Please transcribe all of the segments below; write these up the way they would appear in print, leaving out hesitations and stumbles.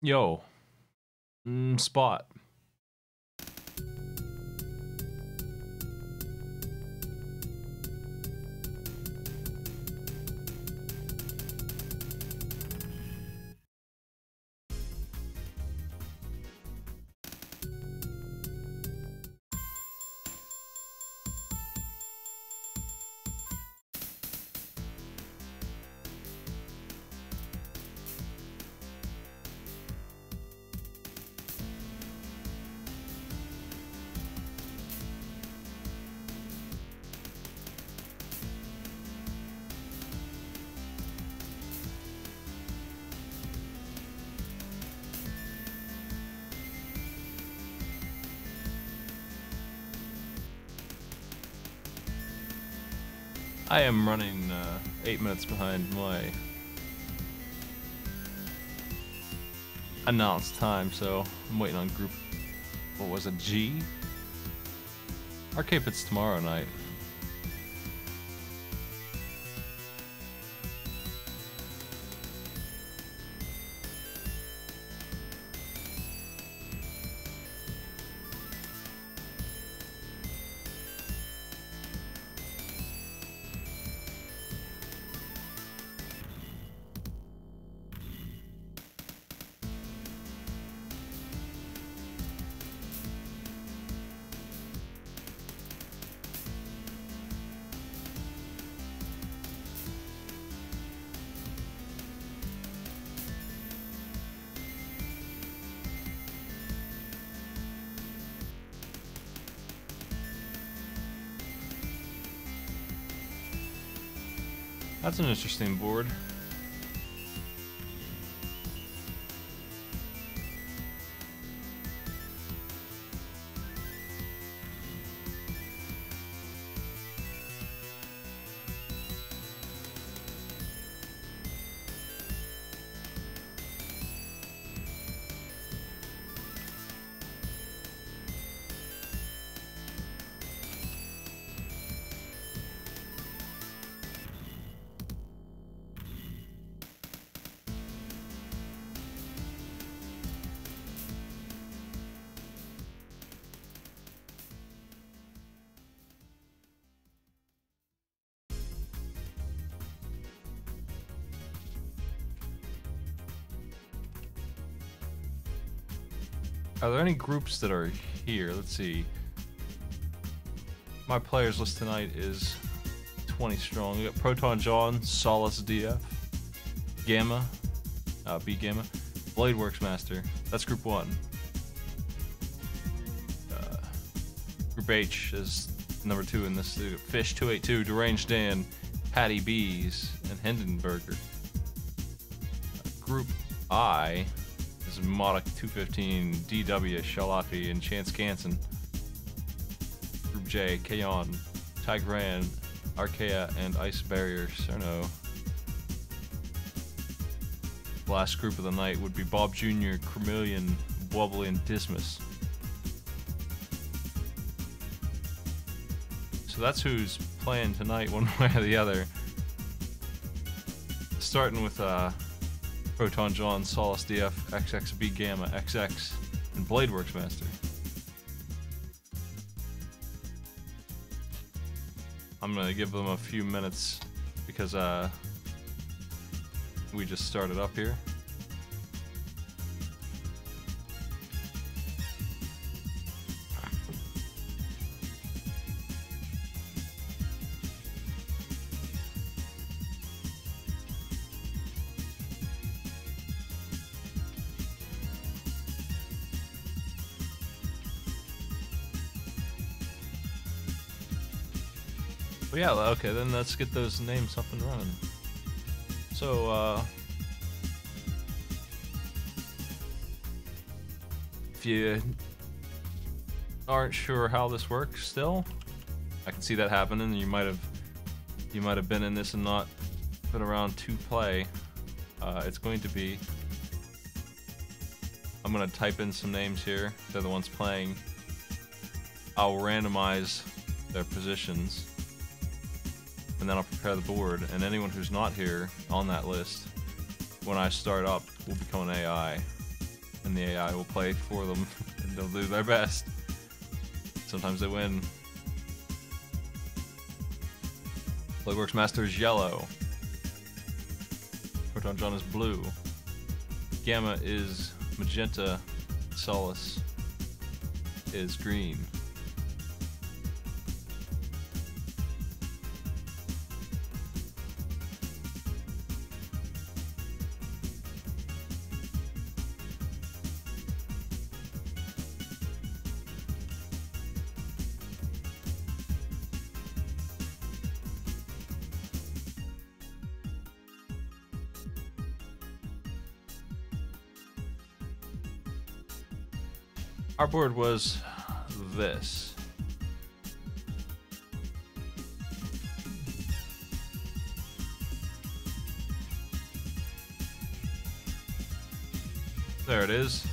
Yo, spot. I am running 8 minutes behind my announced time, so I'm waiting on group, what was it, G? Arcade Pit's tomorrow night. That's an interesting board. Are there any groups that are here? Let's see. My players list tonight is 20 strong. We got Proton John, Solace DF, Gamma, B Gamma, Bladeworks Master. That's group 1. Group H is number 2 in this. Fish 282, Deranged Dan, Patty Bees, and Hindenburger. Group I is Modic 215, DW, Shalati, and Chance Ganson. Group J, Kayon, Tigran, Archaea, and Ice Barrier, Cerno. Last group of the night would be Bob Jr., Chromeleon, Wobbly, and Dismas. So that's who's playing tonight, one way or the other. Starting with Proton John, Solace DF, XXB Gamma, XX, and Bladeworks Master. I'm gonna give them a few minutes because we just started up here. But yeah, okay, then let's get those names up and running. So, if you aren't sure how this works still, I can see that happening. You might have been in this and not been around to play. It's going to be, I'm gonna type in some names here. They're the ones playing. I'll randomize their positions, and then I'll prepare the board, and anyone who's not here on that list, when I start up, will become an AI. and the AI will play for them, and they'll do their best. Sometimes they win. Playworks Master is yellow. Proton John is blue. Gamma is magenta. Solace is green. Our board was this. There it is.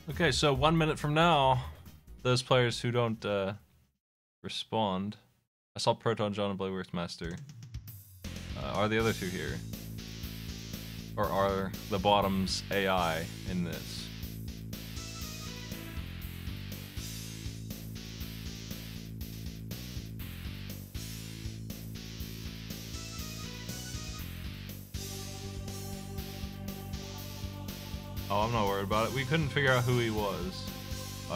Okay, so 1 minute from now, those players who don't respond, I saw Proton John and Playworks Master. Are the other two here? Or are the bottoms AI in this? Oh, I'm not worried about it. We couldn't figure out who he was.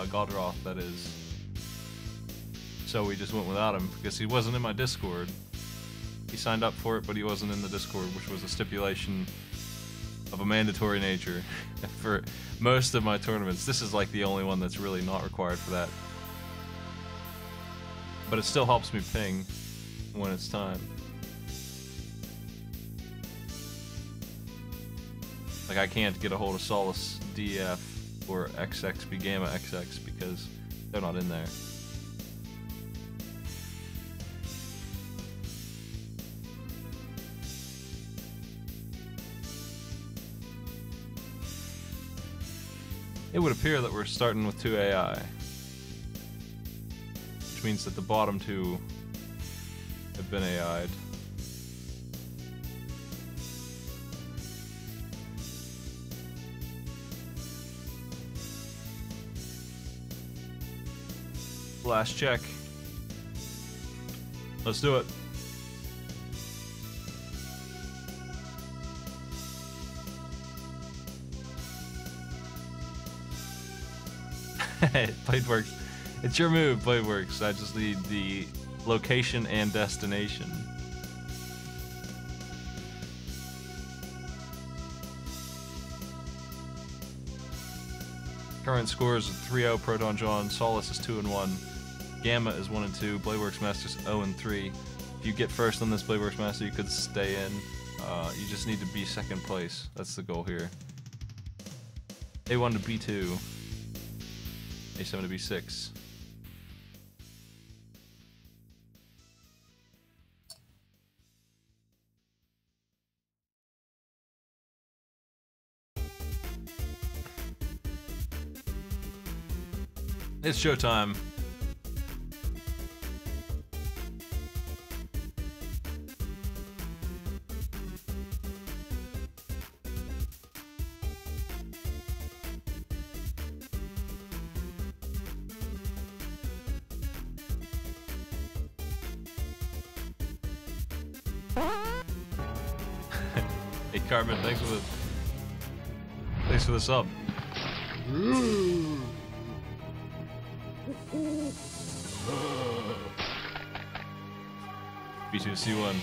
Godroth, that is. So we just went without him because he wasn't in my Discord. He signed up for it, but he wasn't in the Discord, which was a stipulation of a mandatory nature for most of my tournaments. This is like the only one that's really not required for that. But it still helps me ping when it's time. Like, I can't get a hold of Solace DF or XXB Gamma XX because they're not in there. It would appear that we're starting with 2 AI, which means that the bottom 2 have been AI'd. Last check. Let's do it. Bladeworks. It's your move, Bladeworks. I just need the location and destination. Current scores are 3-0 Proton John, Solace is 2-1, Gamma is 1-2, Bladeworks Master's 0-3. If you get first on this Bladeworks Master, you could stay in. You just need to be second place. That's the goal here. A1 to B2. A7 to B6. It's showtime. Hey Carmen, thanks for the sub. B2 C1.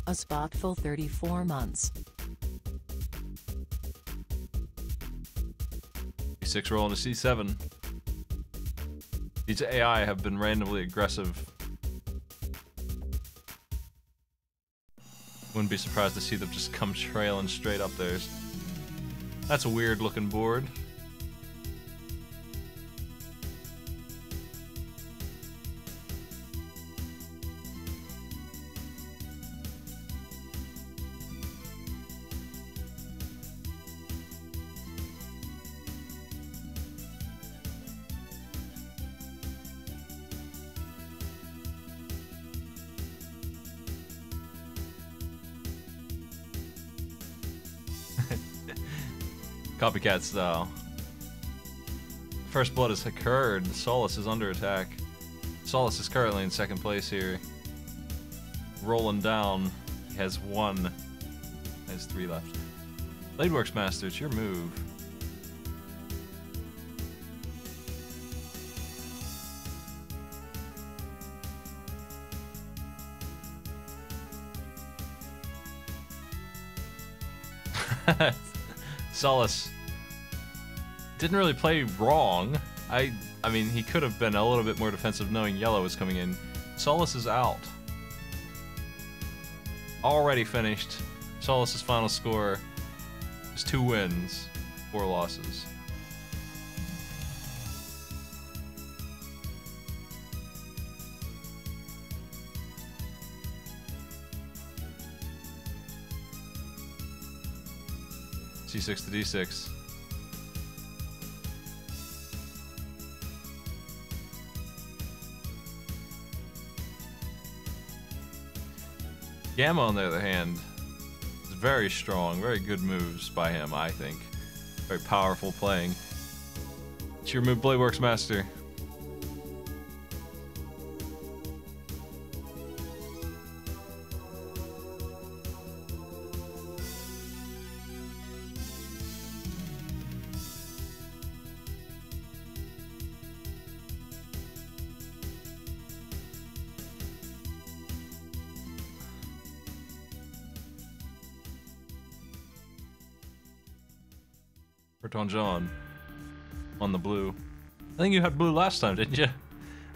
A spotful 34 months. B6 roll into C7. These AI have been randomly aggressive. Wouldn't be surprised to see them just come trailing straight up theirs. That's a weird looking board. Copycat style. First blood has occurred. Solace is under attack. Solace is currently in second place here. Rolling down. He has 1. Has 3 left. Bladeworks Master, it's your move. Solace didn't really play wrong. I mean, he could have been a little bit more defensive knowing yellow was coming in. Solace is out. Already finished. Solace's final score is 2 wins, 4 losses. C6 to D6. Gamma, on the other hand, is very strong, very good moves by him, I think. Very powerful playing. It's your move, Bladeworks Master. Proton John on the blue. I think you had blue last time, didn't you?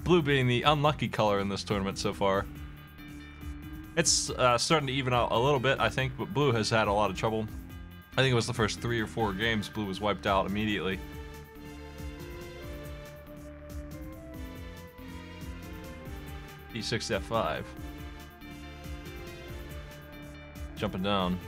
Blue being the unlucky color in this tournament so far. It's starting to even out a little bit, I think, but blue has had a lot of trouble. I think it was the first 3 or 4 games blue was wiped out immediately. E6 F5. Jumping down.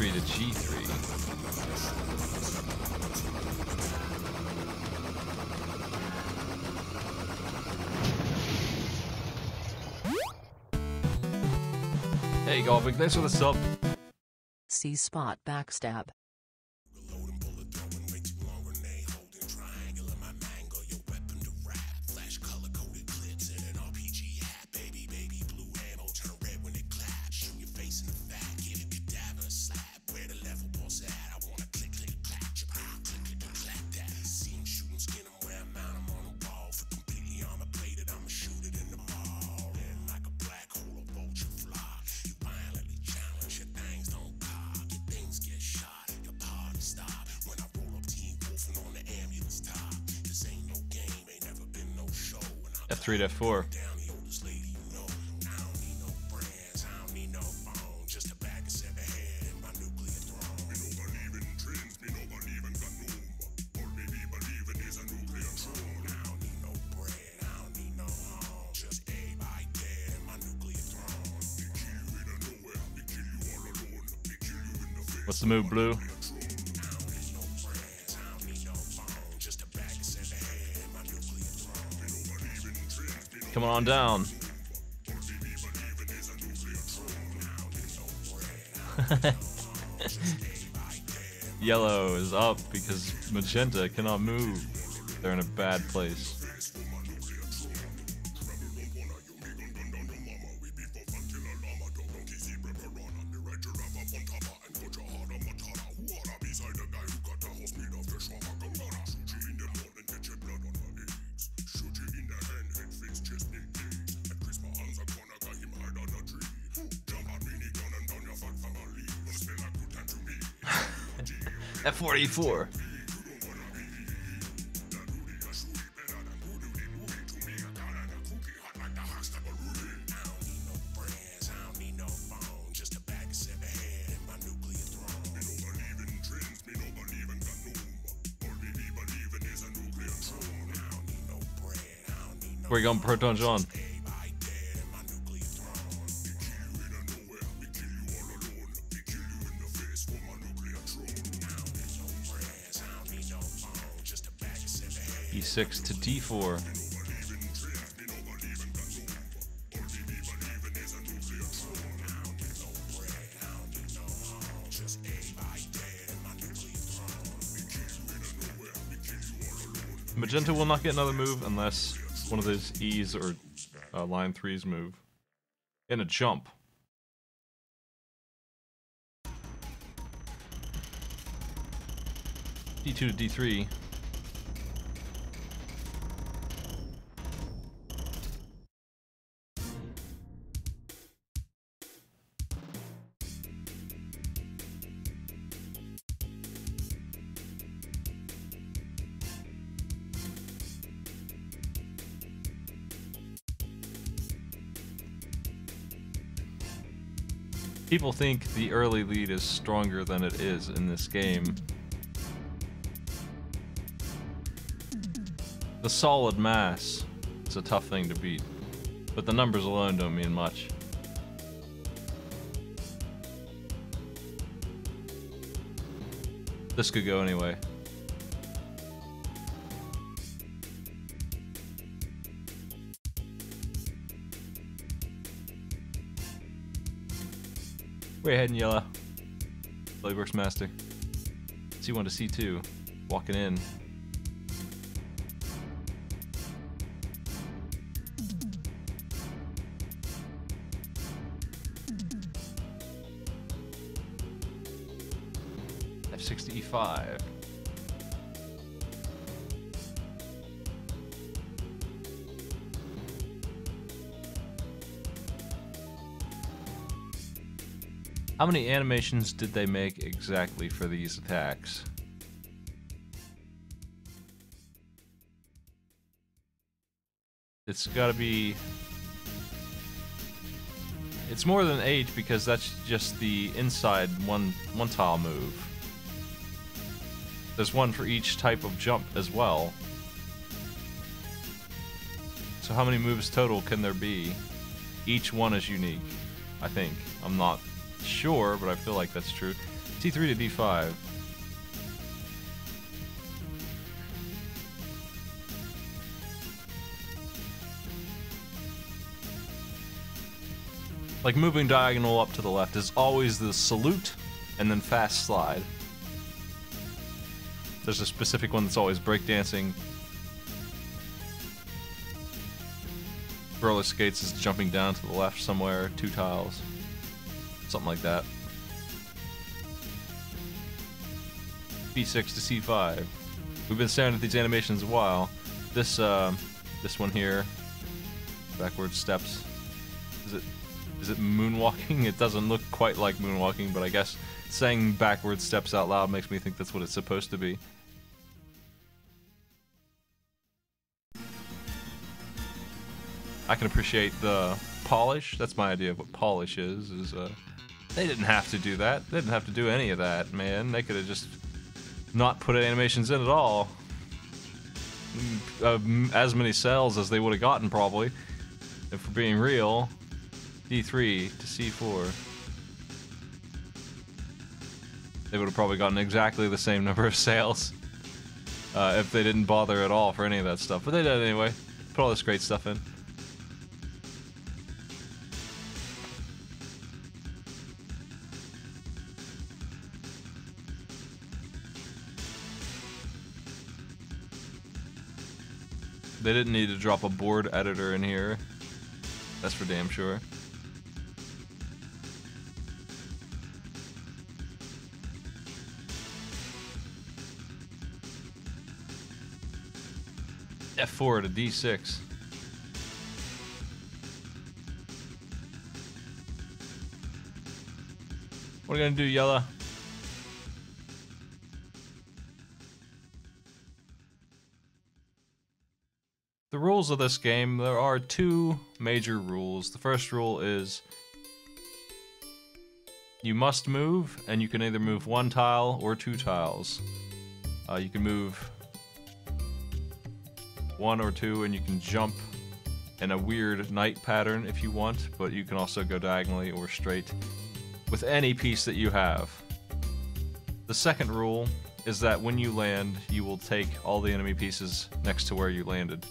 To G3. Hey, Golvik, thanks for the sub. C spot backstab. F3 to F4. What's the move, blue? Coming on down. Yellow is up because magenta cannot move. They're in a bad place. F44. Where you going, Proton John? E6 to D4. Magenta will not get another move unless one of those E's or line 3's move. In a jump. D2 to D3. People think the early lead is stronger than it is in this game. The solid mass is a tough thing to beat, but the numbers alone don't mean much. This could go anyway. Where you heading, Yellow? Playworks Master. C1 to C2. Walking in. F6 to E5. How many animations did they make exactly for these attacks? It's gotta be... It's more than 8 because that's just the inside one tile move. There's one for each type of jump as well. So how many moves total can there be? Each one is unique, I think. I'm not sure, but I feel like that's true. T3 to D5. Like moving diagonal up to the left is always the salute and then fast slide. There's a specific one that's always breakdancing. Roller skates is jumping down to the left somewhere, 2 tiles. Something like that. B6 to C5. We've been staring at these animations a while. This one here, backward steps. Is it moonwalking? It doesn't look quite like moonwalking, but I guess saying backward steps out loud makes me think that's what it's supposed to be. I can appreciate the polish. That's my idea of what polish is they didn't have to do that. They didn't have to do any of that, man. They could have just not put animations in at all. As many cells as they would have gotten, probably. If we're being real. D3 to C4. They would have probably gotten exactly the same number of sales. If they didn't bother at all for any of that stuff. But they did anyway. Put all this great stuff in. They didn't need to drop a board editor in here. That's for damn sure. F4 to D6. What are you gonna do, Yella? rules of this game, there are two major rules. The first rule is you must move, and you can either move one tile or two tiles. You can move one or two, and you can jump in a weird knight pattern if you want, but you can also go diagonally or straight with any piece that you have. The second rule is that when you land, you will take all the enemy pieces next to where you landed.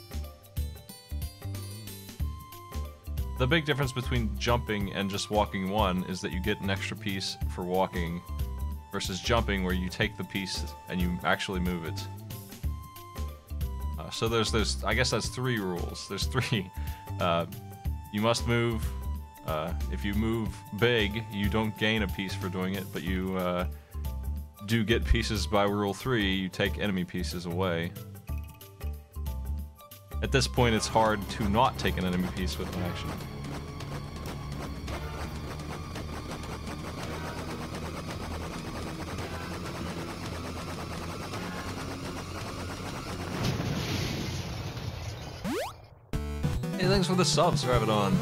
The big difference between jumping and just walking one is that you get an extra piece for walking versus jumping where you take the piece and you actually move it. So there's I guess that's three rules. There's three. You must move. If you move big, you don't gain a piece for doing it, but you do get pieces by rule 3. You take enemy pieces away. At this point, it's hard to not take an enemy piece with an action. Hey, thanks for the subs, Ravidon.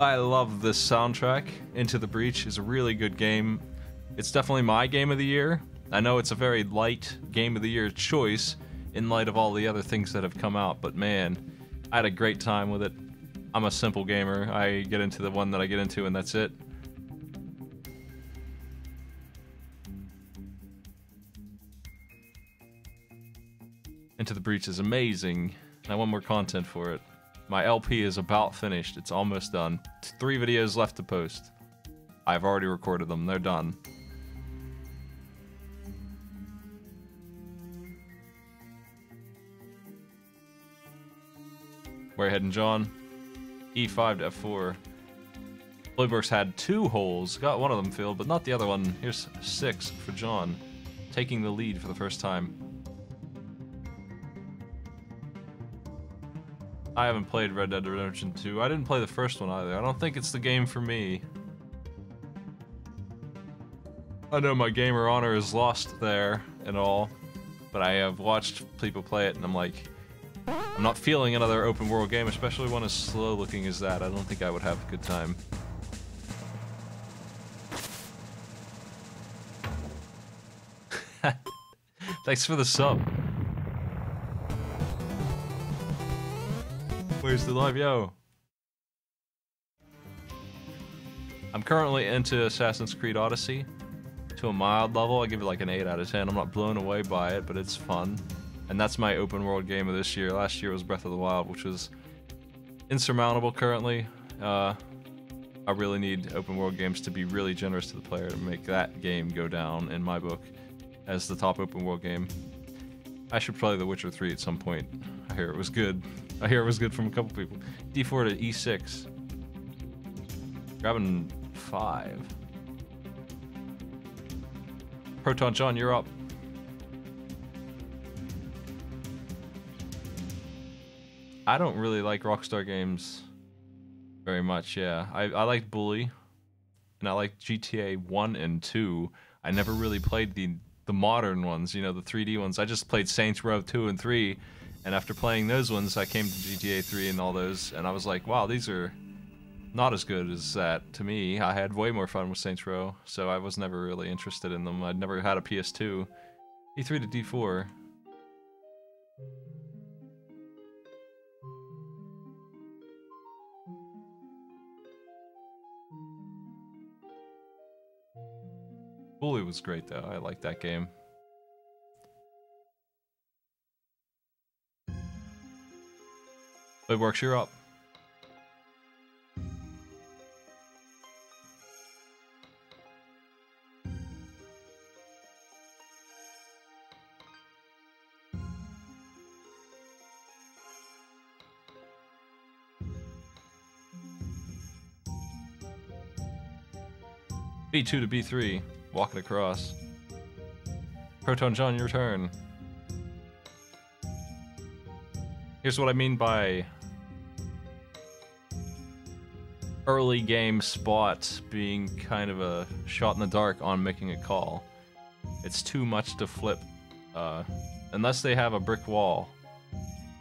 I love this soundtrack. Into the Breach is a really good game. It's definitely my game of the year. I know it's a very light game of the year choice in light of all the other things that have come out, but man, I had a great time with it. I'm a simple gamer. I get into the one that I get into and that's it. Into the Breach is amazing. I want more content for it. My LP is about finished. It's almost done. 3 videos left to post. I've already recorded them. They're done. Where heading, John? E5 to F4. Bloodworks had 2 holes. Got one of them filled, but not the other one. Here's 6 for John. Taking the lead for the first time. I haven't played Red Dead Redemption 2. I didn't play the first one either. I don't think it's the game for me. I know my gamer honor is lost there and all, but I have watched people play it and I'm like, I'm not feeling another open world game, especially one as slow looking as that. I don't think I would have a good time. Thanks for the sub. Where's the live? Yo. I'm currently into Assassin's Creed Odyssey to a mild level. I give it like an 8 out of 10. I'm not blown away by it, but it's fun. And that's my open world game of this year. Last year was Breath of the Wild, which was insurmountable currently. I really need open world games to be really generous to the player to make that game go down, in my book, as the top open world game. I should play The Witcher 3 at some point. I hear it was good. I hear it was good from a couple people. D4 to E6. Grabbing 5. Proton John, you're up. I don't really like Rockstar games very much, yeah. I liked Bully, and I liked GTA 1 and 2. I never really played the modern ones, you know, the 3D ones. I just played Saints Row 2 and 3, and after playing those ones, I came to GTA 3 and all those, and I was like, wow, these are not as good as that to me. I had way more fun with Saints Row, so I was never really interested in them. I'd never had a PS2. E3 to D4. Bully was great though, I liked that game. It works, you're up. B2 to B3, walking across. Proton John, your turn. Here's what I mean by early game spot being kind of a shot in the dark on making a call. It's too much to flip, unless they have a brick wall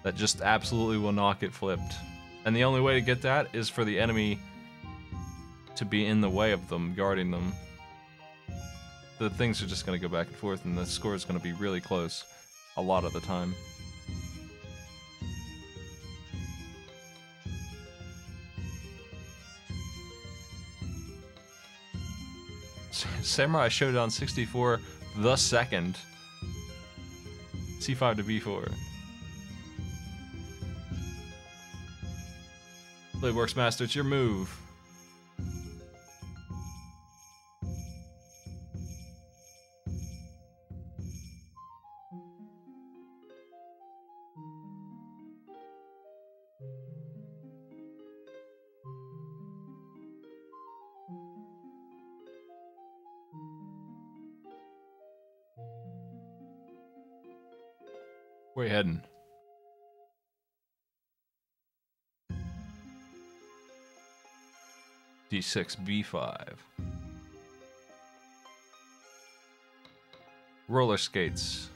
that just absolutely will not get flipped. And the only way to get that is for the enemy to be in the way of them, guarding them. The things are just going to go back and forth, and the score is going to be really close a lot of the time. Samurai Showdown 64, the second. C5 to B4. Playworks Master, it's your move. Where you heading? D6, B5. Roller skates.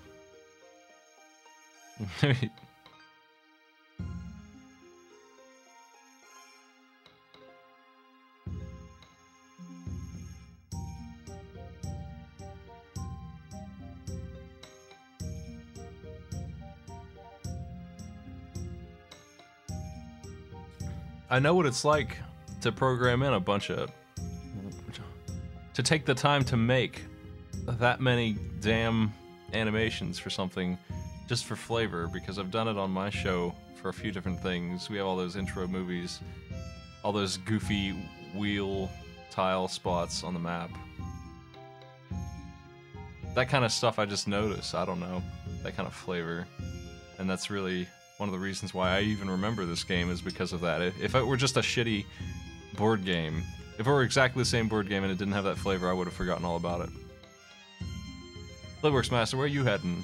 I know what it's like to program in a bunch of... to take the time to make that many damn animations for something just for flavor, because I've done it on my show for a few different things. We have all those intro movies, all those goofy wheel tile spots on the map. That kind of stuff I just notice, I don't know, that kind of flavor. And that's really one of the reasons why I even remember this game, is because of that. If it were just a shitty board game, if it were exactly the same board game and it didn't have that flavor, I would have forgotten all about it. Playworks Master, where are you heading?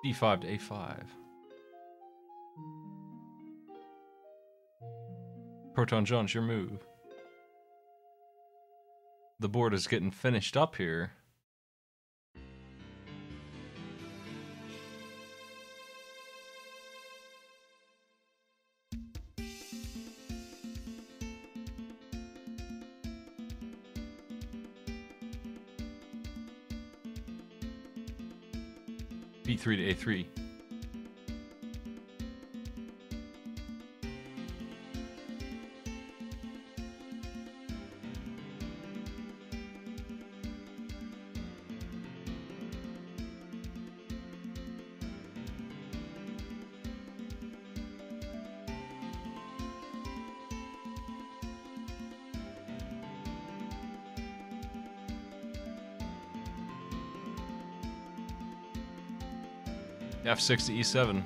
D5 to A5. Proton John's your move. The board is getting finished up here. B3 to A3. F6 to E7.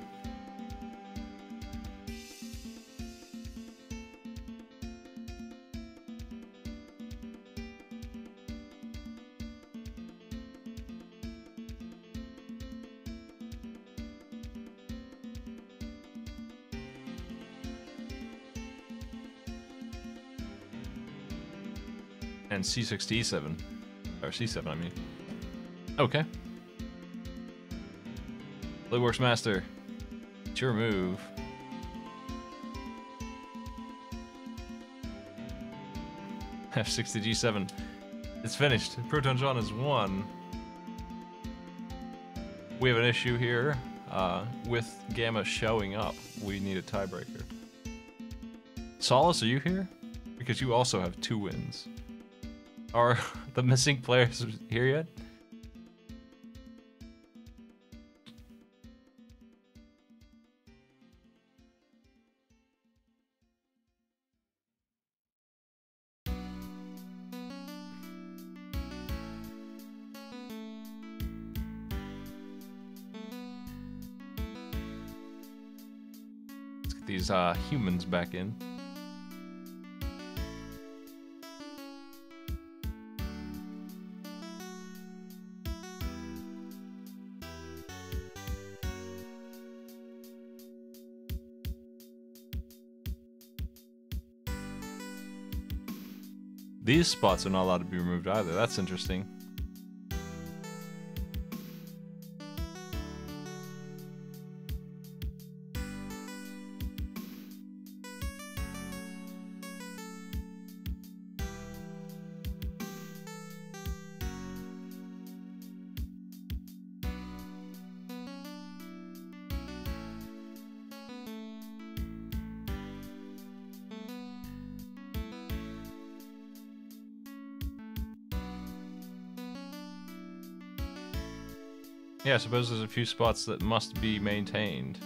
And C6 to E7. Or C7, I mean. Okay. Playworks Master, it's your move. F6 to G7. It's finished. Proton John has won. We have an issue here with Gamma showing up. We need a tiebreaker. Solace, are you here? Because you also have 2 wins. Are the missing players here yet? these humans back in. These spots are not allowed to be removed either. That's interesting. Yeah, I suppose there's a few spots that must be maintained.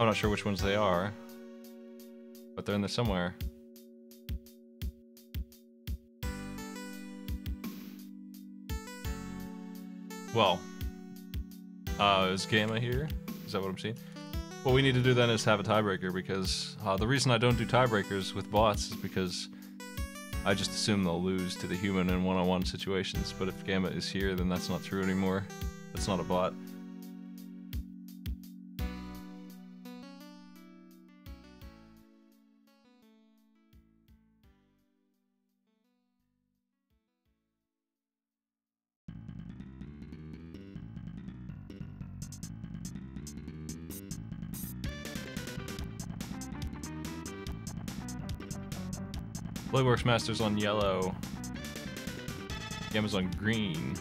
I'm not sure which ones they are, but they're in there somewhere. Well, is Gamma here? Is that what I'm seeing? What we need to do then is have a tiebreaker, because the reason I don't do tiebreakers with bots is because I just assume they'll lose to the human in one-on-one situations, but if Gamma is here, then that's not true anymore. That's not a bot. Playworks Master's on yellow. Gamma's on green.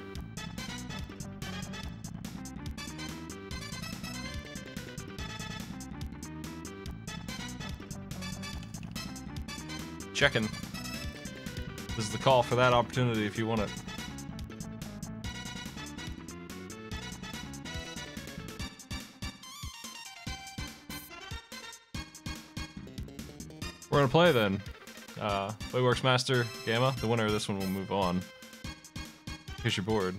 Checking. This is the call for that opportunity if you want it. We're gonna play then. Playworks Master, Gamma. The winner of this one will move on. Here's your board.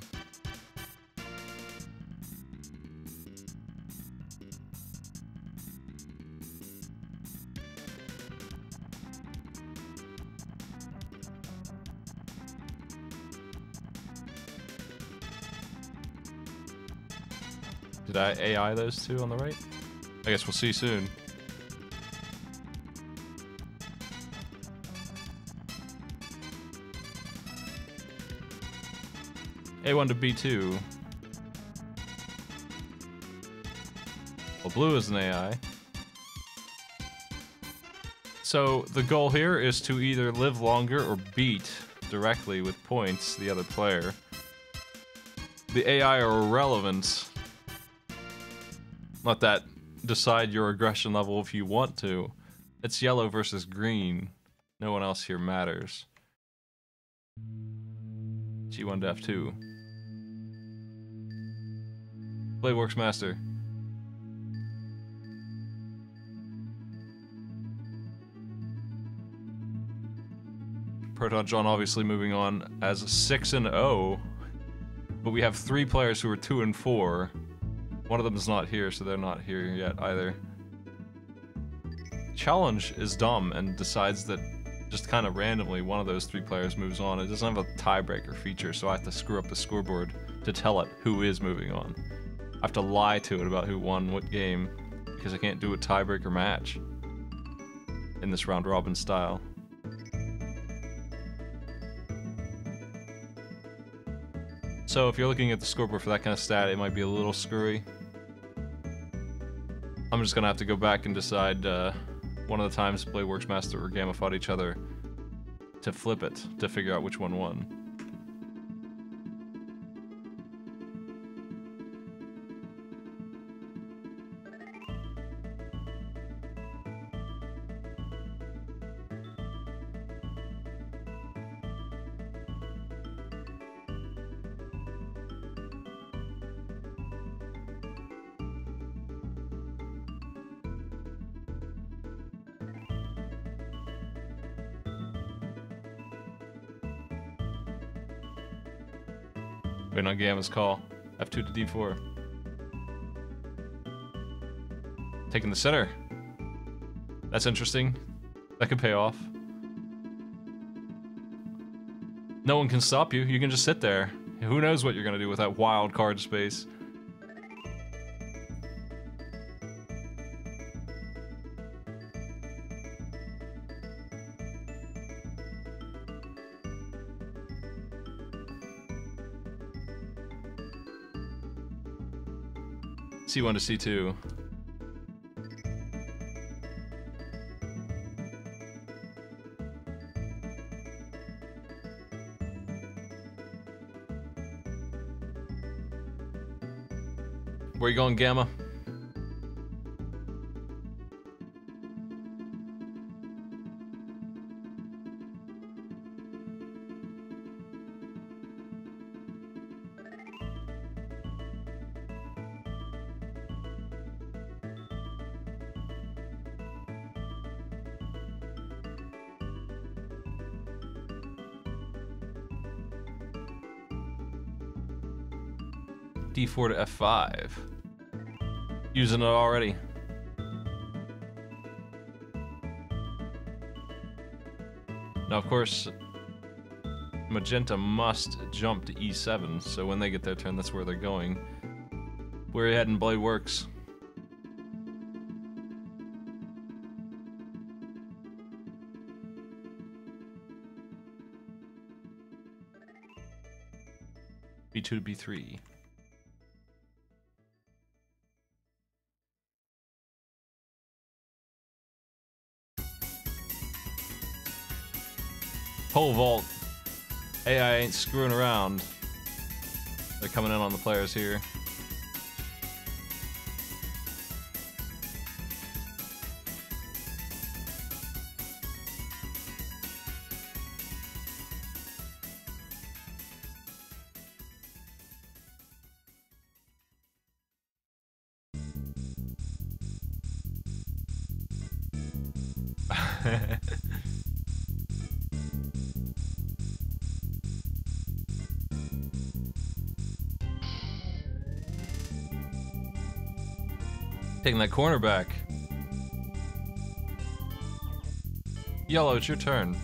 Did I AI those two on the right? I guess we'll see soon. A1 to B2. Well, blue is an AI. So the goal here is to either live longer or beat directly with points the other player. The AI are irrelevant. Let that decide your aggression level if you want to. It's yellow versus green. No one else here matters. G1 to F2. Playworks Master. Proton John obviously moving on as 6-0, but we have 3 players who are 2-4. One of them is not here, so they're not here yet either. Challenge is dumb and decides that just kind of randomly one of those 3 players moves on. It doesn't have a tiebreaker feature, so I have to screw up the scoreboard to tell it who is moving on. I have to lie to it about who won what game, because I can't do a tiebreaker match in this round robin style. So if you're looking at the scoreboard for that kind of stat, it might be a little screwy. I'm just gonna have to go back and decide one of the times Playworks Master or Gamma fought each other to flip it, to figure out which one won. Waiting on Gamma's call. F2 to D4. Taking the center. That's interesting. That could pay off. No one can stop you. You can just sit there. Who knows what you're gonna do with that wild card space. C1 to C2. Where you going, Gamma? D4 to F5. Using it already. Now, of course, Magenta must jump to E7, so when they get their turn, that's where they're going. Where are you heading, Blade Works? B2 to B3. Pole vault. AI ain't screwing around. They're coming in on the players here. Taking that corner back. Yellow, it's your turn.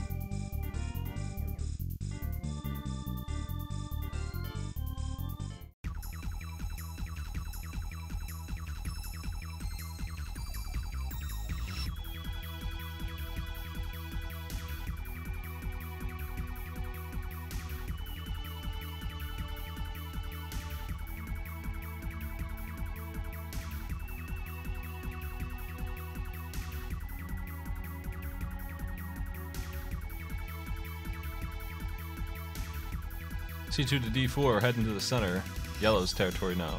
C2 to D4, heading to the center. Yellow's territory now.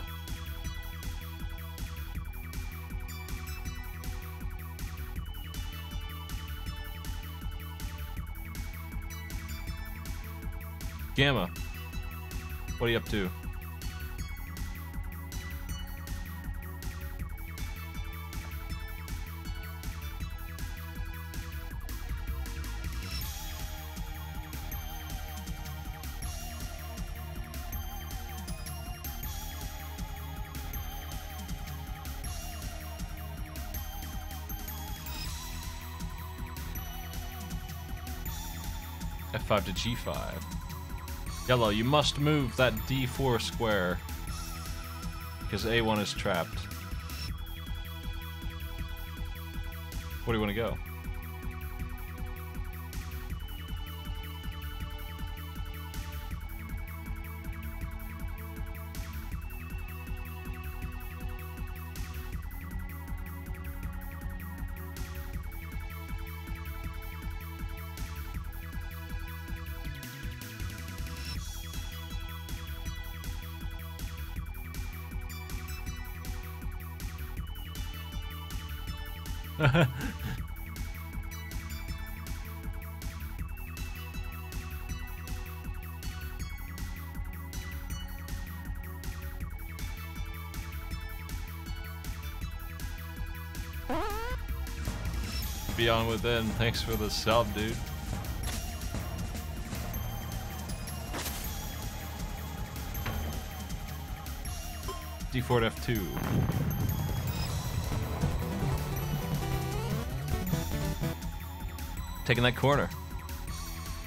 Gamma, what are you up to? F5 to G5. Yellow, you must move that D4 square because A1 is trapped. Where do you want to go? Beyond Within, thanks for the sub, dude. D4 to F2. Taking that corner.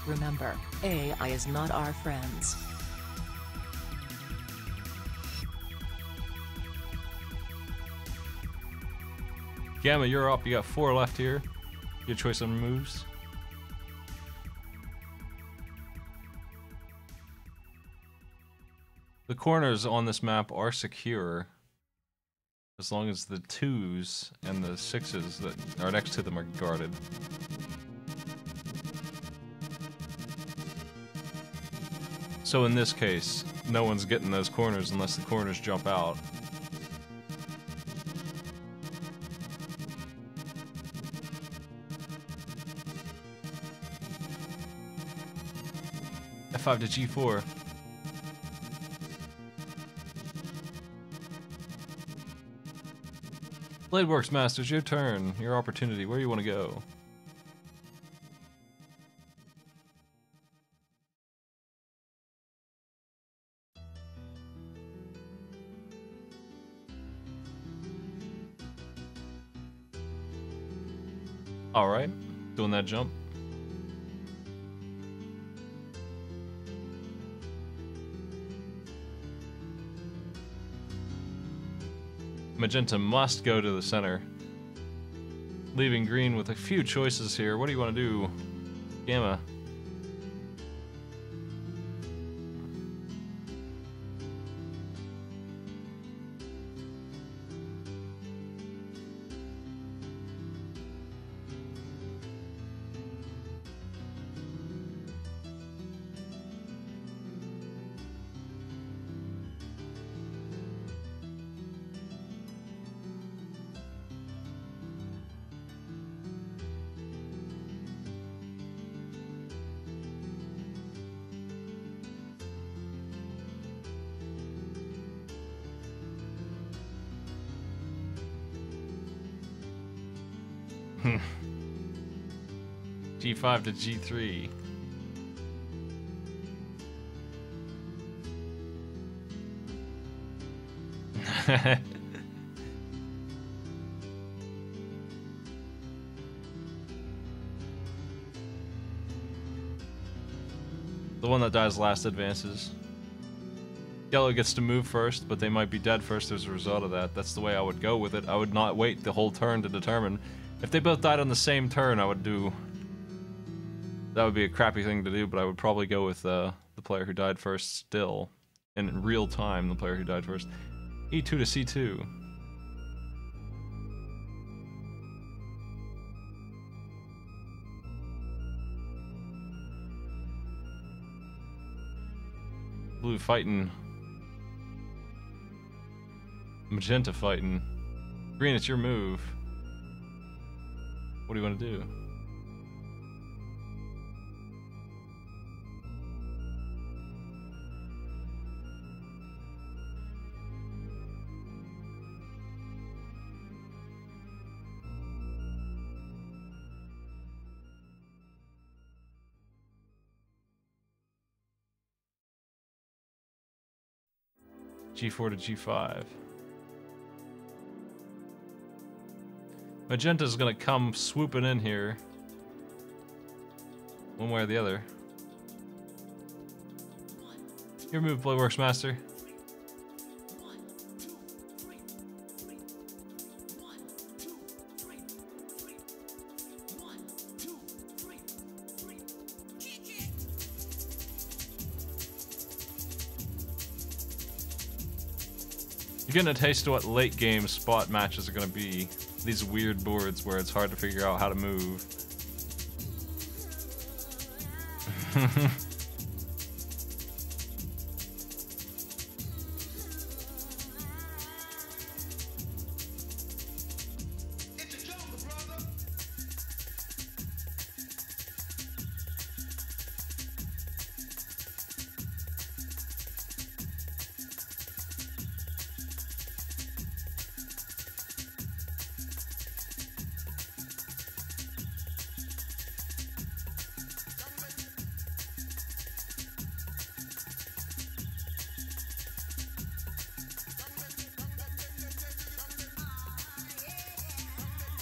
Remember, AI is not our friends. Gamma, you're up. You got 4 left here. Your choice on moves. The corners on this map are secure as long as the 2s and the 6s that are next to them are guarded. So in this case, no one's getting those corners unless the corners jump out. F5 to G4. Bladeworks Masters, your turn. Your opportunity. Where do you want to go? Alright. Doing that jump. Magenta must go to the center, leaving green with a few choices here. What do you want to do, Gamma? G5 to G3. The one that dies last advances. Yellow gets to move first, but they might be dead first as a result of that. That's the way I would go with it. I would not wait the whole turn to determine. If they both died on the same turn, I would do... That would be a crappy thing to do, but I would probably go with the player who died first still. And in real time, the player who died first. E2 to C2. Blue fighting. Magenta fighting. Green, it's your move. What do you want to do? G4 to G5. Magenta's gonna come swooping in here. One way or the other. Your move, Bladeworks Master. You're getting a taste of what late game spot matches are gonna be. These weird boards where it's hard to figure out how to move.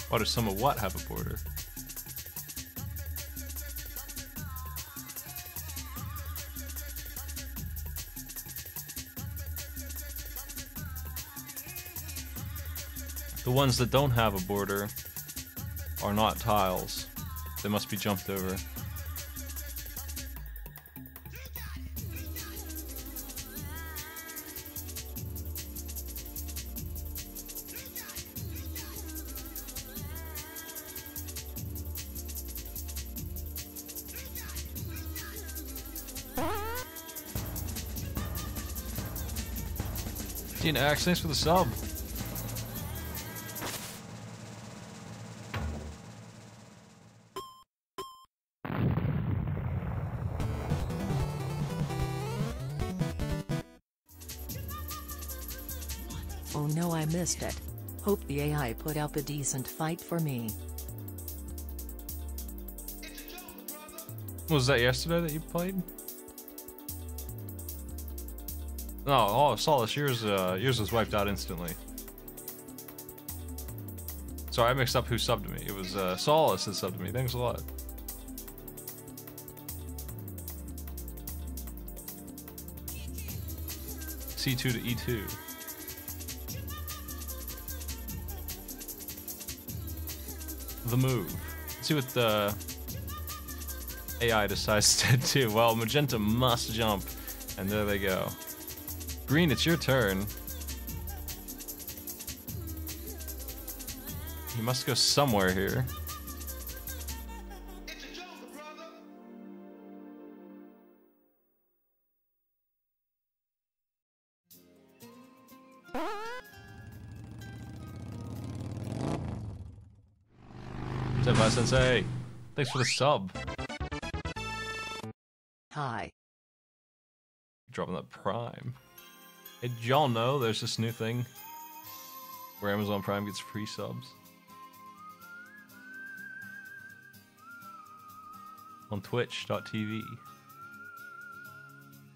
Why does some of what have a border? The ones that don't have a border are not tiles. They must be jumped over. Tina X, thanks for the sub. Oh no, I missed it. Hope the AI put up a decent fight for me. Was that yesterday that you played? Oh, Solace, yours was wiped out instantly. Sorry, I mixed up who subbed to me. It was Solace that subbed to me. Thanks a lot. C2 to E2. The move. Let's see what the AI decides to do. Well, Magenta must jump, and there they go. Green, it's your turn. You must go somewhere here. Senpai Sensei, thanks for the sub. Hi. Dropping that Prime. Hey, did y'all know there's this new thing where Amazon Prime gets free subs? On twitch.tv.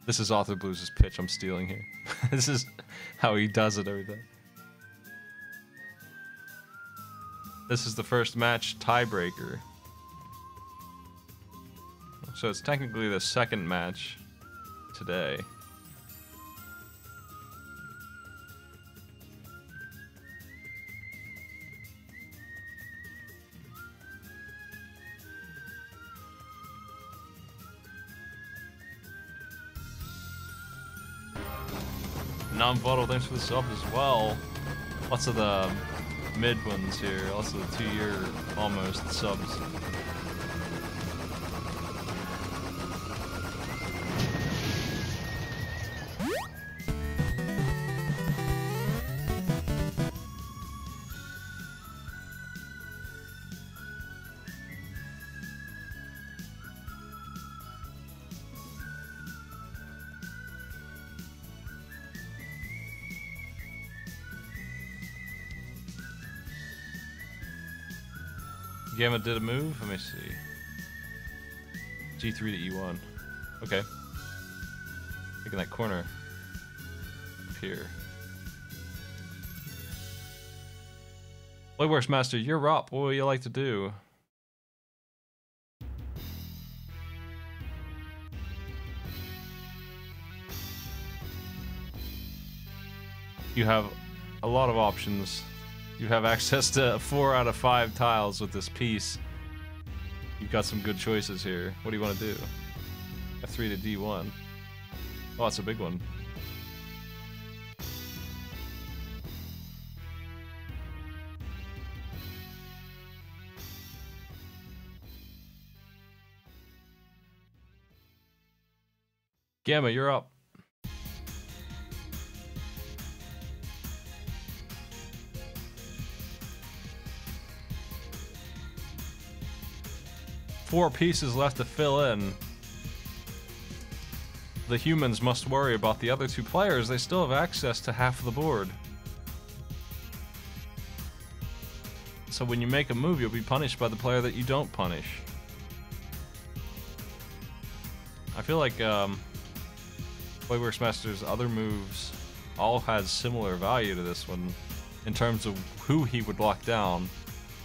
This is Author Blues' pitch I'm stealing here. This is how he does it every day. This is the first match tiebreaker. So it's technically the second match today. Non-bottle, thanks for the sub as well. Lots of the mid ones here, lots of the 2-year almost subs. Gamma did a move. Let me see. G3 to E1. Okay. Taking that corner up here. Playworks Master, you're up. What would you like to do? You have a lot of options. You have access to 4 out of 5 tiles with this piece. You've got some good choices here. What do you want to do? F3 to D1. Oh, that's a big one. Gamma, you're up. Four pieces left to fill in. The humans must worry about the other 2 players. They still have access to half of the board. So when you make a move, you'll be punished by the player that you don't punish. I feel like Playworks Master's other moves all had similar value to this one in terms of who he would lock down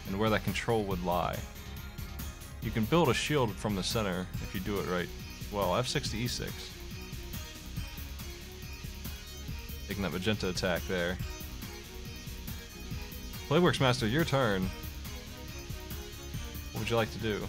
and where that control would lie. You can build a shield from the center if you do it right. Well, F6 to E6. Taking that magenta attack there. Playworks Master, your turn. What would you like to do?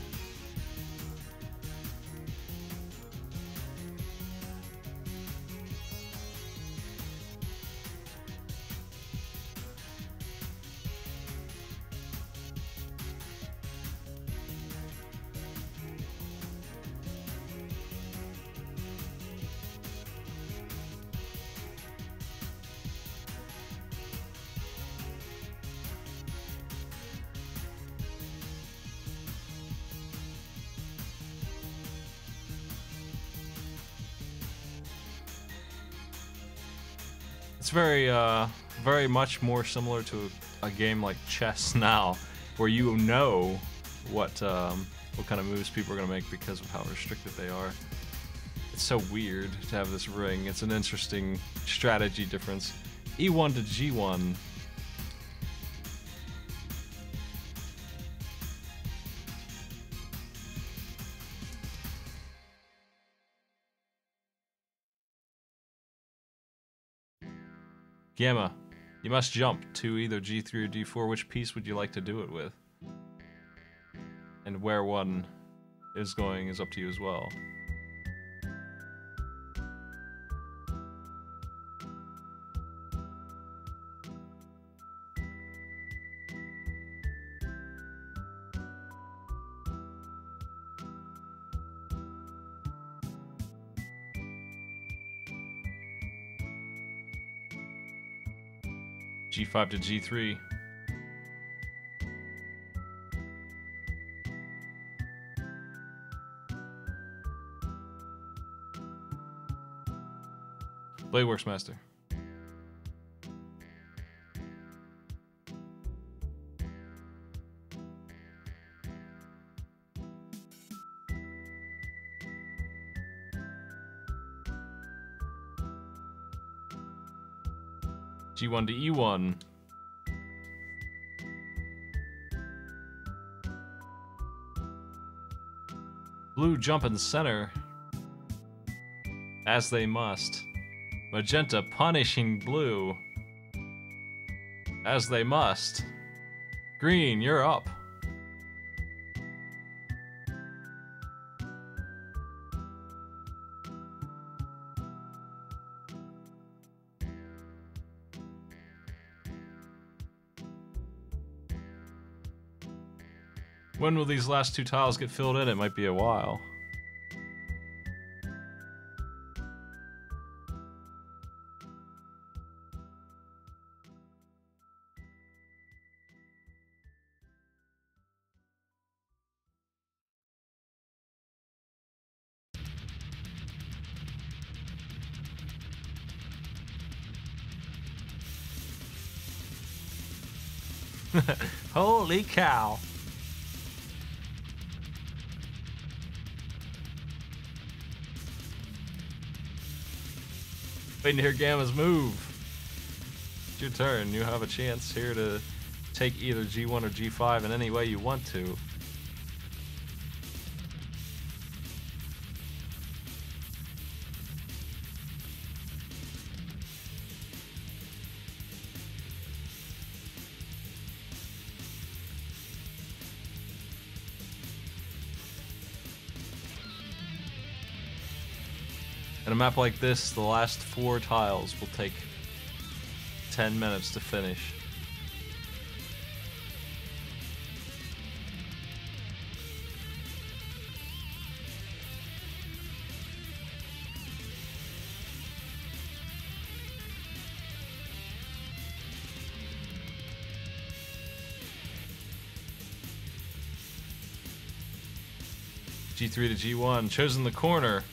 It's very much more similar to a game like chess now, where you know what kind of moves people are gonna make because of how restricted they are. It's so weird to have this ring. It's an interesting strategy difference. E1 to G1. Gamma, you must jump to either G3 or D4. Which piece would you like to do it with? And where one is going is up to you as well. G5 to G3. Bladeworks Master. G1 to E1. Blue jump in the center. As they must. Magenta punishing blue. As they must. Green, you're up. When will these last two tiles get filled in? It might be a while. Holy cow. Waiting to hear Gamma's move. It's your turn. You have a chance here to take either G1 or G5 in any way you want to. In a map like this, the last 4 tiles will take 10 minutes to finish. G3 to G1, chosen the corner.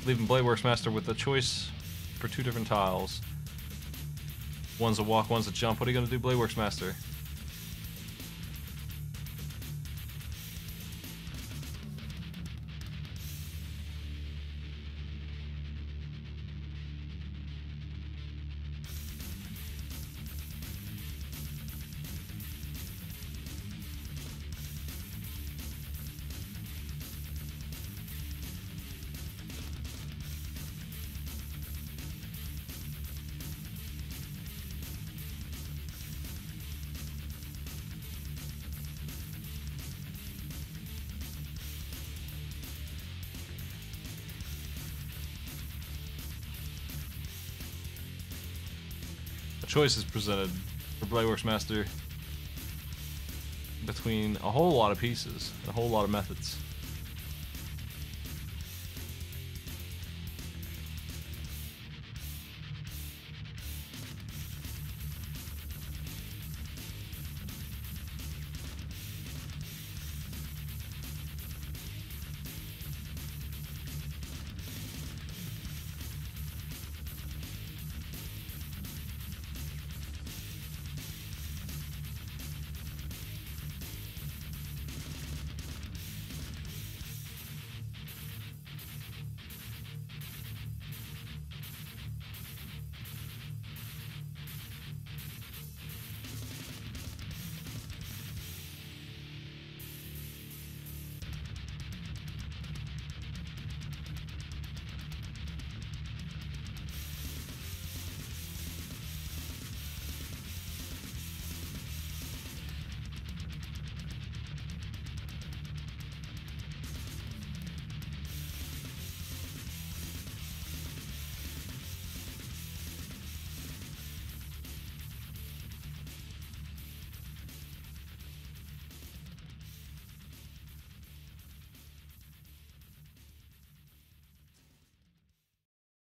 Leaving Bladeworks Master with a choice for 2 different tiles. One's a walk, one's a jump. What are you going to do, Bladeworks Master? choices presented for Bladeworks Master between a whole lot of pieces, a whole lot of methods.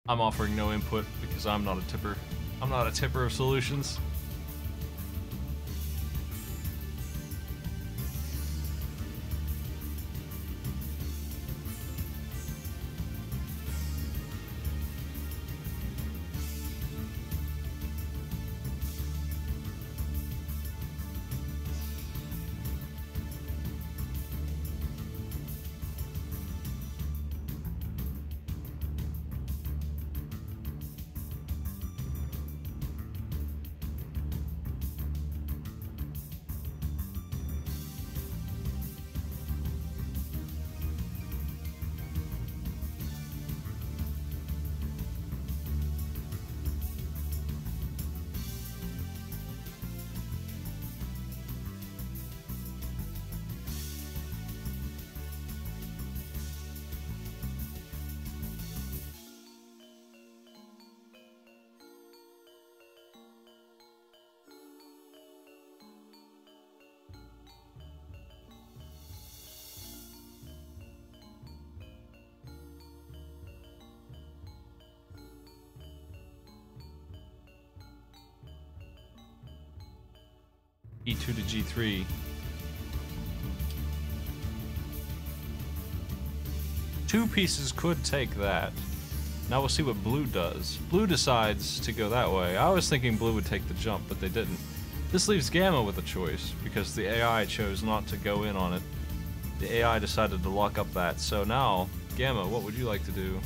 I'm offering no input because I'm not a tipper. I'm not a tipper of solutions. E2 to G3. Two pieces could take that. Now we'll see what blue does. Blue decides to go that way. I was thinking blue would take the jump, but they didn't. This leaves Gamma with a choice, because the AI chose not to go in on it. The AI decided to lock up that. So now, Gamma, what would you like to do?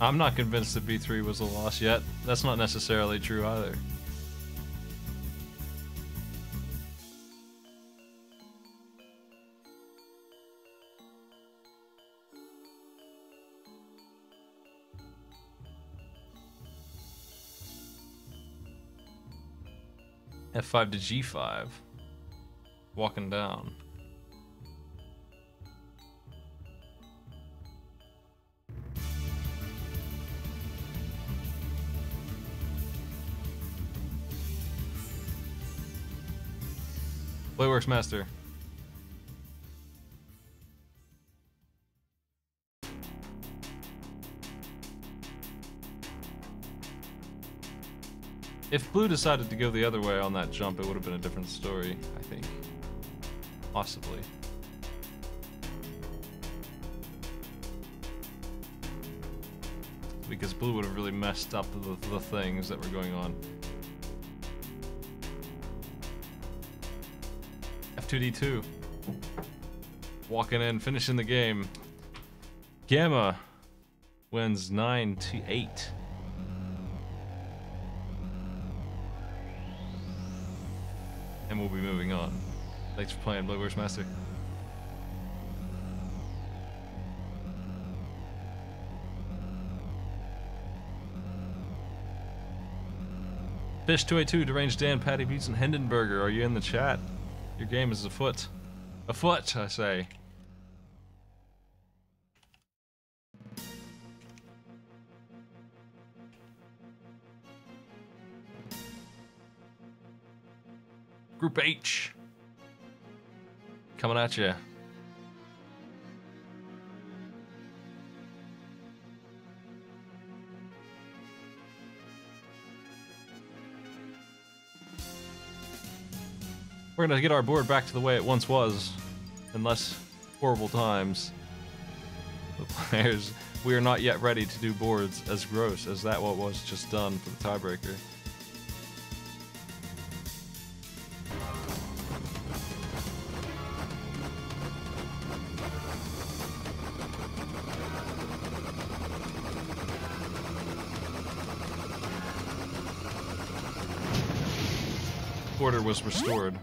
I'm not convinced that B3 was a loss yet. That's not necessarily true either. F5 to G5. Walking down. Bladeworks Master. If blue decided to go the other way on that jump, it would have been a different story, I think. Possibly. Because blue would have really messed up the things that were going on. F2D2. Walking in, finishing the game. Gamma wins 9-8. and we'll be moving on. Thanks for playing, Blowburst Master. Fish282, Deranged Dan, Patty Beats, and Hindenburger, are you in the chat? Your game is afoot. Afoot, I say. Group H. Coming at you. We're gonna get our board back to the way it once was, in less horrible times. The players, we are not yet ready to do boards as gross as that what was just done for the tiebreaker. Order was restored.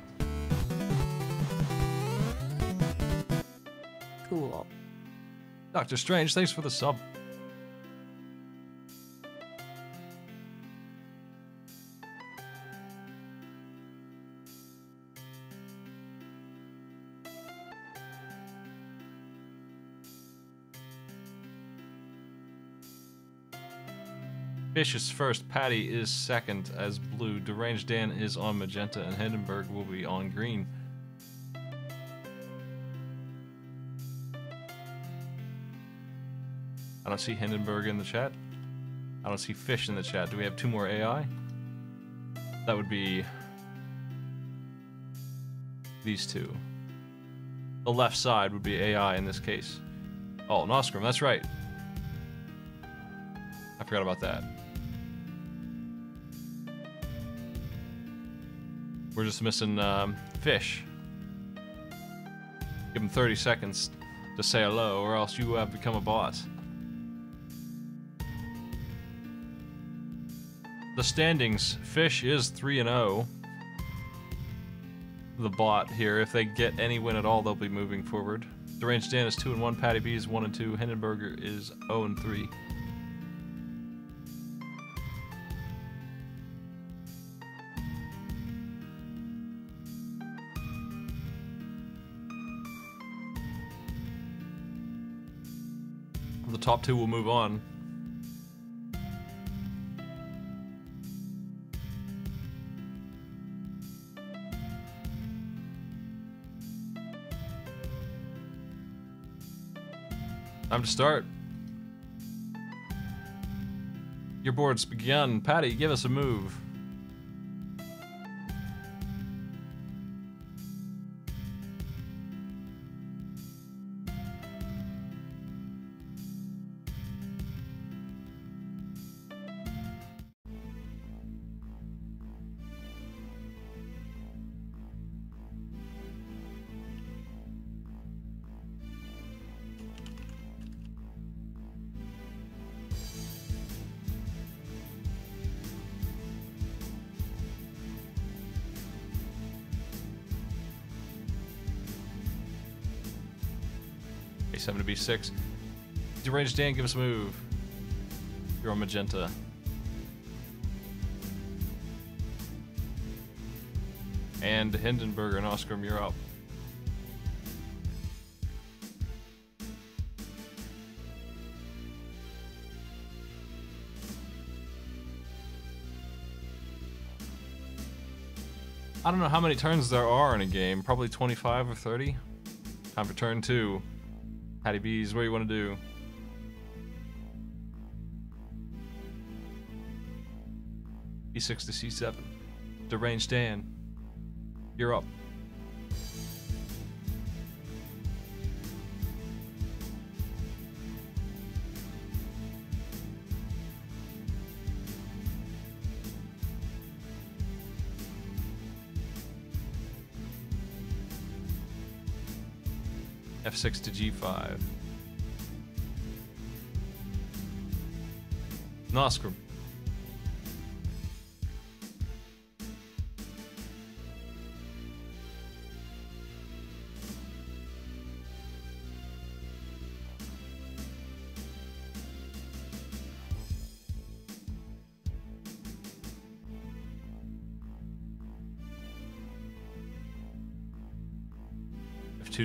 Cool. Doctor Strange, thanks for the sub. Fish is first, Patty is second as blue, Deranged Dan is on magenta, and Hindenburg will be on green. I don't see Hindenburg in the chat. I don't see Fish in the chat. Do we have two more AI? That would be these two. The left side would be AI in this case. Oh, Nostrum, that's right. I forgot about that. We're just missing Fish. Give him 30 seconds to say hello, or else you have become a bot. The standings, Fish is 3-0. The bot here, if they get any win at all, they'll be moving forward. Deranged Dan is 2-1, Patty B is 1-2, Hindenburger is 0-3. The top two will move on. Time to start. Your board's begun. Patty, give us a move. A7 to B6. Deranged Dan, give us a move. You're on magenta. And Hindenburger and Oscar, you're up. I don't know how many turns there are in a game. Probably 25 or 30. Time for turn 2. Patty B's, what do you want to do? B6 to C7. Deranged Dan. You're up. F6 to G5. Nostrum.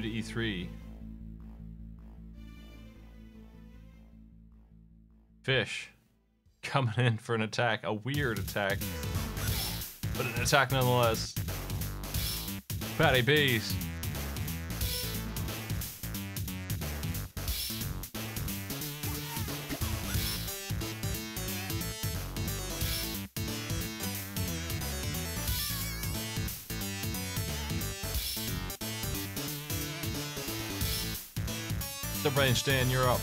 to E3. Fish coming in for an attack, a weird attack, but an attack nonetheless. Patty Bees. The brain stand, you're up.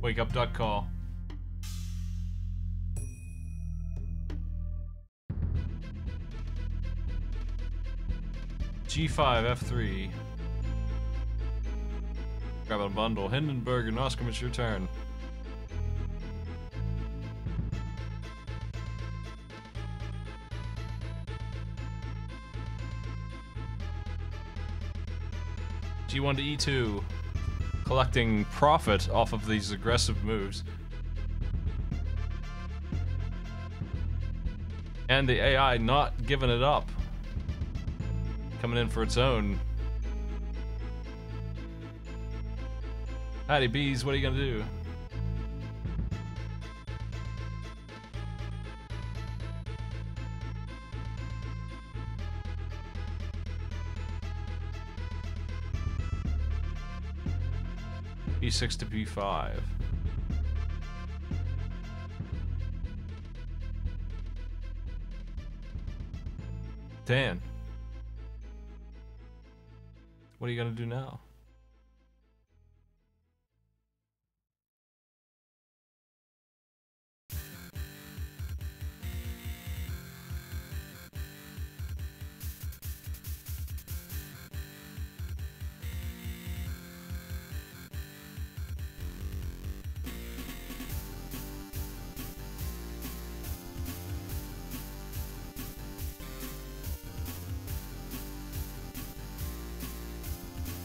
Wake up, duck call. G5, F3. Grab a bundle. Hindenburg and Oscar, it's your turn. G1 to E2. Collecting profit off of these aggressive moves. And the AI not giving it up. Coming in for its own. Patty Bees, what are you gonna do? B6 to B5. Dan. What are you gonna do now?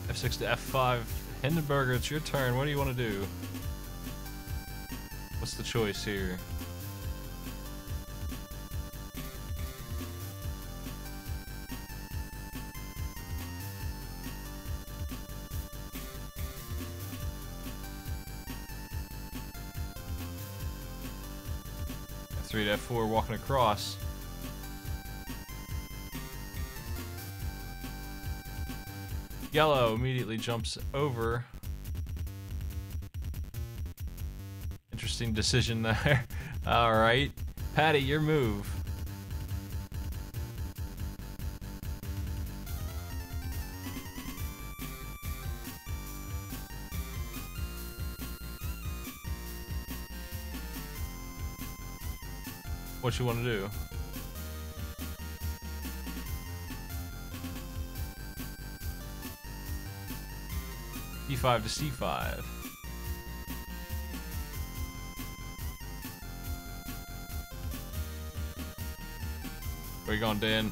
F6 to F5. Hindenburger, it's your turn. What do you want to do? What's the choice here? F3 to F4, walking across. Yellow immediately jumps over. Interesting decision there. Alright. Patty, your move. What you want to do? E5 to C5. Where you going, Dan?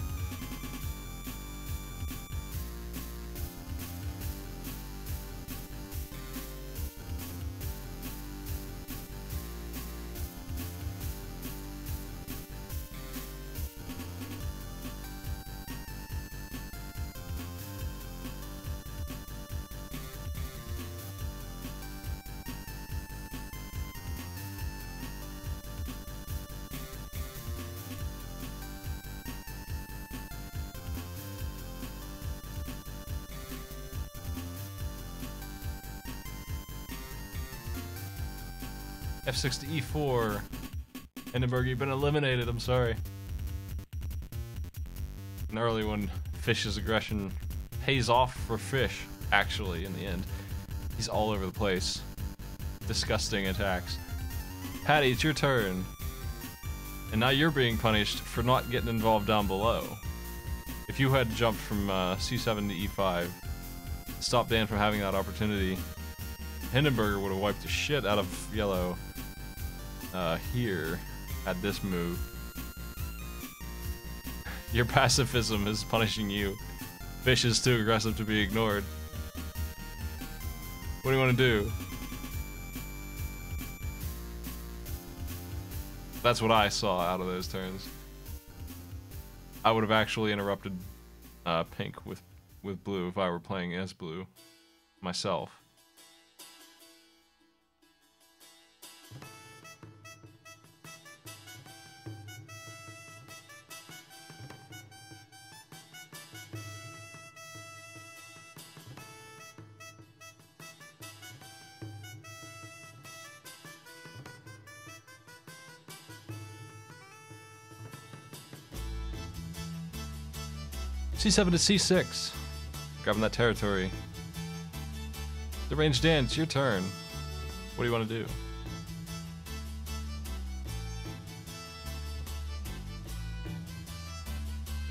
F6 to E4. Hindenburg, you've been eliminated, I'm sorry. An early one, Fish's aggression pays off for Fish, actually, in the end. He's all over the place. Disgusting attacks. Patty, it's your turn. And now you're being punished for not getting involved down below. If you had jumped from C7 to E5, stopped Dan from having that opportunity, Hindenburger would have wiped the shit out of yellow here at this move. Your pacifism is punishing you. Fish is too aggressive to be ignored. What do you want to do? That's what I saw out of those turns. I would have actually interrupted pink with blue if I were playing as blue myself. C7 to C6. Grabbing that territory. The range Dan, it's your turn. What do you want to do?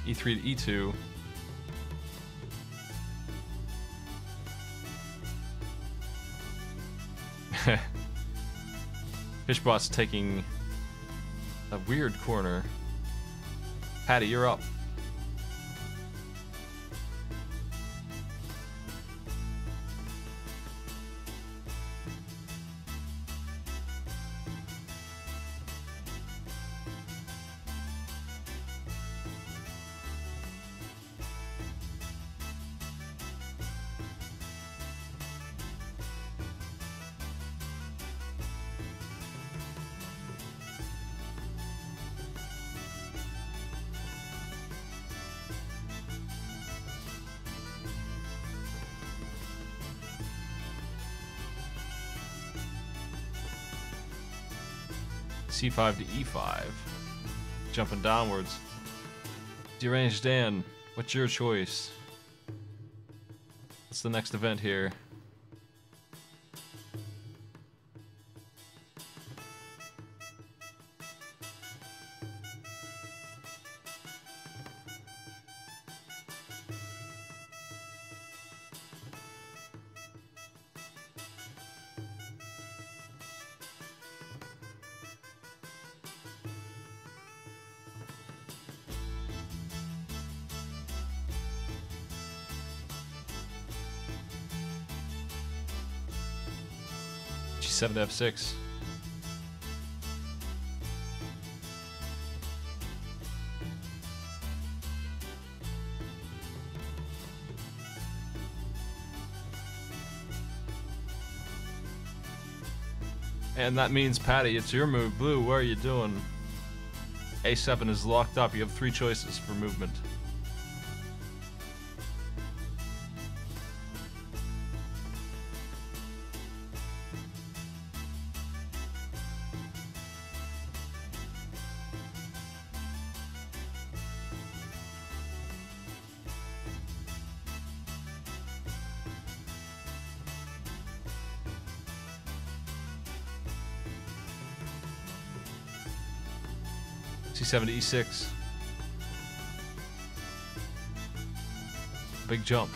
E3 to E2. Fishbot's taking a weird corner. Patty, you're up. C5 to E5. Jumping downwards. Deranged Dan, what's your choice? What's the next event here? G7 to F6. And that means, Patty, it's your move. Blue, what are you doing? A7 is locked up. You have 3 choices for movement. C7 to E6. Big jump.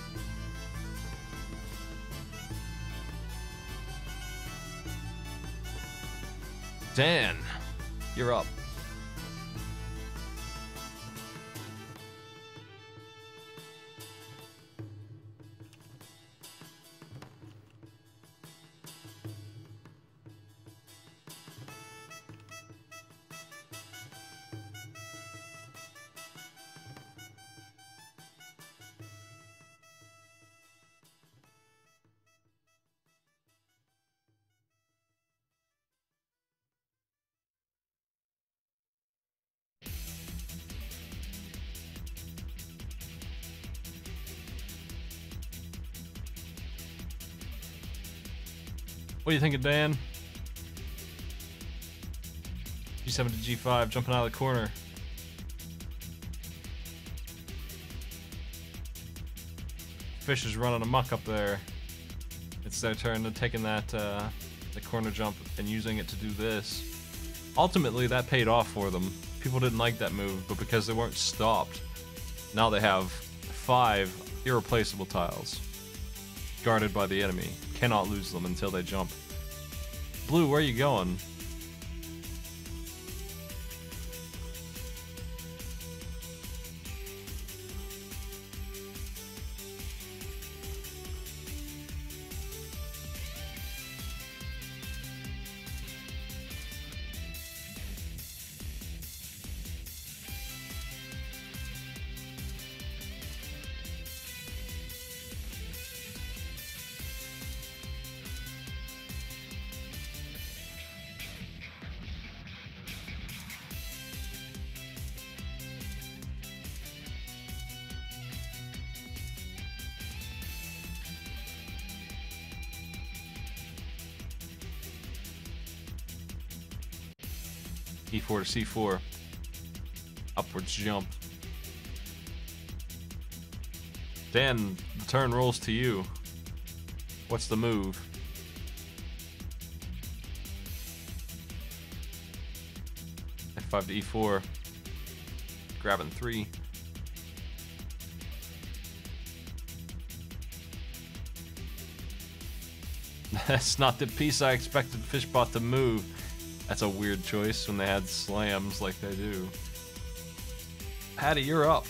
Dan, you're up. What are you thinking, Dan? G7 to G5, jumping out of the corner. Fish is running amok up there. It's their turn to taking that the corner jump and using it to do this. Ultimately, that paid off for them People didn't like that move, but because they weren't stopped, now they have 5 irreplaceable tiles. Guarded by the enemy. Cannot lose them until they jump. Blue, where are you going? E4 to C4. Upwards jump. Dan, the turn rolls to you. What's the move? F5 to E4. Grabbing 3. That's not the piece I expected Fishbot to move. That's a weird choice when they had slams like they do. Patty, you're up.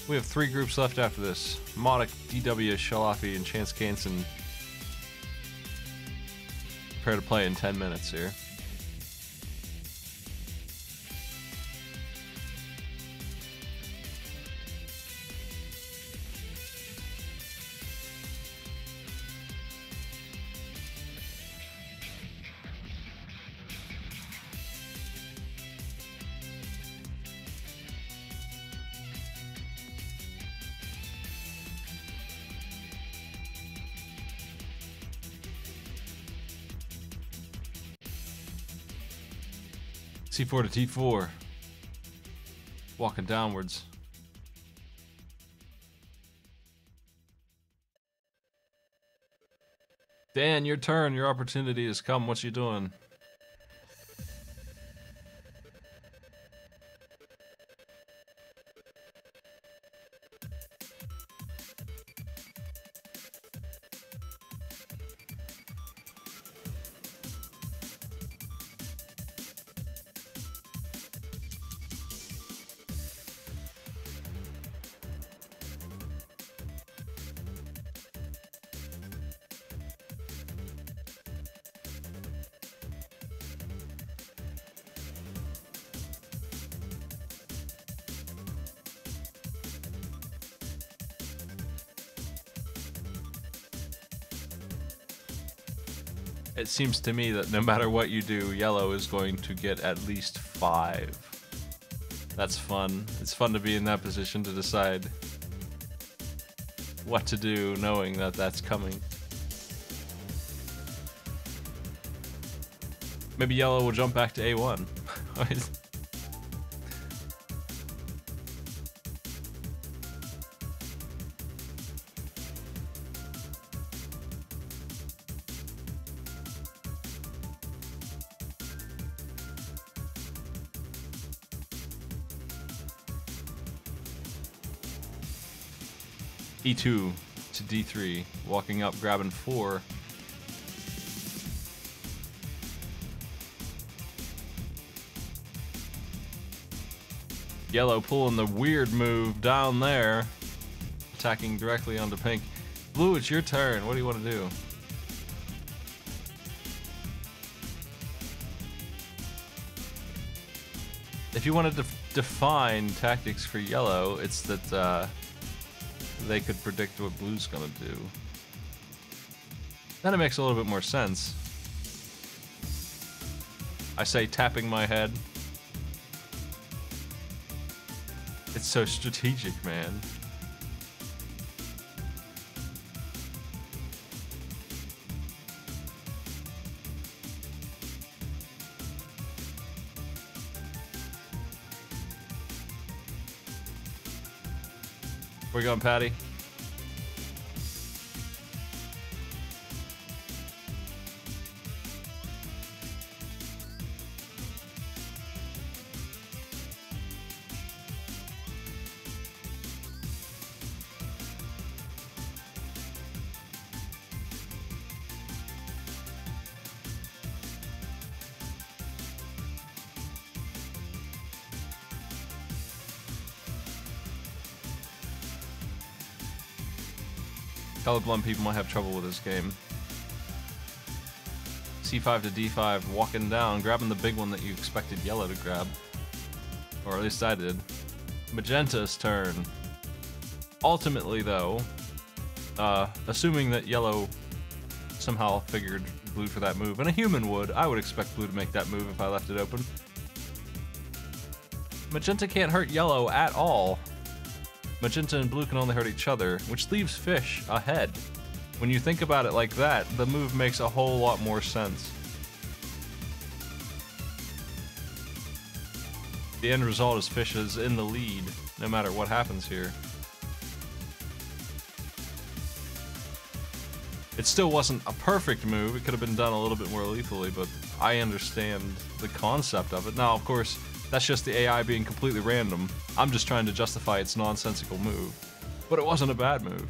We have 3 groups left after this. Modic, DW, Shalafi, and Chance Canson. Prepare to play in 10 minutes here. C4 to T4. Walking downwards. Dan, your turn. Your opportunity has come. What you doing? It seems to me that no matter what you do, yellow is going to get at least 5. That's fun. It's fun to be in that position to decide what to do, knowing that that's coming. Maybe yellow will jump back to A1. E2 to D3, walking up, grabbing 4. Yellow pulling the weird move down there, attacking directly onto pink. Blue, it's your turn. What do you want to do? If you wanted to define tactics for yellow, it's that they could predict what blue's gonna do. Then it makes a little bit more sense. I say tapping my head. It's so strategic, man. Where you going, Patty? Colorblind people might have trouble with this game. C5 to D5, walking down, grabbing the big one that you expected yellow to grab. Or at least I did. Magenta's turn. Ultimately, though, assuming that yellow somehow figured blue for that move, and a human would, I would expect blue to make that move if I left it open. Magenta can't hurt yellow at all. Magenta and blue can only hurt each other, which leaves fish ahead. When you think about it like that, the move makes a whole lot more sense. The end result is fish is in the lead, no matter what happens here. It still wasn't a perfect move, it could have been done a little bit more lethally, but I understand the concept of it. Now, of course, that's just the AI being completely random. I'm just trying to justify its nonsensical move. But it wasn't a bad move.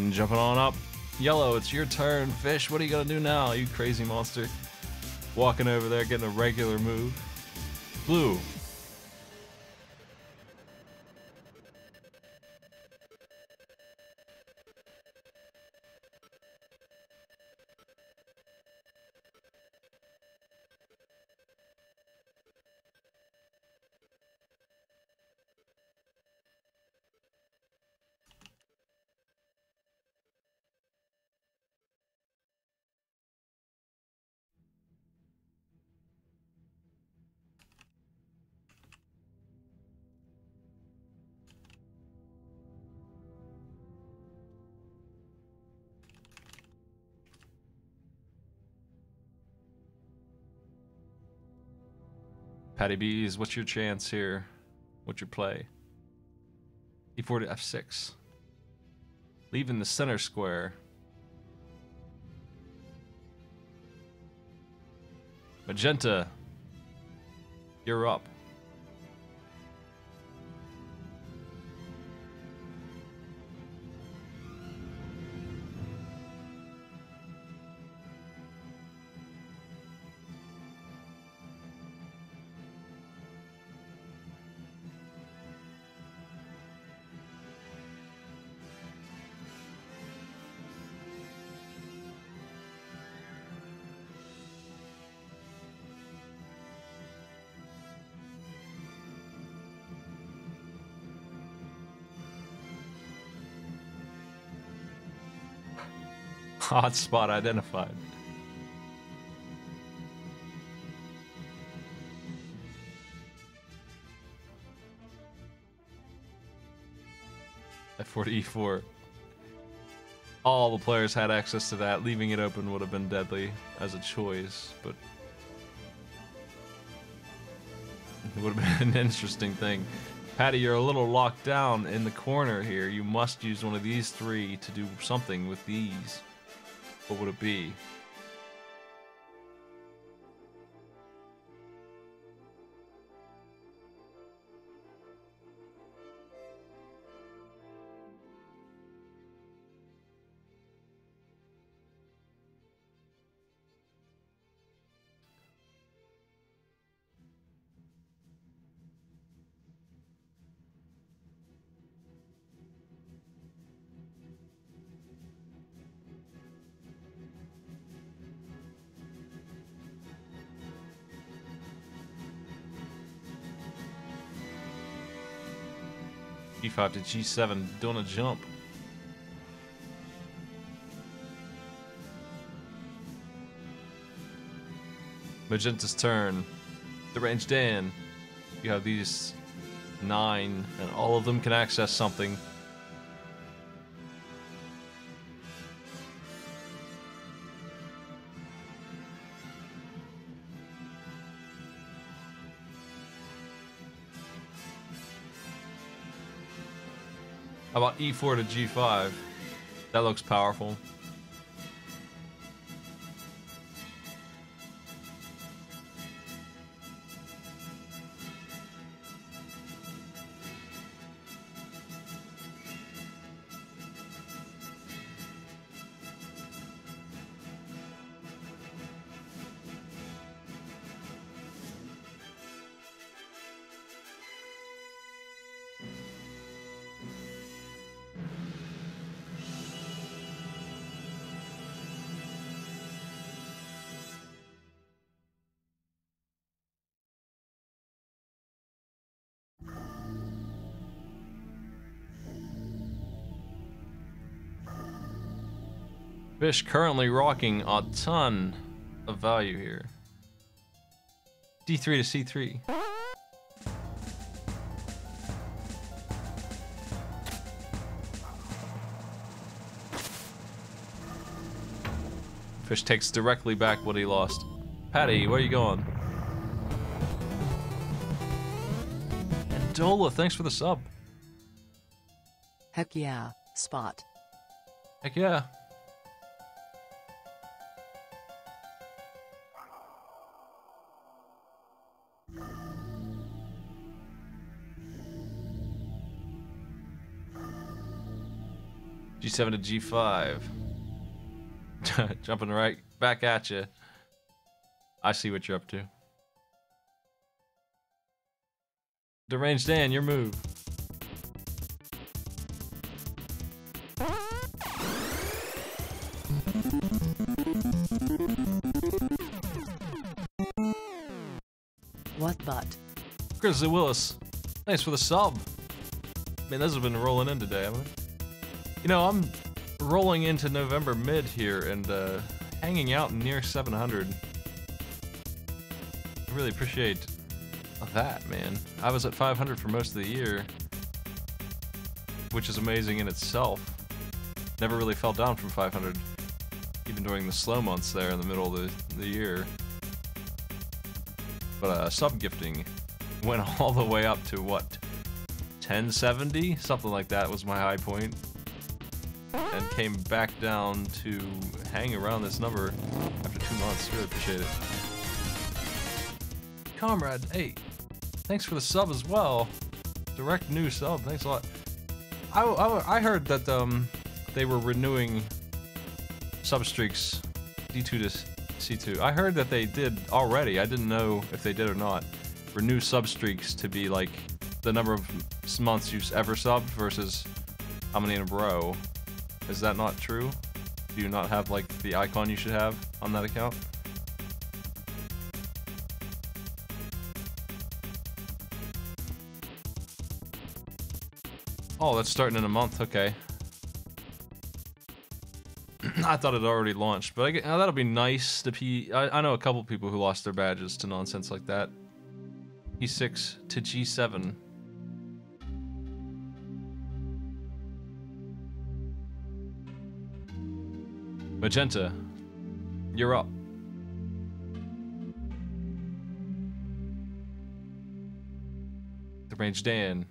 Jumping on up. Yellow, it's your turn. Fish, what are you gonna do now, you crazy monster? Walking over there, getting a regular move. Blue. Patty B's, what's your chance here? What's your play? E4 to F6. Leaving the center square. Magenta, you're up. Hot spot identified. F4 to E4. All the players had access to that. Leaving it open would have been deadly as a choice, but it would have been an interesting thing. Patty, you're a little locked down in the corner here. You must use one of these three to do something with these. What would it be? G5 to G7, doing a jump. Magenta's turn. Deranged Dan. You have these 9, and all of them can access something. How about E4 to G5? That looks powerful. Fish currently rocking a ton of value here. D3 to C3. Fish takes directly back what he lost. Patty, where are you going? And Dola, thanks for the sub. Heck yeah, Spot. Heck yeah. G7 to G5. Jumping right back at you. I see what you're up to. Deranged Dan, your move. What but? Grizzly Willis, thanks for the sub. Man, those have been rolling in today, haven't they? You know, I'm rolling into November mid here and hanging out near 700. I really appreciate that, man. I was at 500 for most of the year, which is amazing in itself. Never really fell down from 500, even during the slow months there in the middle of the year. But sub gifting went all the way up to what, 1070? Something like that was my high point. And came back down to hang around this number after 2 months. Really appreciate it. Comrade, hey, thanks for the sub as well. Direct new sub, thanks a lot. I heard that they were renewing sub streaks D2 to C2. I heard that they did already. I didn't know if they did or not. Renew sub streaks to be like the number of months you've ever subbed versus how many in a row. Is that not true? Do you not have like the icon you should have on that account? Oh, that's starting in a month. Okay. I thought it already launched, but that'll be nice to I know a couple people who lost their badges to nonsense like that. E6 to G7. Magenta, you're up. Deranged Dan.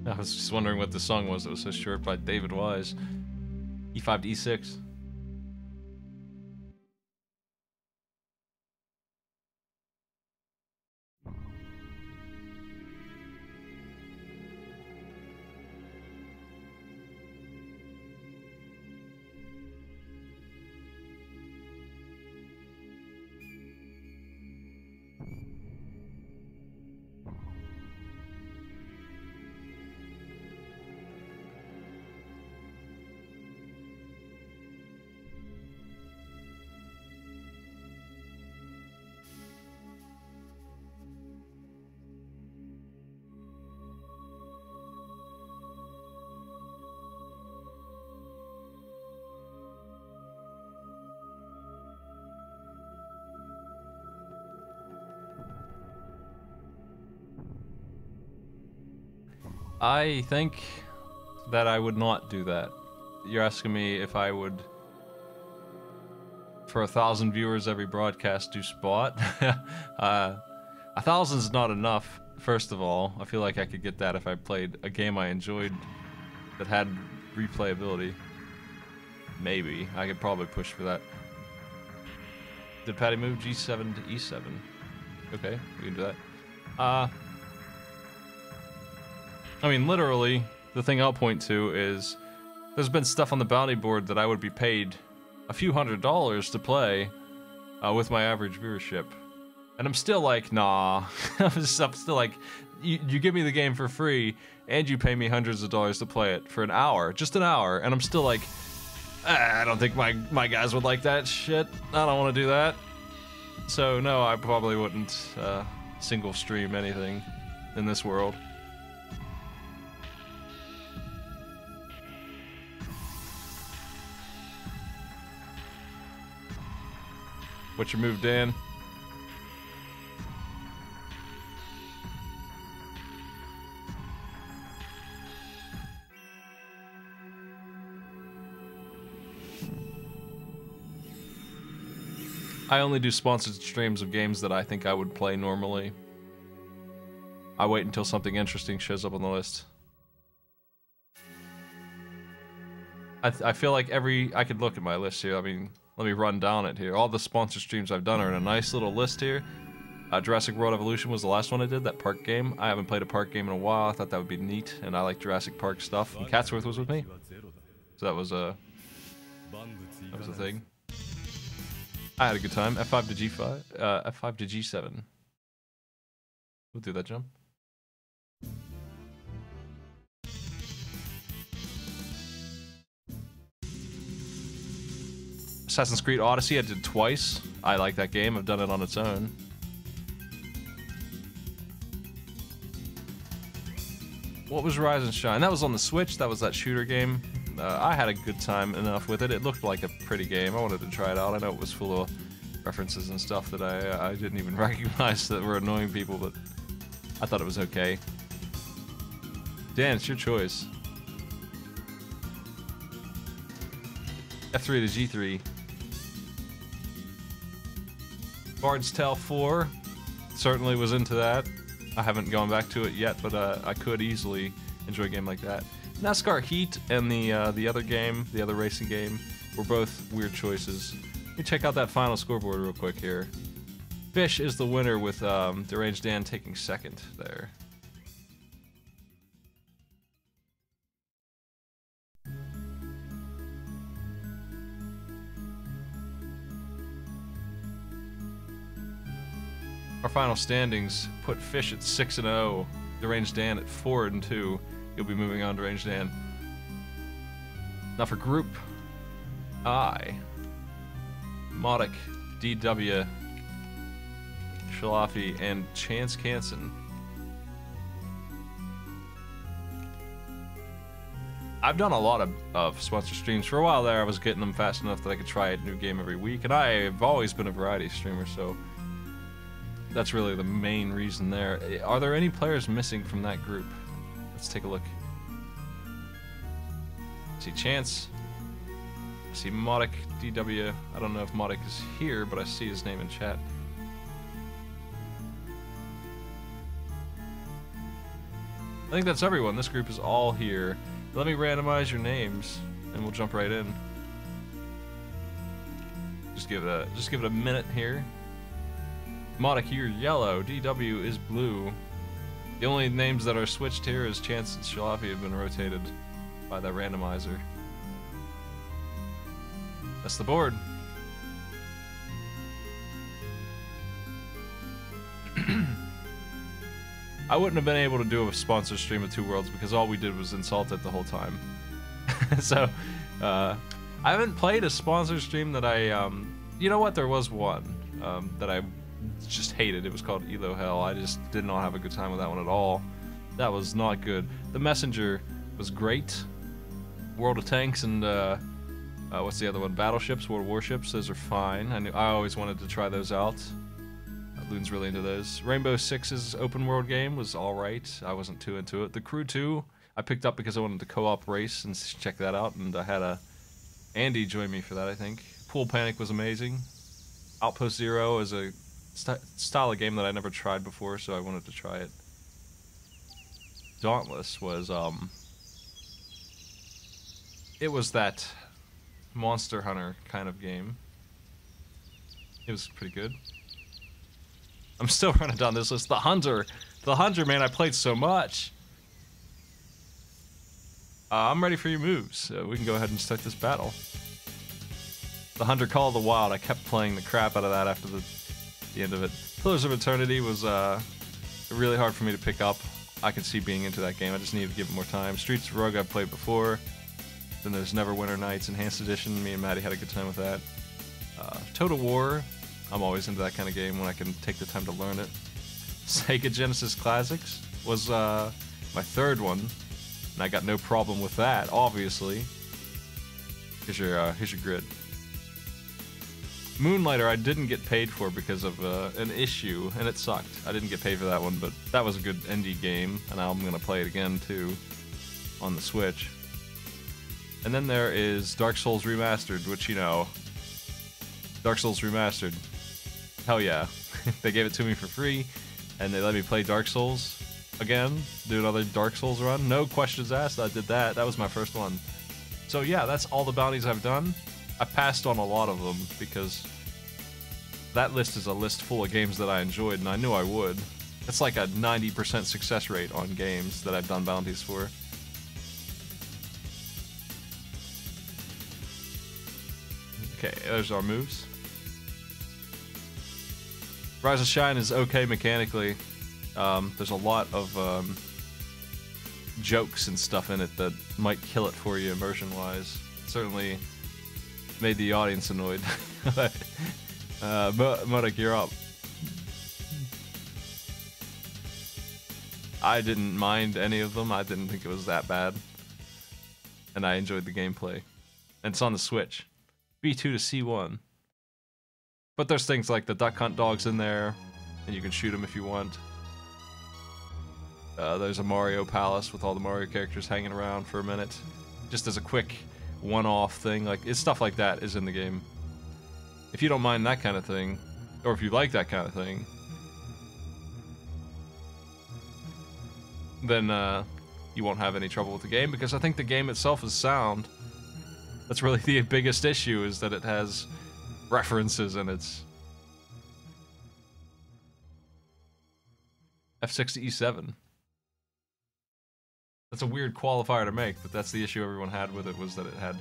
I was just wondering what the song was that was so short by David Wise. E5 to E6. I think that I would not do that. You're asking me if I would, for 1,000 viewers every broadcast, do spot? 1,000's not enough, first of all. I feel like I could get that if I played a game I enjoyed that had replayability. Maybe. I could probably push for that. Did Patty move G7 to E7? Okay, we can do that. I mean, literally, the thing I'll point to is there's been stuff on the bounty board that I would be paid a few $100s to play with my average viewership. And I'm still like, nah. I'm still like, you give me the game for free, and you pay me hundreds of dollars to play it for an hour, just an hour, and I'm still like, I don't think my guys would like that shit. I don't want to do that. So no, I probably wouldn't single stream anything in this world. What's your move, Dan? I only do sponsored streams of games that I think I would play normally. I wait until something interesting shows up on the list. I feel like I could look at my list here. I mean, let me run down it here. All the sponsored streams I've done are in a nice little list here. Jurassic World Evolution was the last one I did, that park game. I haven't played a park game in a while. I thought that would be neat, and I like Jurassic Park stuff. And Catsworth was with me, so that was a thing. I had a good time. F5 to G5, F5 to G7. We'll do that jump. Assassin's Creed Odyssey I did twice. I like that game. I've done it on its own. What was Rise and Shine? That was on the Switch. That was that shooter game. I had a good time enough with it. It looked like a pretty game. I wanted to try it out. I know it was full of references and stuff that I didn't even recognize that were annoying people, but I thought it was okay. Dan, it's your choice. F3 to G3. Bard's Tale 4 certainly was into that. I haven't gone back to it yet, but I could easily enjoy a game like that. NASCAR Heat and the other game, the other racing game, were both weird choices. Let me check out that final scoreboard real quick here. Fish is the winner with Deranged Dan taking second there. Our final standings put Fish at 6-0, Deranged Dan at 4-2. He'll be moving on to Deranged Dan. Now for Group I, Modic, DW, Shalafi, and Chance Canson. I've done a lot of sponsor streams. For a while there, I was getting them fast enough that I could try a new game every week, and I've always been a variety streamer, so that's really the main reason there. Are there any players missing from that group? Let's take a look. I see Chance. I see Modic, DW. I don't know if Modic is here, but I see his name in chat. I think that's everyone. This group is all here. Let me randomize your names, and we'll jump right in. Just give it a minute here. Modic, you're yellow. DW is blue. The only names that are switched here is Chance and Shalafi have been rotated by that randomizer. That's the board. I wouldn't have been able to do a sponsor stream of Two Worlds because all we did was insult it the whole time. So, I haven't played a sponsor stream that you know what? There was one that I just hated. It was called Elo Hell. I just did not have a good time with that one at all. That was not good. The Messenger was great. World of Tanks and what's the other one? Battleships, World of Warships. Those are fine. I always wanted to try those out. Loon's really into those. Rainbow Six's open world game was alright. I wasn't too into it. The Crew 2, I picked up because I wanted to co-op race and check that out, and I had Andy join me for that, I think. Pool Panic was amazing. Outpost Zero is a style of game that I never tried before, so I wanted to try it. Dauntless was, it was that Monster Hunter kind of game. It was pretty good. I'm still running down this list. The Hunter, man, I played so much. I'm ready for your moves, so we can go ahead and start this battle. The Hunter Call of the Wild, I kept playing the crap out of that after the end of it. Pillars of Eternity was really hard for me to pick up. I could see being into that game, I just needed to give it more time. Streets of Rogue I've played before. Then there's Neverwinter Nights Enhanced Edition, me and Maddie had a good time with that. Total War, I'm always into that kind of game when I can take the time to learn it. Sega Genesis Classics was my third one, and I got no problem with that, obviously. Here's your grid. Moonlighter I didn't get paid for because of an issue, and it sucked. I didn't get paid for that one, but that was a good indie game, and I'm going to play it again, too, on the Switch. And then there is Dark Souls Remastered, which, you know, Dark Souls Remastered, hell yeah. They gave it to me for free, and they let me play Dark Souls again, do another Dark Souls run. No questions asked, I did that. That was my first one. So yeah, that's all the bounties I've done. I passed on a lot of them because that list is a list full of games that I enjoyed, and I knew I would. It's like a 90% success rate on games that I've done bounties for. Okay, there's our moves. Rise of Shine is okay mechanically. There's a lot of jokes and stuff in it that might kill it for you immersion-wise. Certainly made the audience annoyed. Modak, you're up. I didn't mind any of them. I didn't think it was that bad. And I enjoyed the gameplay. And it's on the Switch. B2 to C1. But there's things like the Duck Hunt dogs in there, and you can shoot them if you want. There's a Mario Palace with all the Mario characters hanging around for a minute. Just as a quick one-off thing. Like, it's stuff like that is in the game. If you don't mind that kind of thing, or if you like that kind of thing, then you won't have any trouble with the game, because I think the game itself is sound. That's really the biggest issue, is that it has references in its F6 to E7. That's a weird qualifier to make, but that's the issue everyone had with it, was that it had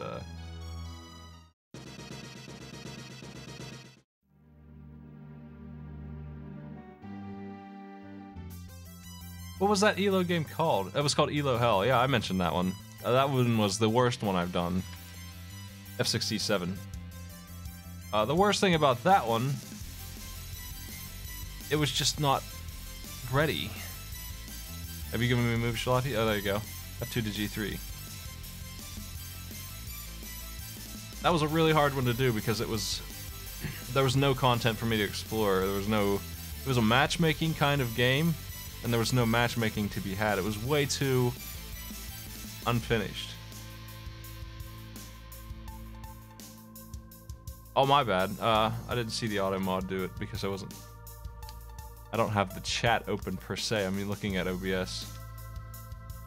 What was that ELO game called? It was called ELO Hell. Yeah, I mentioned that one. That one was the worst one I've done. F67. The worst thing about that one, it was just not ready. Have you given me a move, Shalati? Oh, there you go. F2 to G3. That was a really hard one to do because there was no content for me to explore. It was a matchmaking kind of game, and there was no matchmaking to be had. It was way too unfinished. Oh, my bad. I didn't see the auto mod do it because I don't have the chat open per se. I mean, looking at OBS.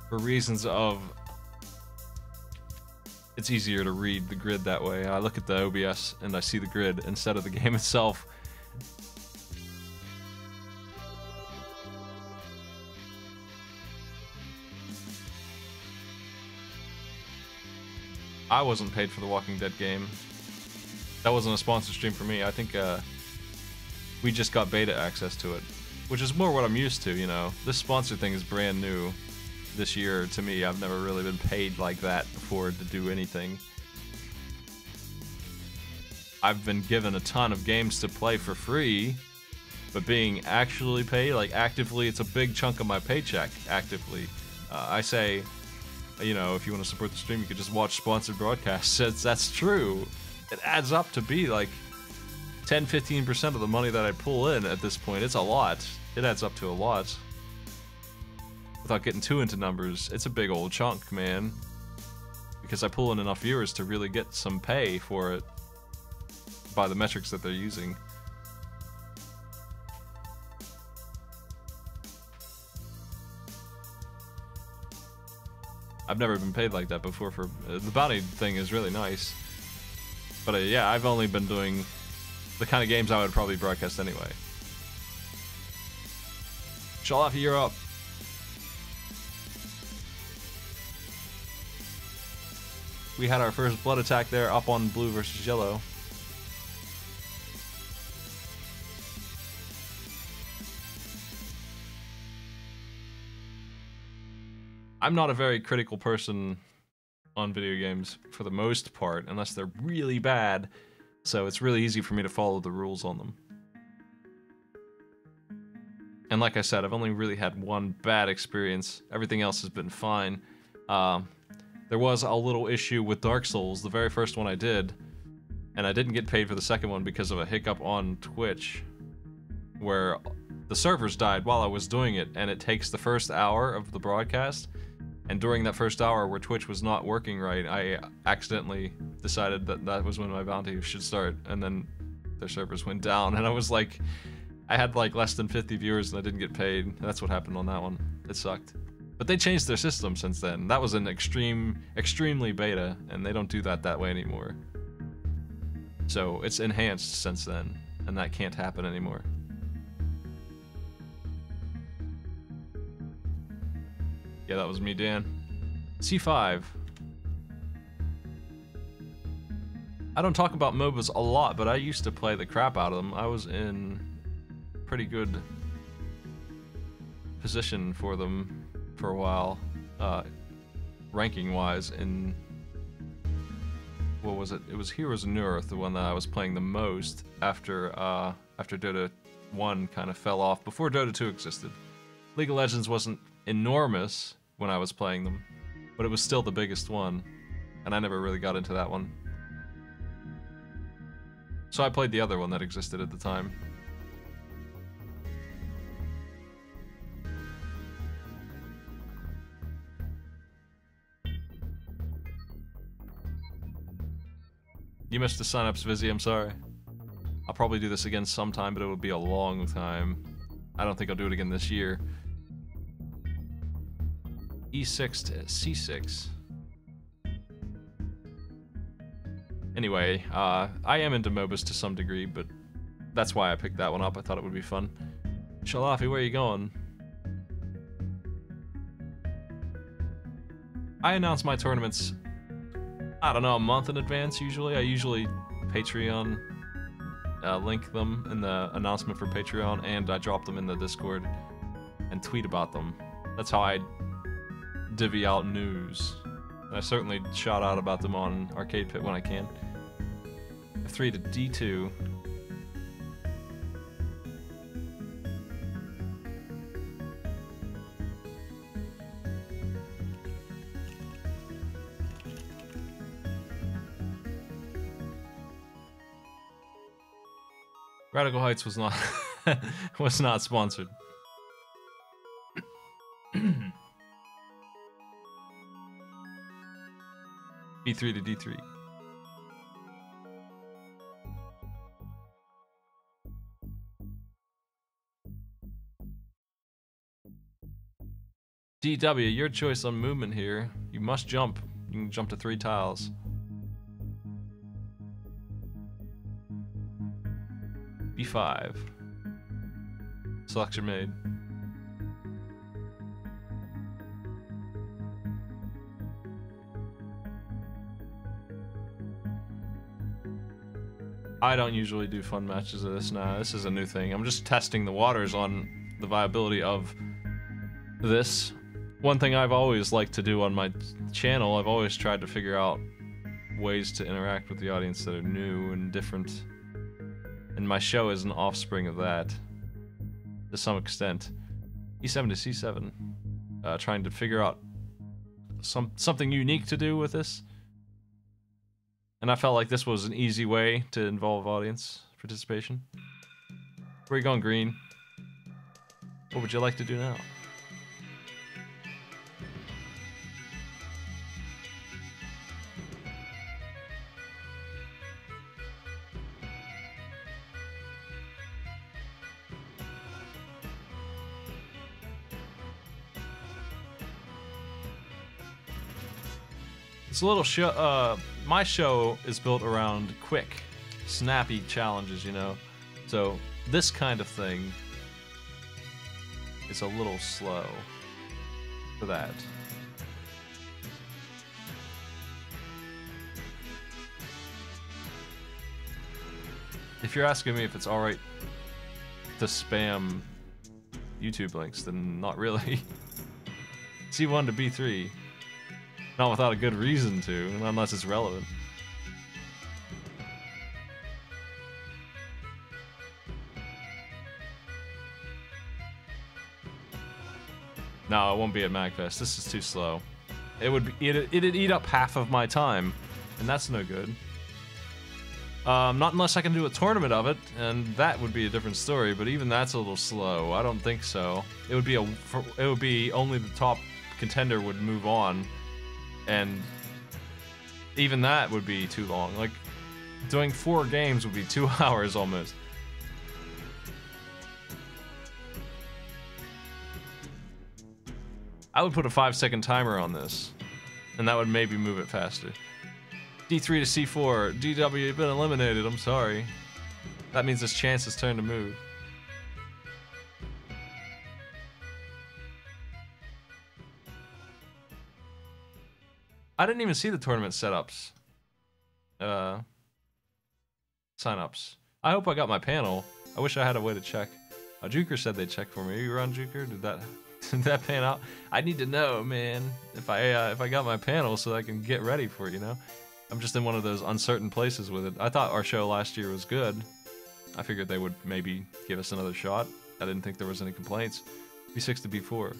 For reasons of, it's easier to read the grid that way. I look at the OBS and I see the grid instead of the game itself. I wasn't paid for the Walking Dead game. That wasn't a sponsored stream for me. I think we just got beta access to it, which is more what I'm used to, you know. This sponsor thing is brand new this year to me. I've never really been paid like that before to do anything. I've been given a ton of games to play for free, but being actually paid, like actively, it's a big chunk of my paycheck, actively. I say, you know, if you want to support the stream, you could just watch sponsored broadcasts. That's true. It adds up to be like 10-15% of the money that I pull in at this point. It's a lot. It adds up to a lot. Without getting too into numbers, it's a big old chunk, man. Because I pull in enough viewers to really get some pay for it by the metrics that they're using. I've never been paid like that before for the bounty thing is really nice. But yeah, I've only been doing the kind of games I would probably broadcast anyway. Shalafi, you're up. We had our first blood attack there up on blue versus yellow. I'm not a very critical person on video games for the most part, unless they're really bad, so it's really easy for me to follow the rules on them. And like I said, I've only really had one bad experience. Everything else has been fine. There was a little issue with Dark Souls, the very first one I did, and I didn't get paid for the second one because of a hiccup on Twitch, where the servers died while I was doing it, and it takes the first hour of the broadcast. And during that first hour where Twitch was not working right, I accidentally decided that that was when my bounty should start, and then their servers went down, and I was like, I had like less than 50 viewers and I didn't get paid. That's what happened on that one. It sucked. But they changed their system since then. That was an extremely beta, and they don't do that way anymore. So it's enhanced since then, and that can't happen anymore. Yeah, that was me, Dan. C5. I don't talk about MOBAs a lot, but I used to play the crap out of them. I was in pretty good position for them for a while, ranking-wise. In what was it? It was Heroes of New Earth, the one that I was playing the most after Dota 1 kind of fell off, before Dota 2 existed. League of Legends wasn't enormous when I was playing them, but it was still the biggest one, and I never really got into that one. So I played the other one that existed at the time. You missed the sign-ups, Vizzy, I'm sorry. I'll probably do this again sometime, but it will be a long time. I don't think I'll do it again this year. E6 to C6. Anyway, I am into MOBAs to some degree, but that's why I picked that one up. I thought it would be fun. Shalafi, where are you going? I announce my tournaments, I don't know, a month in advance usually. I usually Patreon link them in the announcement for Patreon, and I drop them in the Discord and tweet about them. That's how I divvy out news. And I certainly shout out about them on Arcade Pit when I can. F3 to D2. Radical Heights was not was not sponsored. B3 to D3. DW, your choice on movement here. You must jump. You can jump to 3 tiles. B5. Selection made. I don't usually do fun matches of this now. This is a new thing. I'm just testing the waters on the viability of this. One thing I've always liked to do on my channel, I've always tried to figure out ways to interact with the audience that are new and different. And my show is an offspring of that, to some extent. E7 to C7. Trying to figure out something unique to do with this. And I felt like this was an easy way to involve audience participation. Where are you going, Green? What would you like to do now? It's a little show. My show is built around quick, snappy challenges, you know. So this kind of thing is a little slow for that. If you're asking me if it's alright to spam YouTube links, then not really. C1 to B3. Not without a good reason to, unless it's relevant. No, it won't be at MagFest. This is too slow. It'd eat up half of my time, and that's no good. Not unless I can do a tournament of it, and that would be a different story. But even that's a little slow. I don't think so. It would be only the top contender would move on, and even that would be too long. Like doing 4 games would be 2 hours almost. I would put a 5-second timer on this, and that would maybe move it faster. D3 to C4. DW, you've been eliminated. I'm sorry. That means it's Chance's turn to move. I didn't even see the tournament setups. Sign-ups. I hope I got my panel. I wish I had a way to check. Juker said they'd check for me. Are you around, Juker? Did that pan out? I need to know, man, if I got my panel so I can get ready for it, you know? I'm just in one of those uncertain places with it. I thought our show last year was good. I figured they would maybe give us another shot. I didn't think there was any complaints. B6 to B4.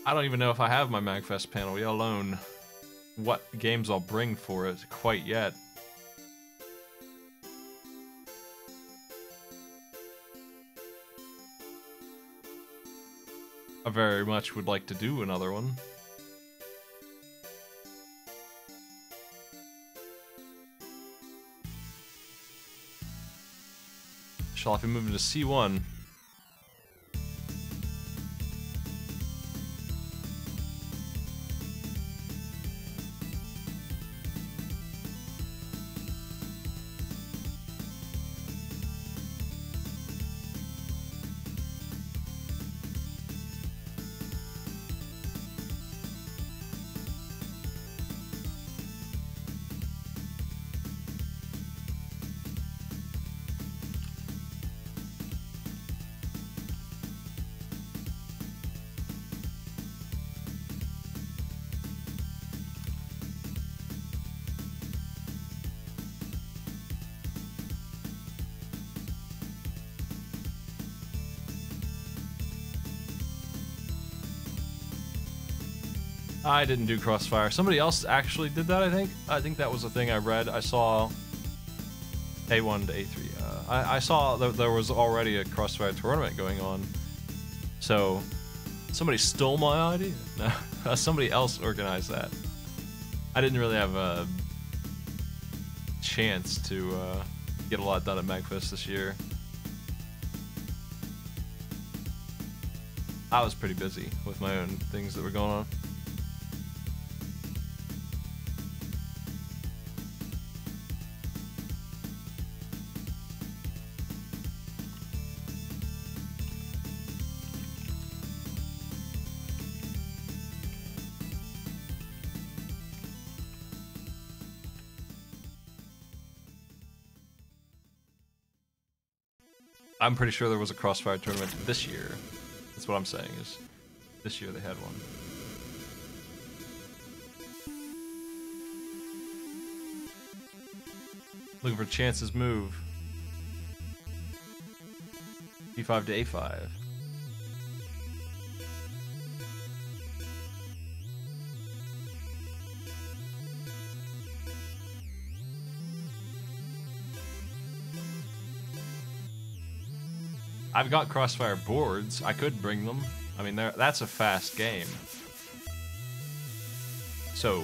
I don't even know if I have my MagFest panel, let alone what games I'll bring for it quite yet. I very much would like to do another one. Shall I be moving to C1? I didn't do Crossfire. Somebody else actually did that, I think. I think that was a thing I read. I saw A1 to A3. I saw that there was already a Crossfire tournament going on. So, somebody stole my idea? No, somebody else organized that. I didn't really have a chance to get a lot done at MagFest this year. I was pretty busy with my own things that were going on. I'm pretty sure there was a Crossfire tournament this year. That's what I'm saying, is this year they had one. Looking for Chance's move. B5 to A5. I've got Crossfire boards. I could bring them. I mean, that's a fast game. So,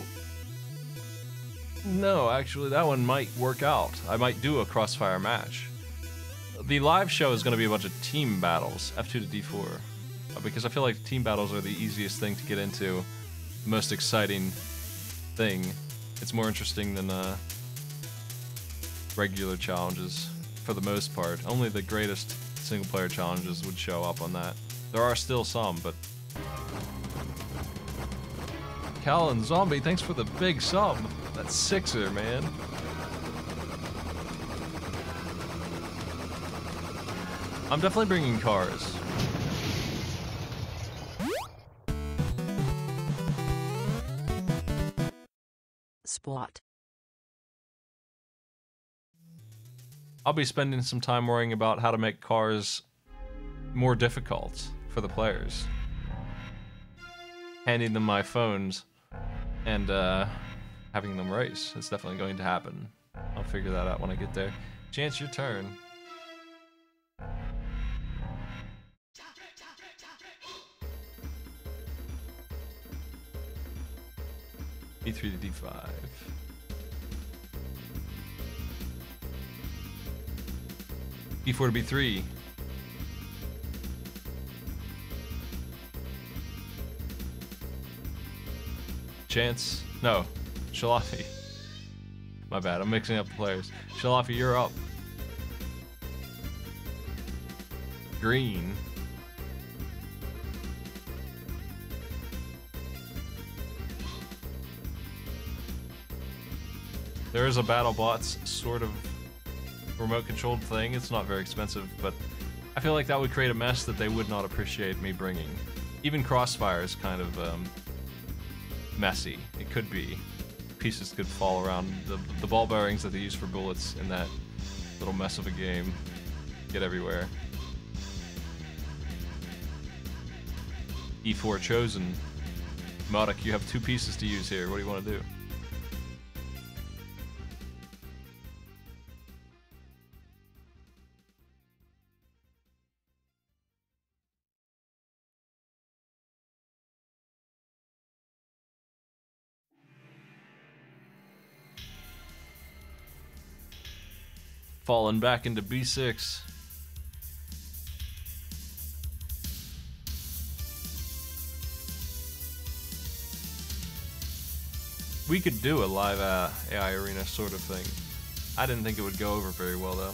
no, actually, that one might work out. I might do a Crossfire match. The live show is going to be a bunch of team battles, F2 to D4. Because I feel like team battles are the easiest thing to get into, the most exciting thing. It's more interesting than regular challenges, for the most part. Only the greatest single-player challenges would show up on that. There are still some, but... Cal and Zombie, thanks for the big sub. That's sixer, man. I'm definitely bringing cars. Spot. I'll be spending some time worrying about how to make cars more difficult for the players. Handing them my phones and having them race. It's definitely going to happen. I'll figure that out when I get there. Chance, your turn. E3 to D5. E4 to B3. Chance. No. Shalafi. My bad, I'm mixing up the players. Shalafi, you're up. Green. There is a BattleBots sort of remote controlled thing. It's not very expensive, but I feel like that would create a mess that they would not appreciate me bringing. Even Crossfire is kind of messy. It could be. Pieces could fall around. The ball bearings that they use for bullets in that little mess of a game get everywhere. E4 chosen. Modik, you have 2 pieces to use here. What do you want to do? Falling back into B6. We could do a live AI arena sort of thing. I didn't think it would go over very well though.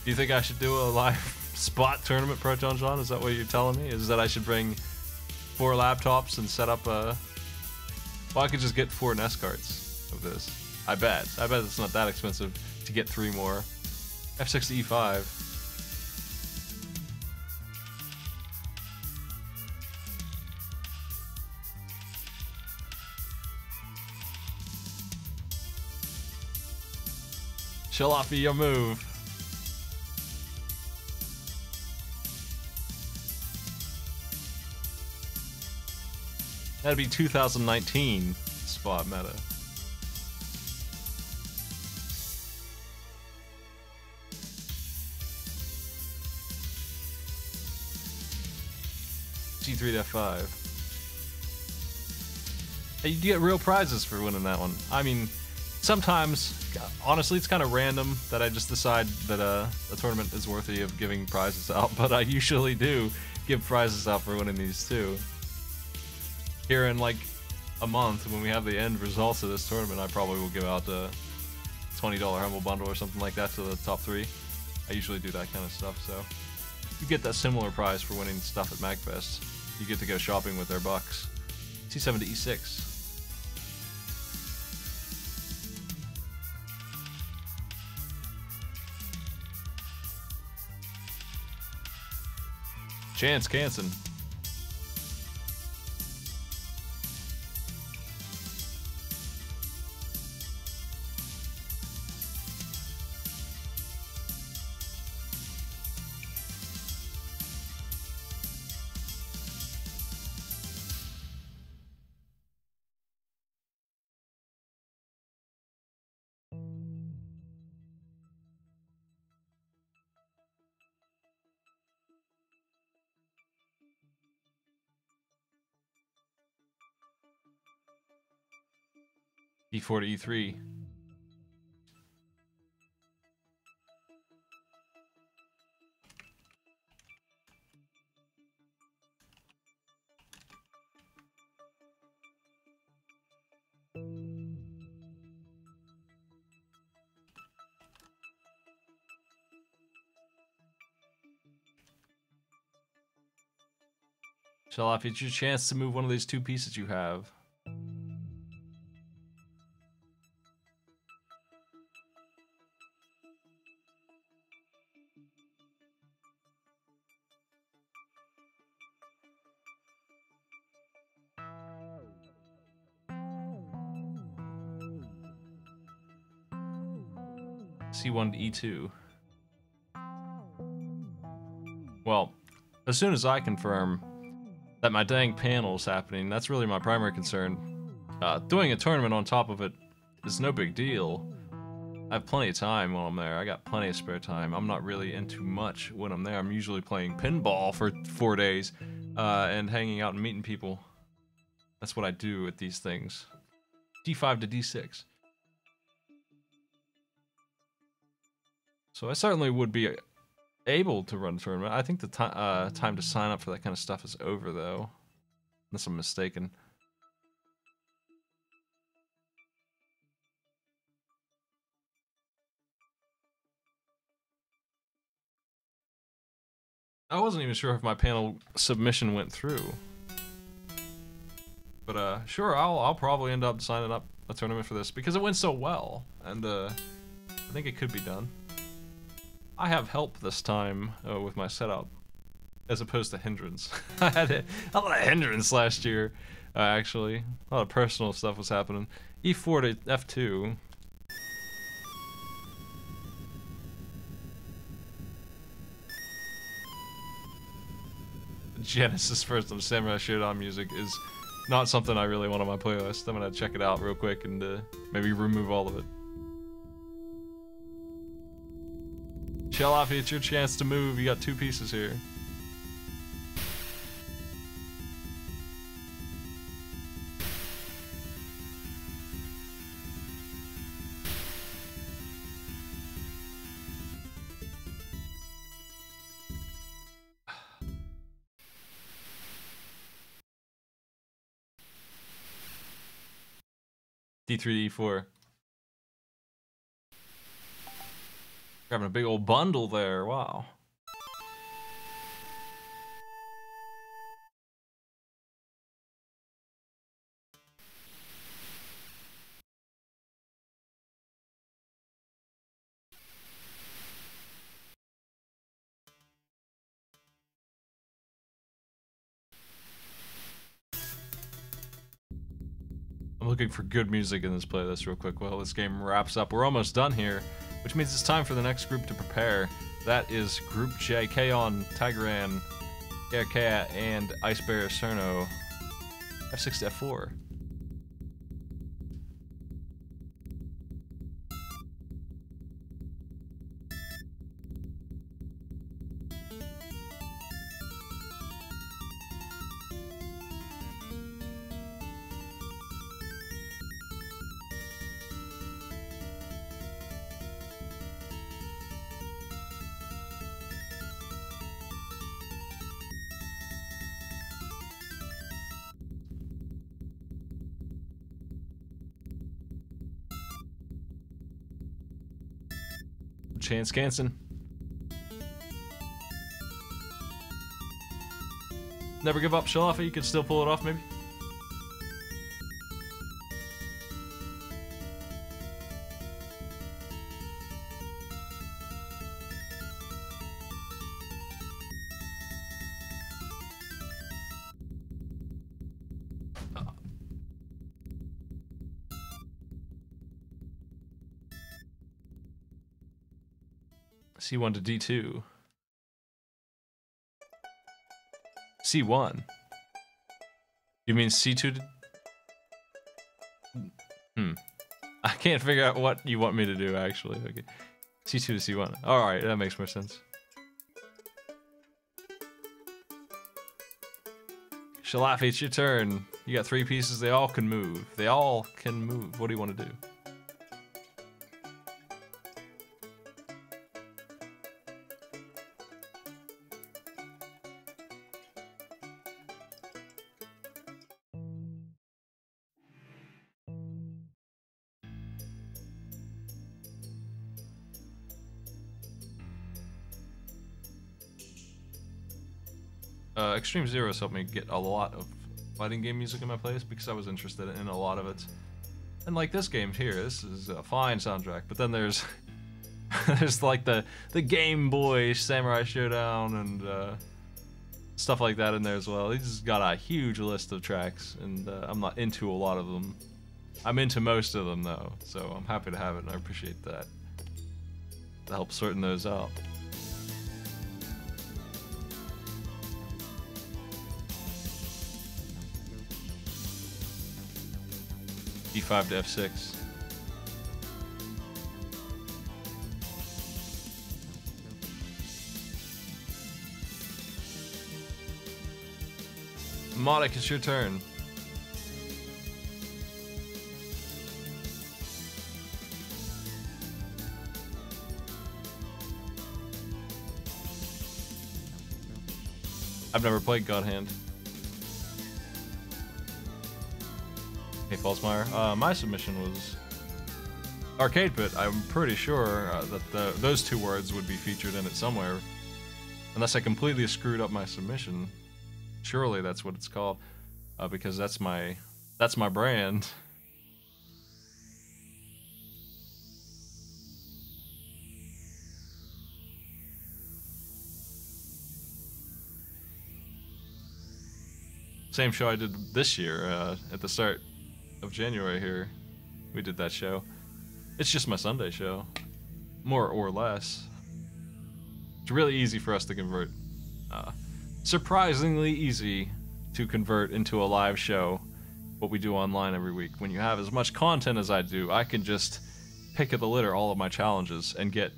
Do you think I should do a live spot tournament, Proton John? Is that what you're telling me? Is that I should bring 4 laptops and set up a... Well, I could just get 4 NES carts of this. I bet. I bet it's not that expensive to get 3 more. F6 to E5. Shalafi, your move. That'd be 2019 spot meta. G3 to F5. Hey, you get real prizes for winning that one. I mean, sometimes, honestly, it's kind of random that I just decide that a tournament is worthy of giving prizes out, but I usually do give prizes out for winning these too. Here in like a month, when we have the end results of this tournament, I probably will give out a $20 Humble Bundle or something like that to the top 3. I usually do that kind of stuff, so you get that similar prize for winning stuff at MagFest. You get to go shopping with their bucks. C7 to E6. Chance Canson. D4 to E3. Shalaf, it's your chance to move one of these two pieces you have. C1 to E2. Well, as soon as I confirm that my dang panel's happening, that's really my primary concern. Doing a tournament on top of it is no big deal. I have plenty of time while I'm there. I got plenty of spare time. I'm not really into much when I'm there. I'm usually playing pinball for 4 days and hanging out and meeting people. That's what I do at these things. D5 to D6. So I certainly would be able to run a tournament. I think the time to sign up for that kind of stuff is over, though. Unless I'm mistaken. I wasn't even sure if my panel submission went through. But sure, I'll probably end up signing up a tournament for this because it went so well, and I think it could be done. I have help this time with my setup, as opposed to hindrance. I had a lot of hindrance last year, actually. A lot of personal stuff was happening. E4 to F2. Genesis First of Samurai Shodown music is not something I really want on my playlist. I'm gonna check it out real quick and maybe remove all of it. Shalafi, it's your chance to move. You got two pieces here. D3 to E4. Grabbing a big old bundle there, wow. I'm looking for good music in this playlist real quick while this game wraps up. We're almost done here, which means it's time for the next group to prepare. That is Group J, Kaon, Tigeran, Aircat, and Ice Bear Cerno. F6 to F4. Chance Ganson. Never give up, Shalafa. You can still pull it off, maybe. C1 to D2. C1. You mean C2 to... I can't figure out what you want me to do, actually. Okay. C2 to C1. Alright, that makes more sense. Shalafi, it's your turn. You got 3 pieces, they all can move. They all can move. What do you want to do? Extreme Zeros helped me get a lot of fighting game music in my playlist because I was interested in a lot of it. And like this game here, this is a fine soundtrack, but then there's there's like the Game Boy Samurai Showdown and stuff like that in there as well. He's got a huge list of tracks, and I'm not into a lot of them. I'm into most of them though, so I'm happy to have it and I appreciate that. To help sorting those out. D5 to F6. Modic, it's your turn. I've never played God Hand. Hey, Falsmeyer. My submission was Arcade Pit. I'm pretty sure that those 2 words would be featured in it somewhere. Unless I completely screwed up my submission. Surely that's what it's called. Because that's my brand. Same show I did this year at the start of January here. We did that show. It's just my Sunday show. More or less. It's really easy for us to convert. Surprisingly easy to convert into a live show, what we do online every week. When you have as much content as I do, I can just pick at the litter all of my challenges and get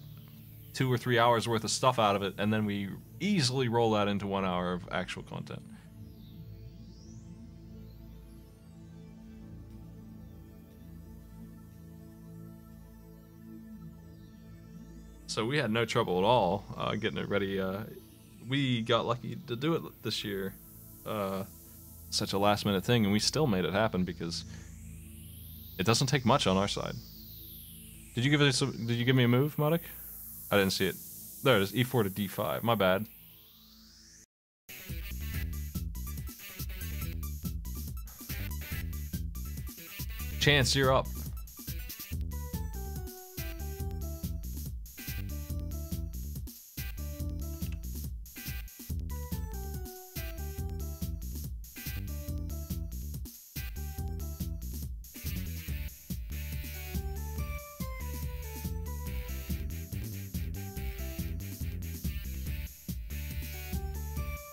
2 or 3 hours worth of stuff out of it, and then we easily roll that into 1 hour of actual content. So we had no trouble at all getting it ready. We got lucky to do it this year. Such a last minute thing, and we still made it happen because it doesn't take much on our side. Did you give it did you give me a move, Modic? I didn't see it. There it is, E4 to D5. My bad. Chance, you're up.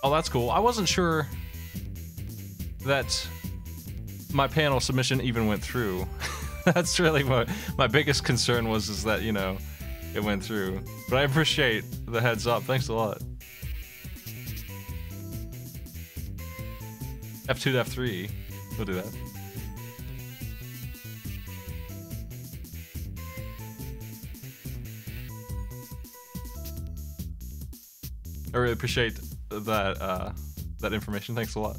Oh, that's cool. I wasn't sure that my panel submission even went through. That's really what my biggest concern was, is that, you know, it went through. But I appreciate the heads up. Thanks a lot. F2 to F3. We'll do that. I really appreciate that information. Thanks a lot.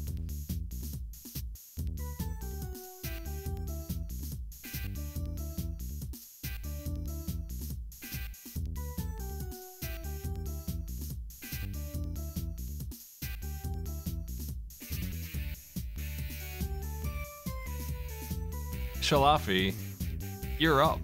Shalafi, you're up.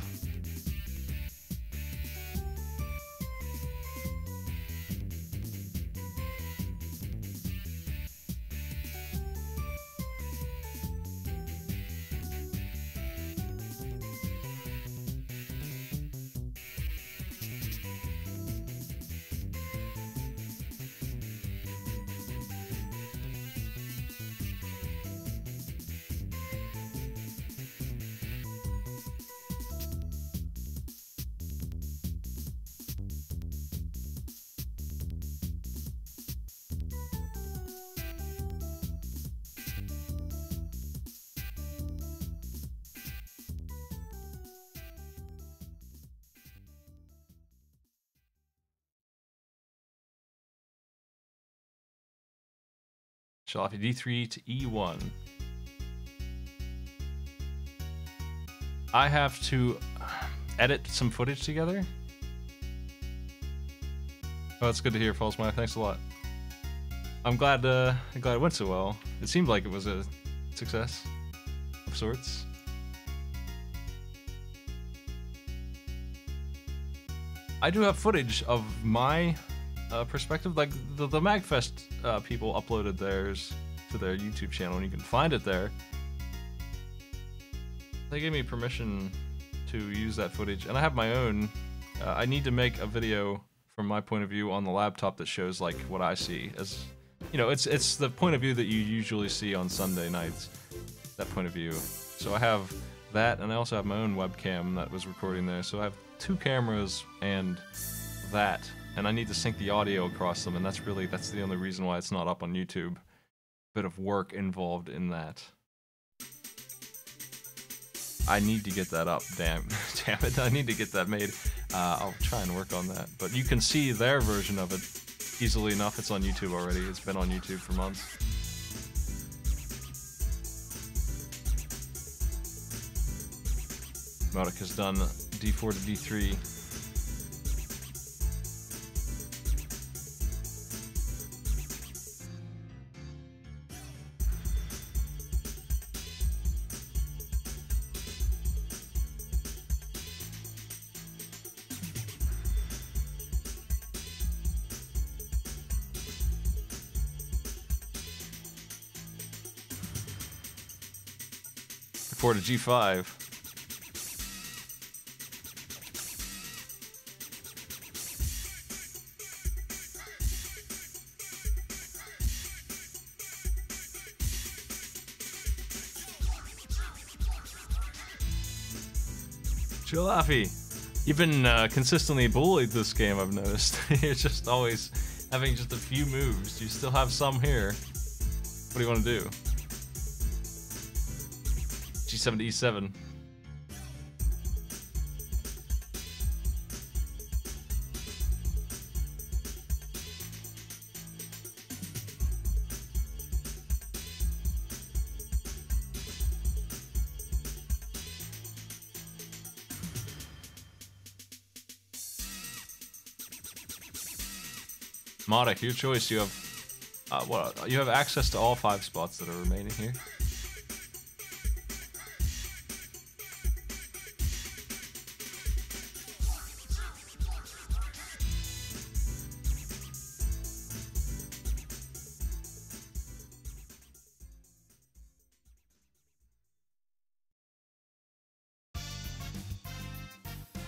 Shalafi D3 to E1. I have to edit some footage together. Oh, that's good to hear, False Mike. Thanks a lot. I'm glad it went so well. It seemed like it was a success of sorts. I do have footage of my perspective. Like the MagFest people uploaded theirs to their YouTube channel, and you can find it there. They gave me permission to use that footage, and I have my own. I need to make a video from my point of view on the laptop that shows like what I see as, you know, it's the point of view that you usually see on Sunday nights. That point of view. So I have that, and I also have my own webcam that was recording there. So I have 2 cameras and that, and I need to sync the audio across them, and that's the only reason why it's not up on YouTube. Bit of work involved in that. I need to get that up, damn it, I need to get that made. I'll try and work on that. But you can see their version of it easily enough. It's on YouTube already. It's been on YouTube for months. Modik has done D4 to D3. D4 to G5. Chilafi, you've been consistently bullied this game, I've noticed. You're just always having just a few moves. You still have some here. What do you want to do? G7 to E7. Modik, your choice. You have what? You have access to all 5 spots that are remaining here.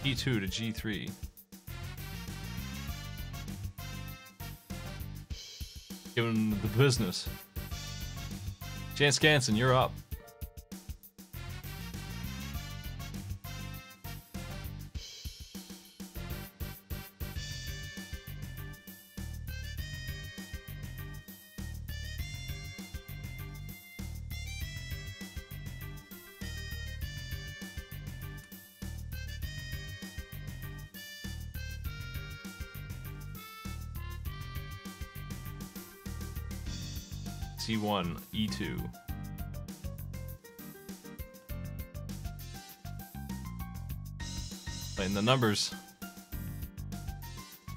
E2 to G3. Give him the business. Chance Ganson, you're up. C1, E2. Playing the numbers.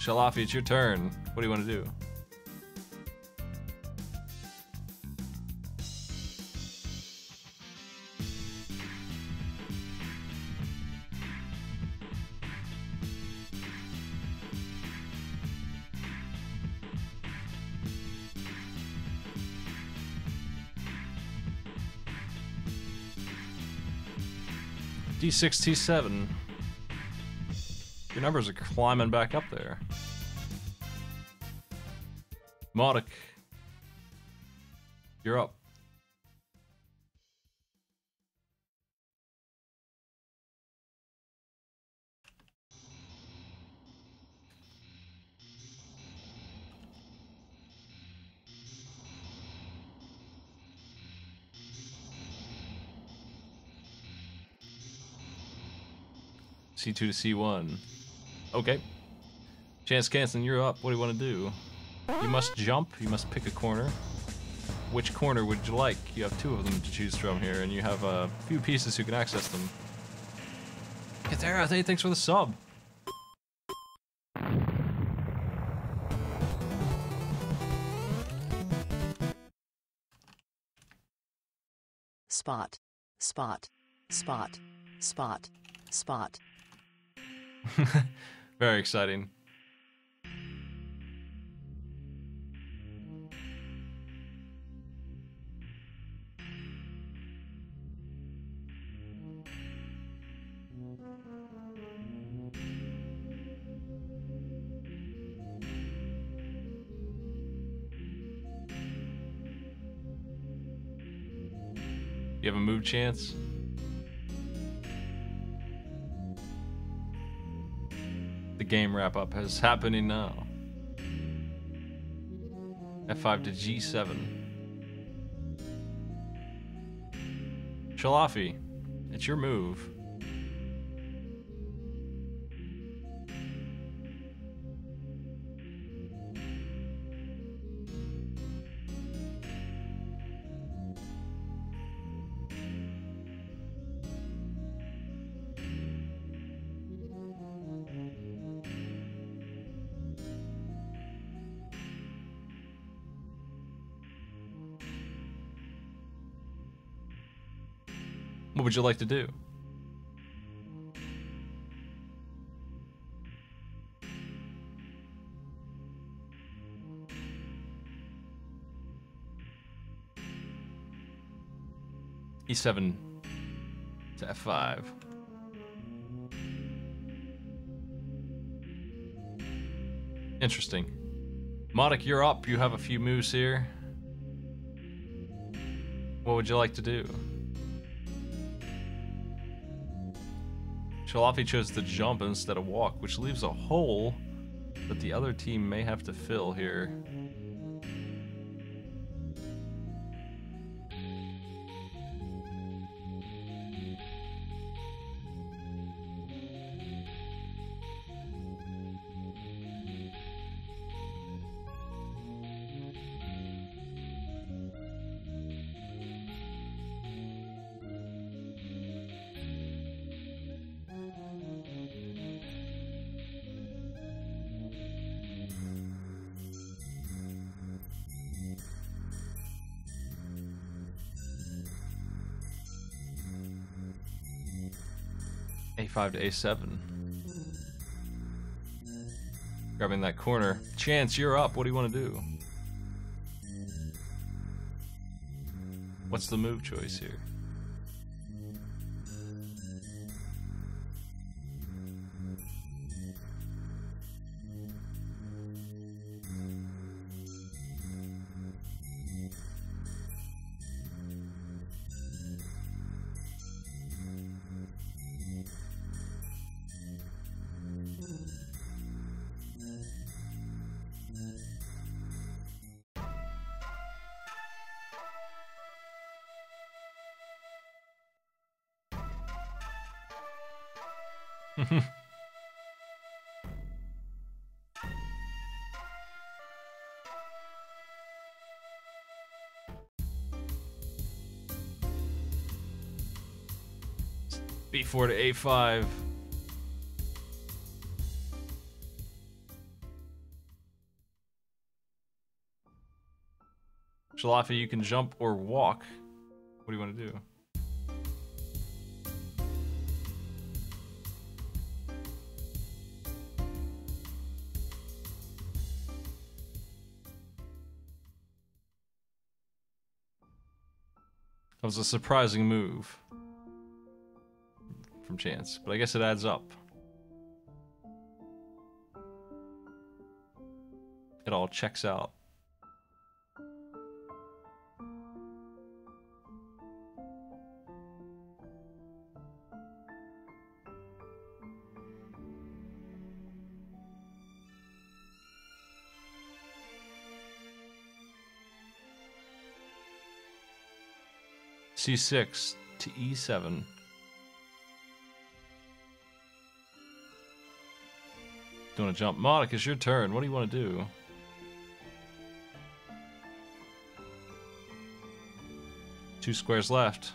Shalafi, it's your turn. What do you want to do? D6, T7. Your numbers are climbing back up there. Modik, you're up. C2 to C1. Okay. Chance Canson, you're up. What do you want to do? You must jump. You must pick a corner. which corner would you like? You have 2 of them to choose from here, and you have a few pieces who can access them. Katara, hey, thanks for the sub. Spot. Spot. Spot. Spot. Spot. Very exciting. You have a move chance? The game wrap up is happening now. F5 to G7. Shalafi, it's your move. What would you like to do? E7 to F5. Interesting. Modik, you're up. You have a few moves here. What would you like to do? Shalafi chose to jump instead of walk, which leaves a hole that the other team may have to fill here. A5 to A7. Grabbing that corner. Chance, you're up. What do you want to do? What's the move choice here? B4 to A5. Shalafi, you can jump or walk. What do you want to do? That was a surprising move from Chance, but I guess it adds up. It all checks out. C6 to E7. Do you want to jump? Modik, it's your turn. What do you want to do? 2 squares left.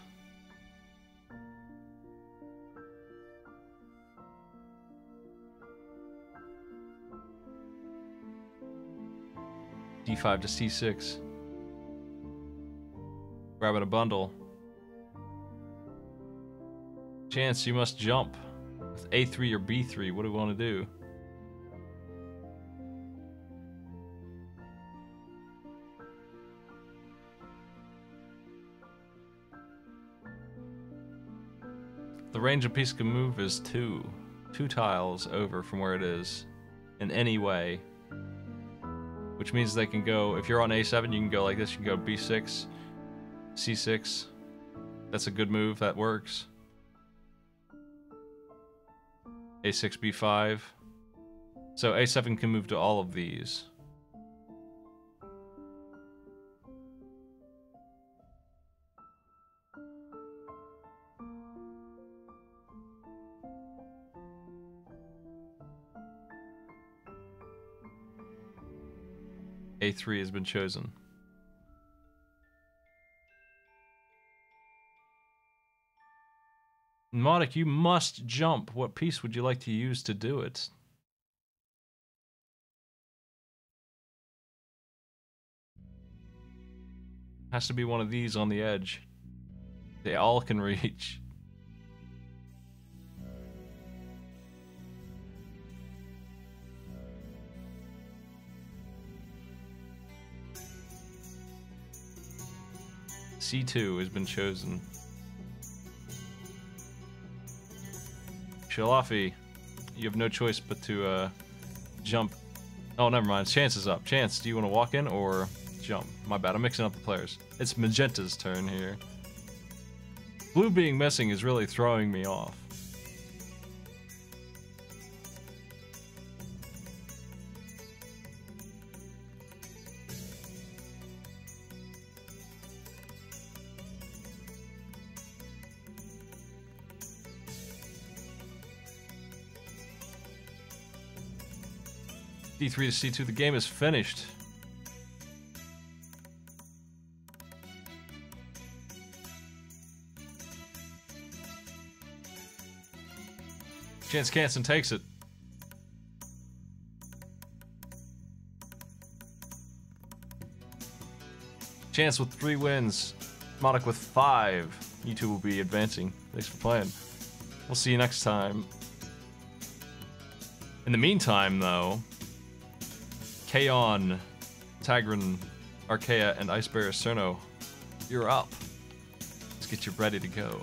D5 to C6. Grabbing a bundle. Chance, you must jump. With A3 or B3, what do we want to do? The range a piece can move is 2. 2 tiles over from where it is. In any way. Which means they can go, if you're on A7, you can go like this. You can go B6, C6. That's a good move, that works. A6, B5. So A7 can move to all of these. A3 has been chosen. Modic, you must jump. What piece would you like to use to do it? Has to be one of these on the edge. They all can reach. C2 has been chosen. Shalafi, you have no choice but to jump. Oh, never mind. Chance is up. Chance, do you want to walk in or jump? My bad. I'm mixing up the players. It's Magenta's turn here. Blue being missing is really throwing me off. D3 to C2, the game is finished. Chance Canson takes it. Chance with 3 wins. Modic with 5. You two will be advancing. Thanks for playing. We'll see you next time. In the meantime, though, Kaon, Tagrin, Archaea, and Icebearer Cerno, you're up. Let's get you ready to go.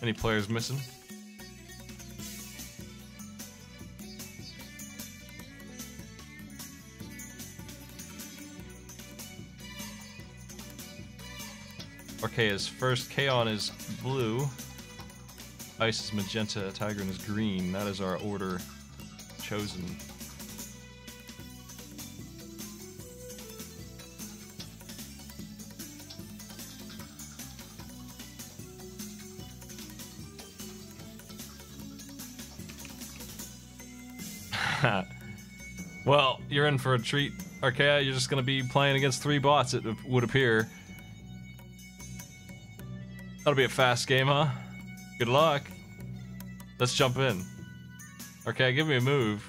Any players missing? Archaea is first, Kaon is blue. Ice is magenta, Tigran is green. That is our order chosen. Well, you're in for a treat, Archaea. You're just going to be playing against 3 bots, it would appear. That'll be a fast game, huh? Good luck. Let's jump in. Okay, give me a move.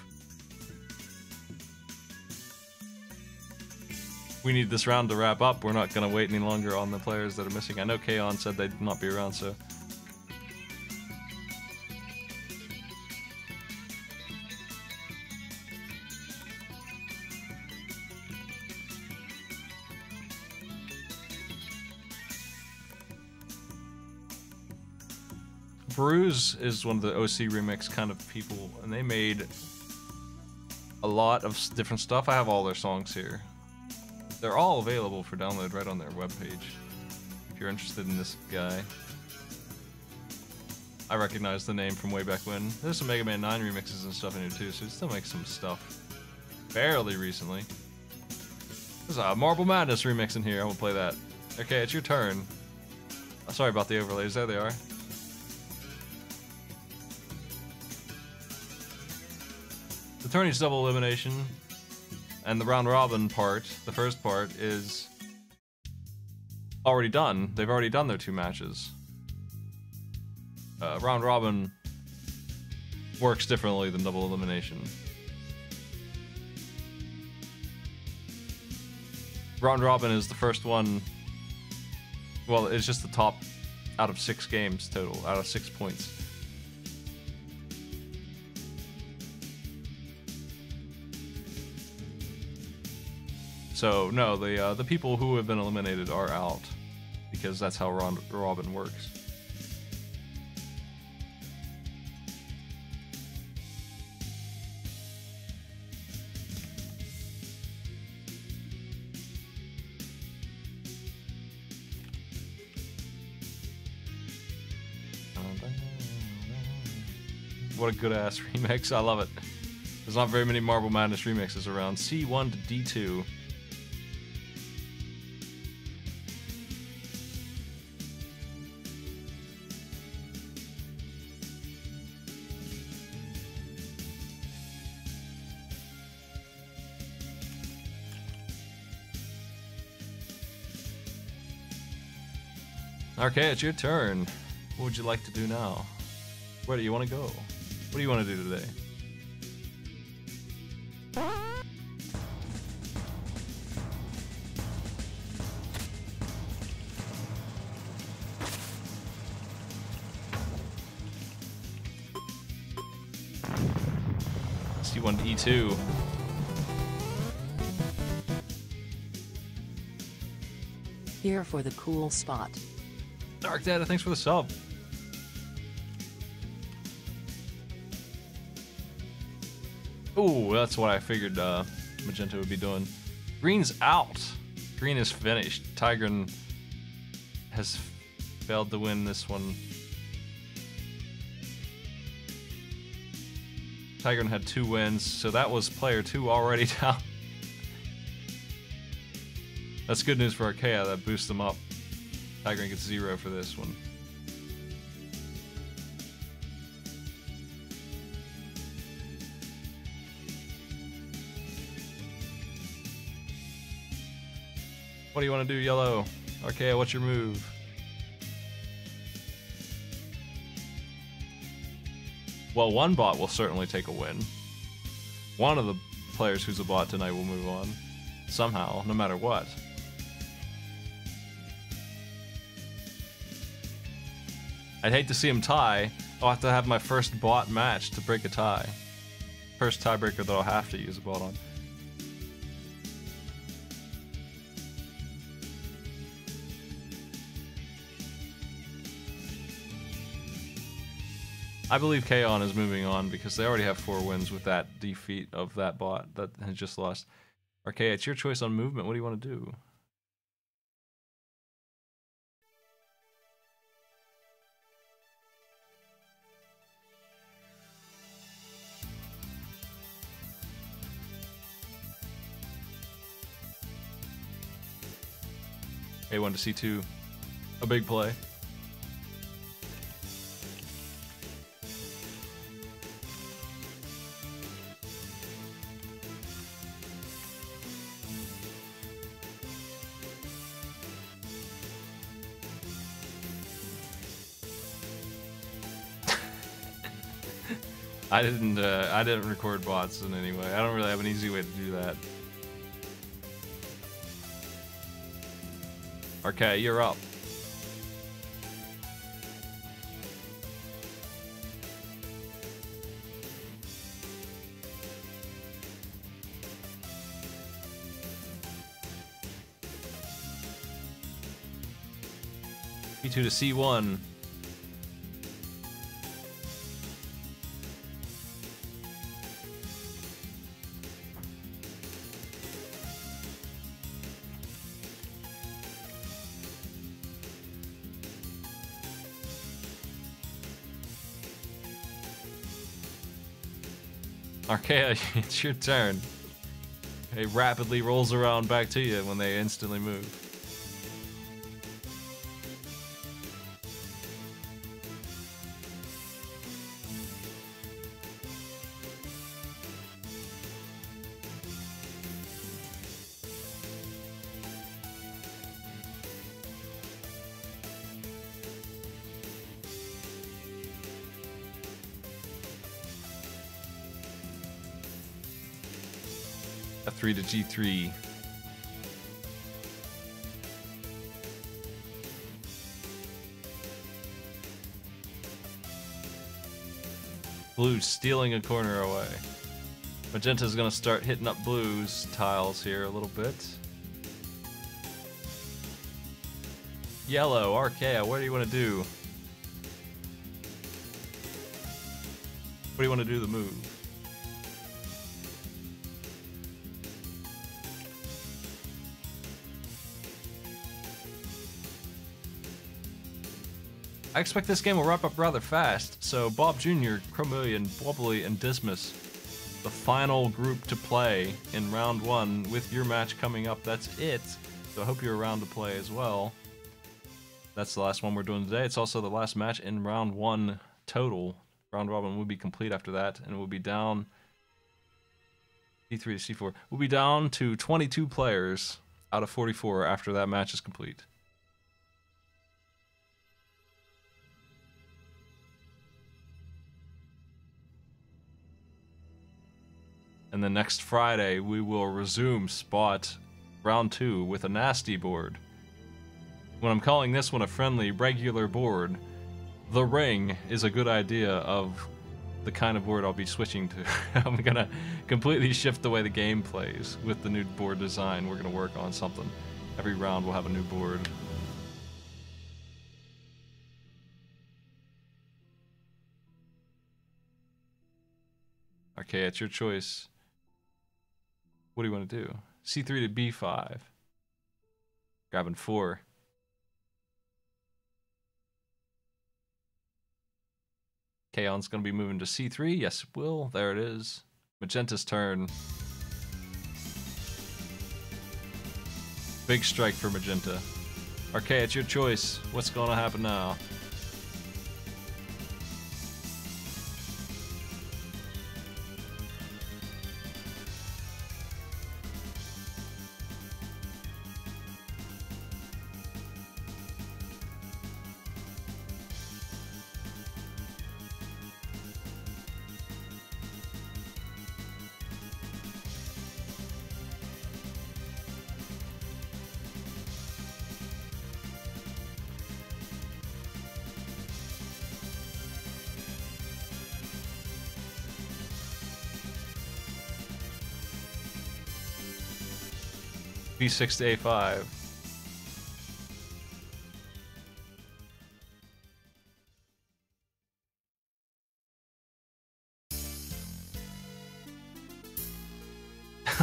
We need this round to wrap up. We're not gonna wait any longer on the players that are missing. I know Kaon said they'd not be around, so. Bruise is one of the OC remix kind of people, and they made a lot of different stuff. I have all their songs here. They're all available for download right on their webpage. If you're interested in this guy. I recognize the name from way back when. There's some Mega Man 9 remixes and stuff in here too, so it still makes some stuff fairly recently. There's a Marble Madness remix in here. I won't play that. Okay, it's your turn. Oh, sorry about the overlays. There they are. The tourney's double elimination, and the round robin part, the first part, is already done. They've already done their 2 matches. Round robin works differently than double elimination. Round robin is the first one. Well, it's just the top out of 6 games total, out of 6 points. So no, the people who have been eliminated are out, because that's how round robin works. What a good ass remix, I love it. There's not very many Marble Madness remixes around. C1 to D2. Okay, it's your turn. What would you like to do now? Where do you want to go? What do you want to do today? C1 to E2. Here for the cool spot. Dark Data, thanks for the sub. Ooh, that's what I figured Magenta would be doing. Green's out. Green is finished. Tigran has failed to win this one. Tigran had 2 wins, so that was player 2 already down. That's good news for Archaea, that boosts them up. Tigran gets 0 for this one. What do you want to do, Yellow? Archaea, what's your move? Well, one bot will certainly take a win. One of the players who's a bot tonight will move on. Somehow, no matter what. I'd hate to see him tie. I'll have to have my first bot match to break a tie. First tiebreaker that I'll have to use a bot on. I believe Kaon is moving on because they already have 4 wins with that defeat of that bot that has just lost. Archaea, it's your choice on movement. What do you want to do? A1 to C2. A big play. I didn't record bots in any way. I don't really have an easy way to do that. Okay, you're up. B2 to C1. Archaea, it's your turn. It rapidly rolls around back to you when they instantly move. F3 to G3. Blue's stealing a corner away. Magenta's gonna start hitting up Blue's tiles here a little bit. Yellow, Archaea, what do you want to do? What do you want to do the move? I expect this game will wrap up rather fast, so Bob Jr., Chromillion, Wobbly, and Dismas, the final group to play in round 1 with your match coming up. That's it. So I hope you're around to play as well. That's the last one we're doing today. It's also the last match in round 1 total. Round robin will be complete after that, and we'll be down C3 to C4. We'll be down to 22 players out of 44 after that match is complete. And then next Friday, we will resume spot round 2 with a nasty board. When I'm calling this one a friendly, regular board, the ring is a good idea of the kind of board I'll be switching to. I'm gonna completely shift the way the game plays with the new board design. We're gonna work on something. Every round we'll have a new board. Okay, it's your choice. What do you want to do? C3 to B5. Grabbing 4. Kaon's going to be moving to C3. Yes, it will. There it is. Magenta's turn. Big strike for Magenta. Archaea, it's your choice. What's going to happen now? B6 to A5.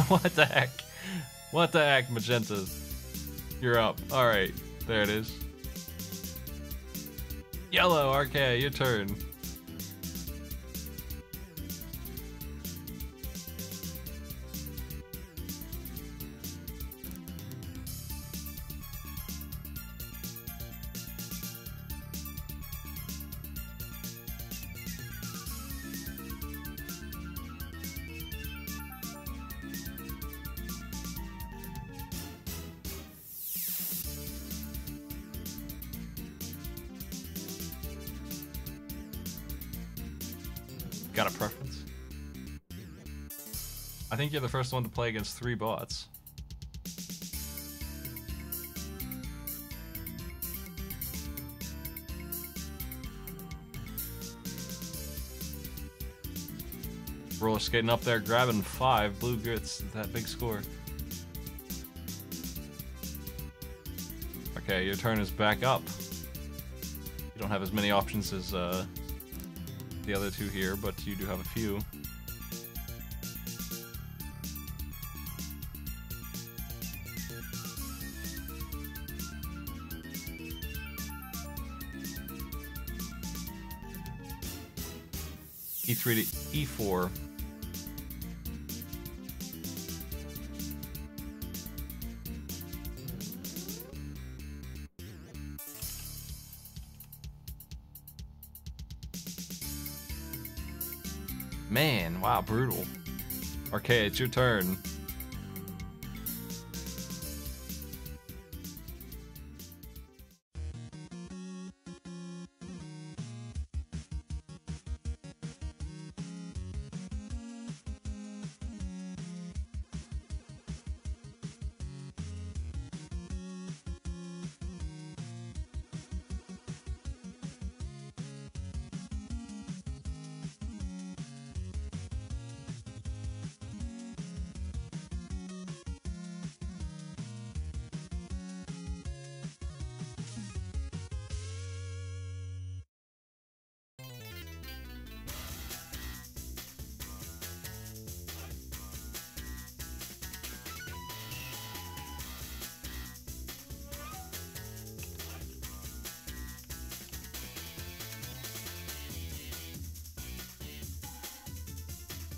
What the heck? What the heck, Magenta? You're up. Alright, there it is. Yellow, Archaea, your turn. Got a preference? I think you're the first one to play against 3 bots. Roller skating up there, grabbing 5. Blue gets that big score. Okay, your turn is back up. You don't have as many options as the other 2 here, but you do have a few. E3 to E4. Man, wow, brutal. Archaea, it's your turn.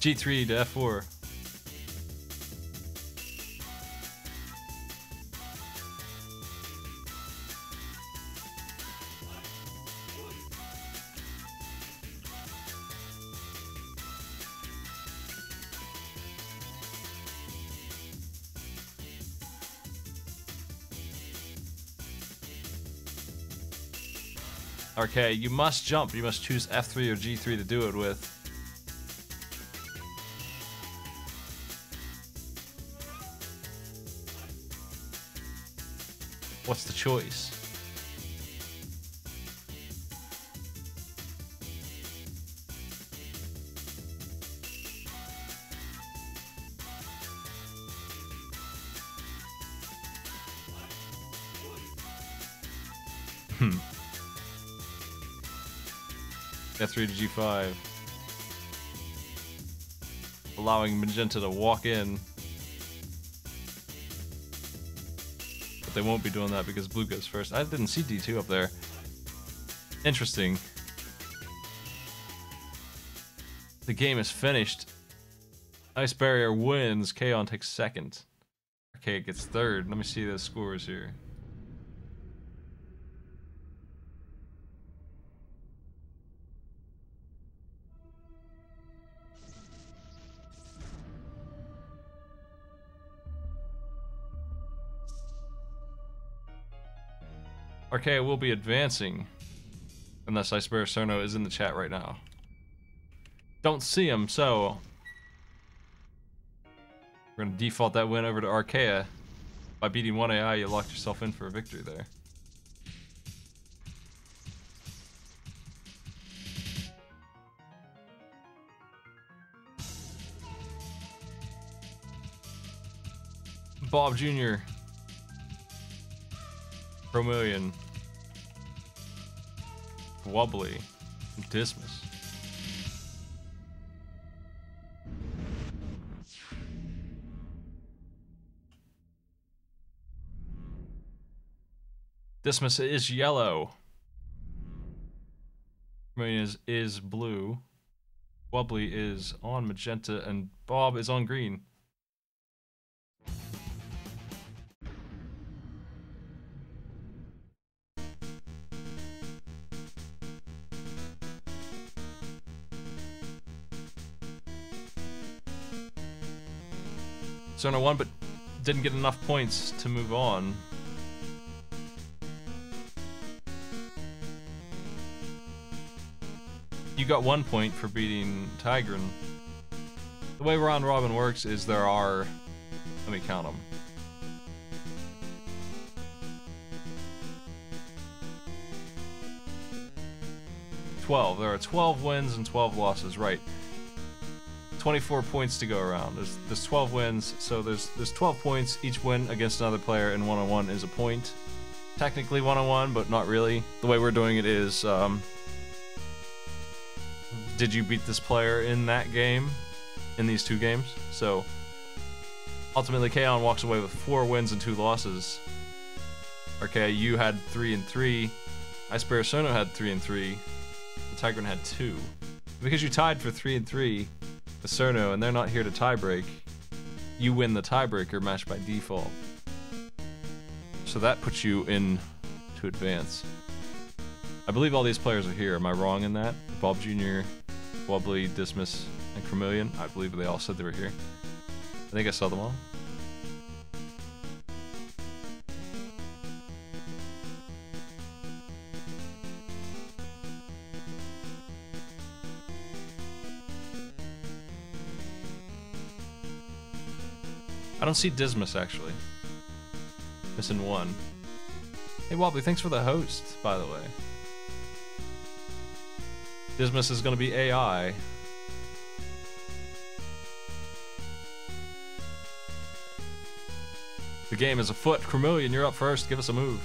G3 to F4. Okay, you must jump. You must choose F3 or G3 to do it with. What's the choice? F3 to G5. Allowing Magenta to walk in. But they won't be doing that because blue goes first. I didn't see D2 up there. Interesting. The game is finished. Ice Barrier wins. Kaon takes second. Okay, gets third. Let me see the scores here. Archaea will be advancing. Unless Ice Bear Cerno is in the chat right now. Don't see him, so we're gonna default that win over to Archaea. By beating one AI, you locked yourself in for a victory there. Bob Jr. Promillion. Wobbly. Dismiss. Dismiss is yellow. Promillion is blue. Wobbly is on magenta, and Bob is on green. Cerno won, but didn't get enough points to move on. You got 1 point for beating Tigran. The way round robin works is there are, let me count them. There are 12 wins and 12 losses, right. 24 points to go around. There's 12 wins, so there's 12 points. Each win against another player in one-on-one is a point. Technically one-on-one, but not really. The way we're doing it is, did you beat this player in that game? In these 2 games? So, ultimately Kaon walks away with 4 wins and 2 losses. Okay, you had 3 and 3. Ice Bear Cerno had 3 and 3. The Tigran had 2. Because you tied for 3 and 3 with Cerno, and they're not here to tiebreak, you win the tiebreaker match by default. So that puts you in to advance. I believe all these players are here. Am I wrong in that? Bob Jr., Wobbly, Dismiss, and Chromillion. I believe they all said they were here. I think I saw them all. I don't see Dismiss, actually. Missing 1. Hey, Wobbly, thanks for the host, by the way. Dismiss is going to be AI. The game is afoot. Chromillion, you're up first. Give us a move.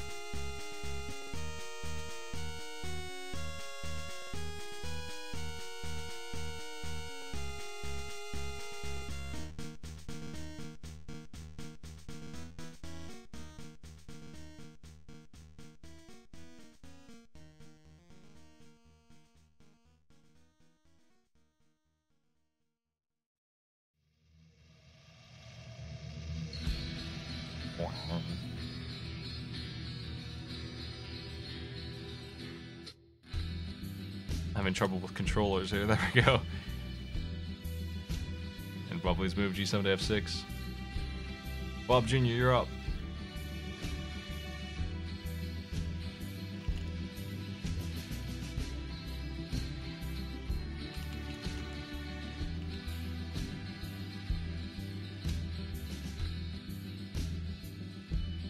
Having trouble with controllers here. There we go. And Bubbly's moved G7 to F6. Bob Jr., you're up.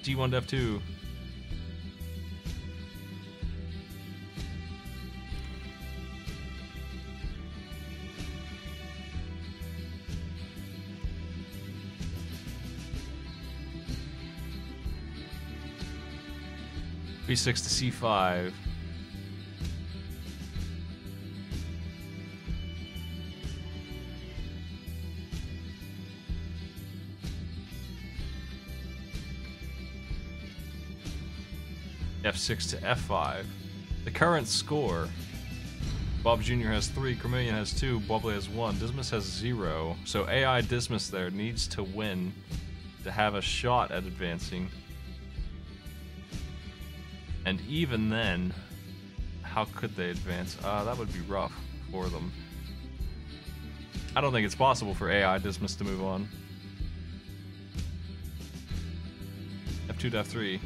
G1 to F2. B6 to C5. F6 to F5. The current score: Bob Jr. has 3, Chromillion has 2, Bubbly has 1, Dismas has 0. So AI Dismas there needs to win to have a shot at advancing. And even then, how could they advance? That would be rough for them. I don't think it's possible for AI Dismas to move on. F2 to F3.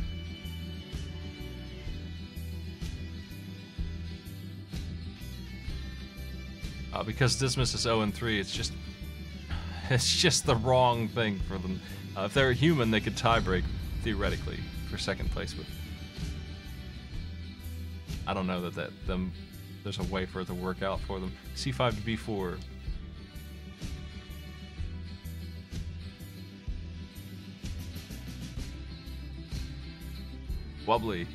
Because Dismas is 0 and 3, it's just the wrong thing for them. If they're a human, they could tiebreak theoretically for second place, but I don't know that there's a way for it to work out for them. C5 to B4. Wobbly.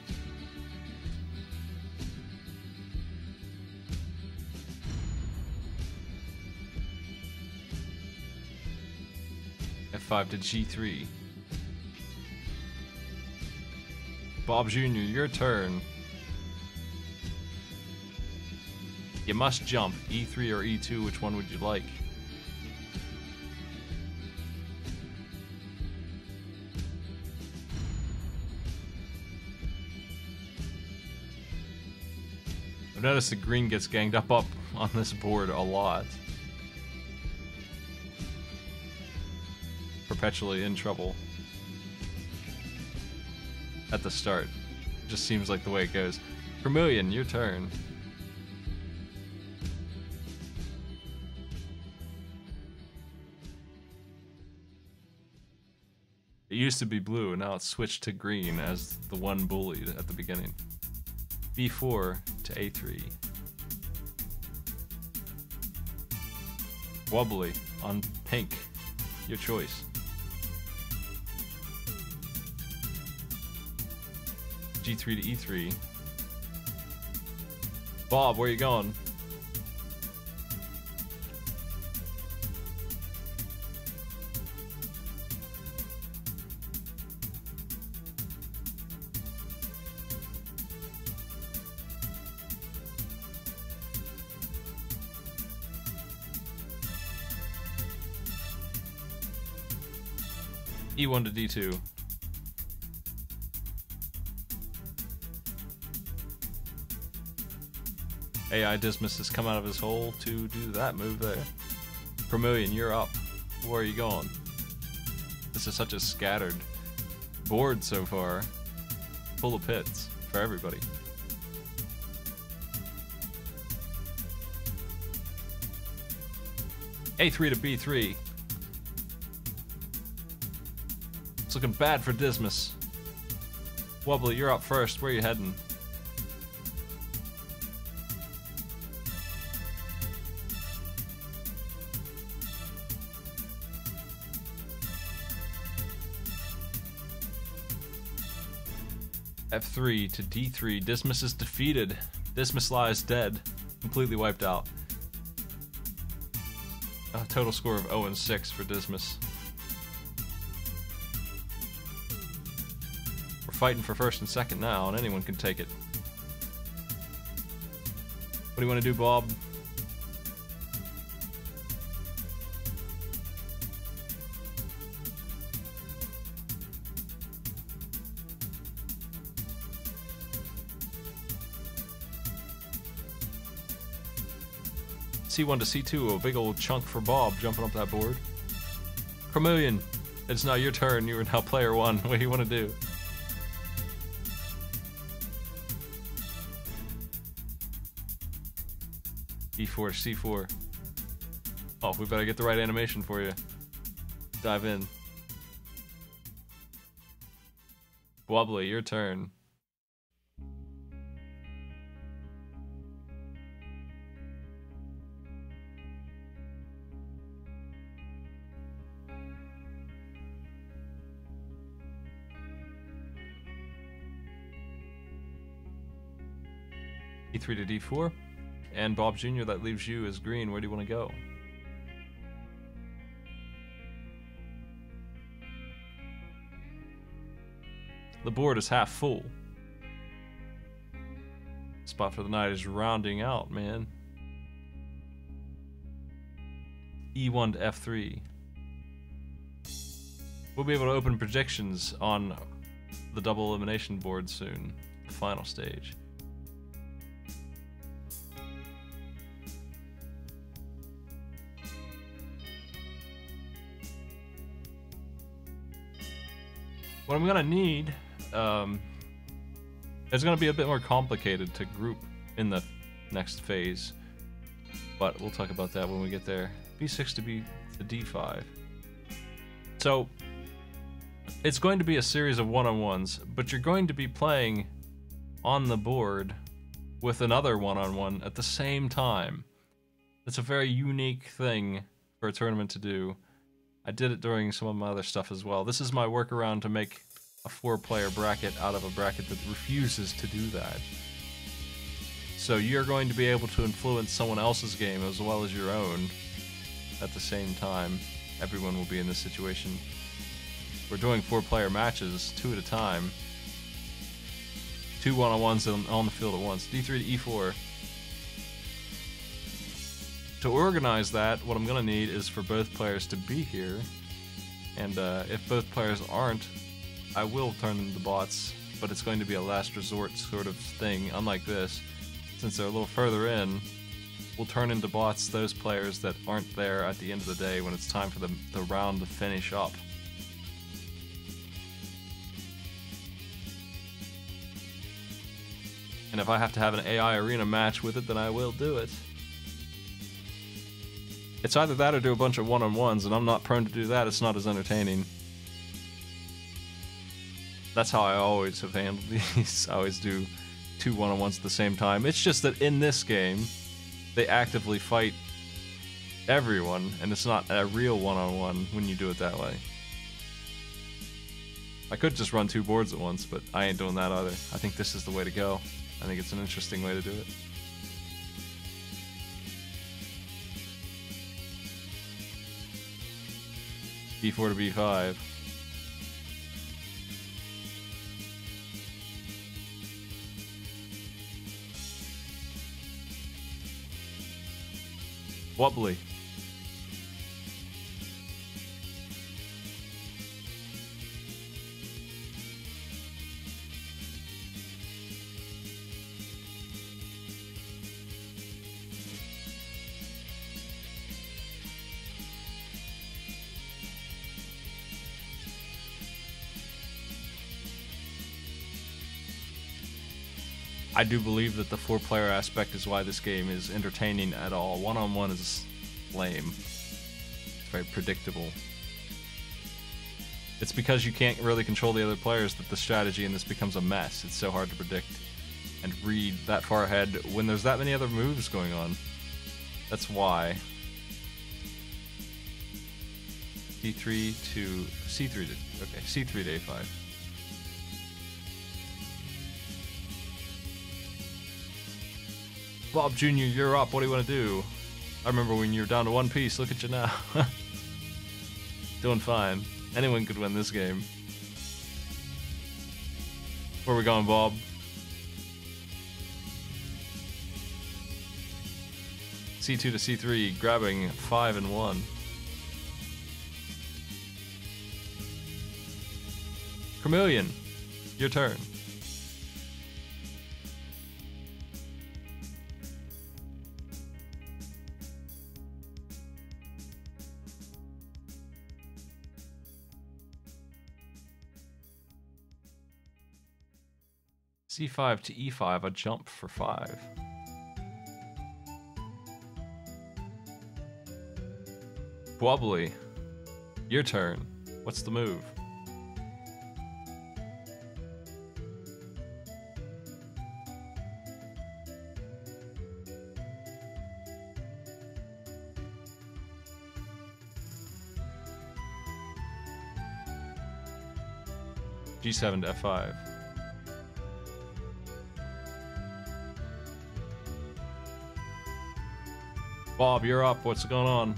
F5 to G3. Bob Jr., your turn. You must jump. E3 or E2, which one would you like? I've noticed the green gets ganged up on this board a lot. Perpetually in trouble at the start. Just seems like the way it goes. Chromillion, your turn. It used to be blue, and now it's switched to green as the one bullied at the beginning. B4 to A3. Wobbly on pink. Your choice. G3 to E3. Bob, where you going? E1 to D2. AI Dismas has come out of his hole to do that move there. Chromillion, you're up. Where are you going? This is such a scattered board so far. Full of pits for everybody. A3 to B3. It's looking bad for Dismas. Wobbly, you're up first. Where are you heading? F3 to D3. Dismas is defeated. Dismas lies dead. Completely wiped out. A total score of 0 and 6 for Dismas. We're fighting for first and second now, and anyone can take it. What do you want to do, Bob? C1 to C2, a big old chunk for Bob jumping up that board. Chameleon, it's now your turn. You are now player one. What do you want to do? E4 to C4. Oh, we better get the right animation for you. Dive in. Wobbly, your turn. E3 to D4. And Bob Jr., that leaves you as green. Where do you want to go? The board is half full. Spot for the night is rounding out, man. E1 to F3. We'll be able to open projections on the double elimination board soon. The final stage. What I'm gonna need, it's gonna be a bit more complicated to group in the next phase, but we'll talk about that when we get there. B6 to D5. So it's going to be a series of one-on-ones, but you're going to be playing on the board with another one-on-one at the same time. It's a very unique thing for a tournament to do. I did it during some of my other stuff as well. This is my workaround to make a 4-player bracket out of a bracket that refuses to do that. So you're going to be able to influence someone else's game as well as your own at the same time. Everyone will be in this situation. We're doing 4-player matches, 2 at a time. 2 one-on-ones on the field at once. D3 to E4. To organize that, what I'm gonna need is for both players to be here, and if both players aren't, I will turn them to bots, but it's going to be a last resort sort of thing. Unlike this, since they're a little further in, we'll turn into bots those players that aren't there at the end of the day when it's time for the round to finish up. And if I have to have an AI arena match with it, then I will do it. It's either that or do a bunch of one-on-ones, and I'm not prone to do that. It's not as entertaining. That's how I always have handled these. I always do 2 one-on-ones at the same time. It's just that in this game, they actively fight everyone, and it's not a real one-on-one when you do it that way. I could just run 2 boards at once, but I ain't doing that either. I think this is the way to go. I think it's an interesting way to do it. B4 to B5. Wobbly. I do believe that the 4-player aspect is why this game is entertaining at all. One-on-one is lame. It's very predictable. It's because you can't really control the other players that the strategy in this becomes a mess. It's so hard to predict and read that far ahead when there's that many other moves going on. That's why. C3 to C3 to okay, C3 to A5. Bob Jr., you're up. What do you want to do? I remember when you were down to 1 piece. Look at you now. Doing fine. Anyone could win this game. Where are we going, Bob? C2 to C3, grabbing 5 and 1. Chameleon, your turn. C5 to E5, a jump for 5. Wobbly. Your turn. What's the move? G7 to F5. Bob, you're up. What's going on?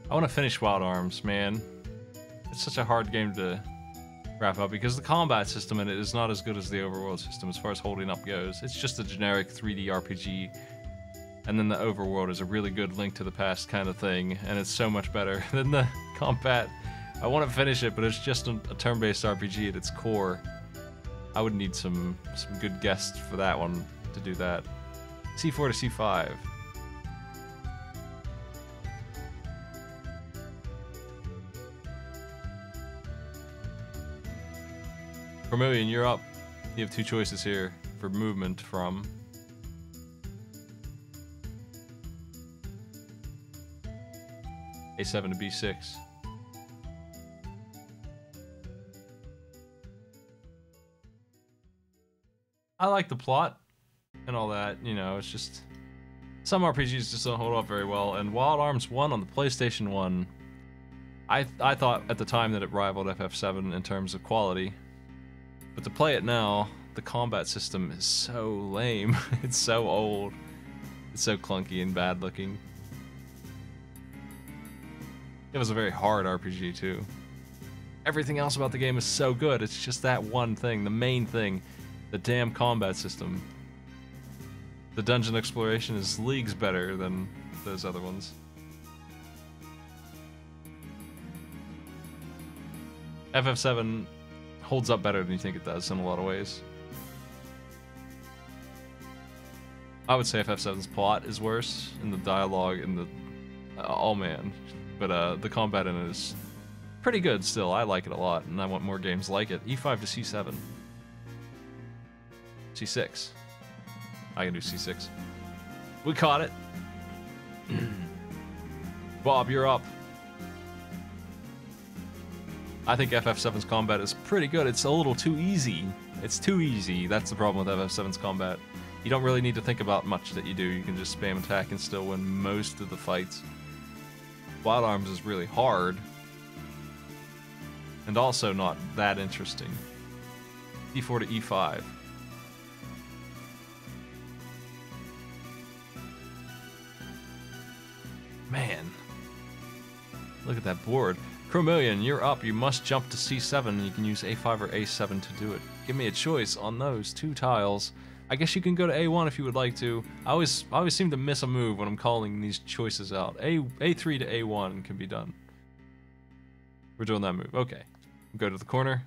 I want to finish Wild Arms, man. It's such a hard game to wrap up because the combat system in it is not as good as the overworld system as far as holding up goes. It's just a generic 3D RPG, and then the overworld is a really good Link to the Past kind of thing, and it's so much better than the combat. I want to finish it, but it's just a turn-based RPG at its core. I would need some good guests for that one to do that. C4 to C5. Vermilion, you're up. You have two choices here for movement from A7 to B6. I like the plot and all that, you know, it's just some RPGs just don't hold up very well, and Wild Arms 1 on the PlayStation 1, I thought at the time that it rivaled FF7 in terms of quality. But to play it now, the combat system is so lame. It's so old. It's so clunky and bad looking. It was a very hard RPG too. Everything else about the game is so good. It's just that one thing, the main thing, the damn combat system. The dungeon exploration is leagues better than those other ones. FF7 holds up better than you think it does in a lot of ways. I would say FF7's plot is worse, and the dialogue and the... oh man. But the combat in it is pretty good still. I like it a lot, and I want more games like it. E5 to C7. C6. I can do C6. We caught it. Bob, you're up. I think FF7's combat is pretty good. It's a little too easy. It's too easy. That's the problem with FF7's combat. You don't really need to think about much that you do. You can just spam attack and still win most of the fights. Wild Arms is really hard. And also not that interesting. D4 to E5. Man. Look at that board. Chromillion, you're up. You must jump to C7, and you can use A5 or A7 to do it. Give me a choice on those two tiles. I guess you can go to A1 if you would like to. I always seem to miss a move when I'm calling these choices out. A3 to A1 can be done. We're doing that move. Okay. Go to the corner.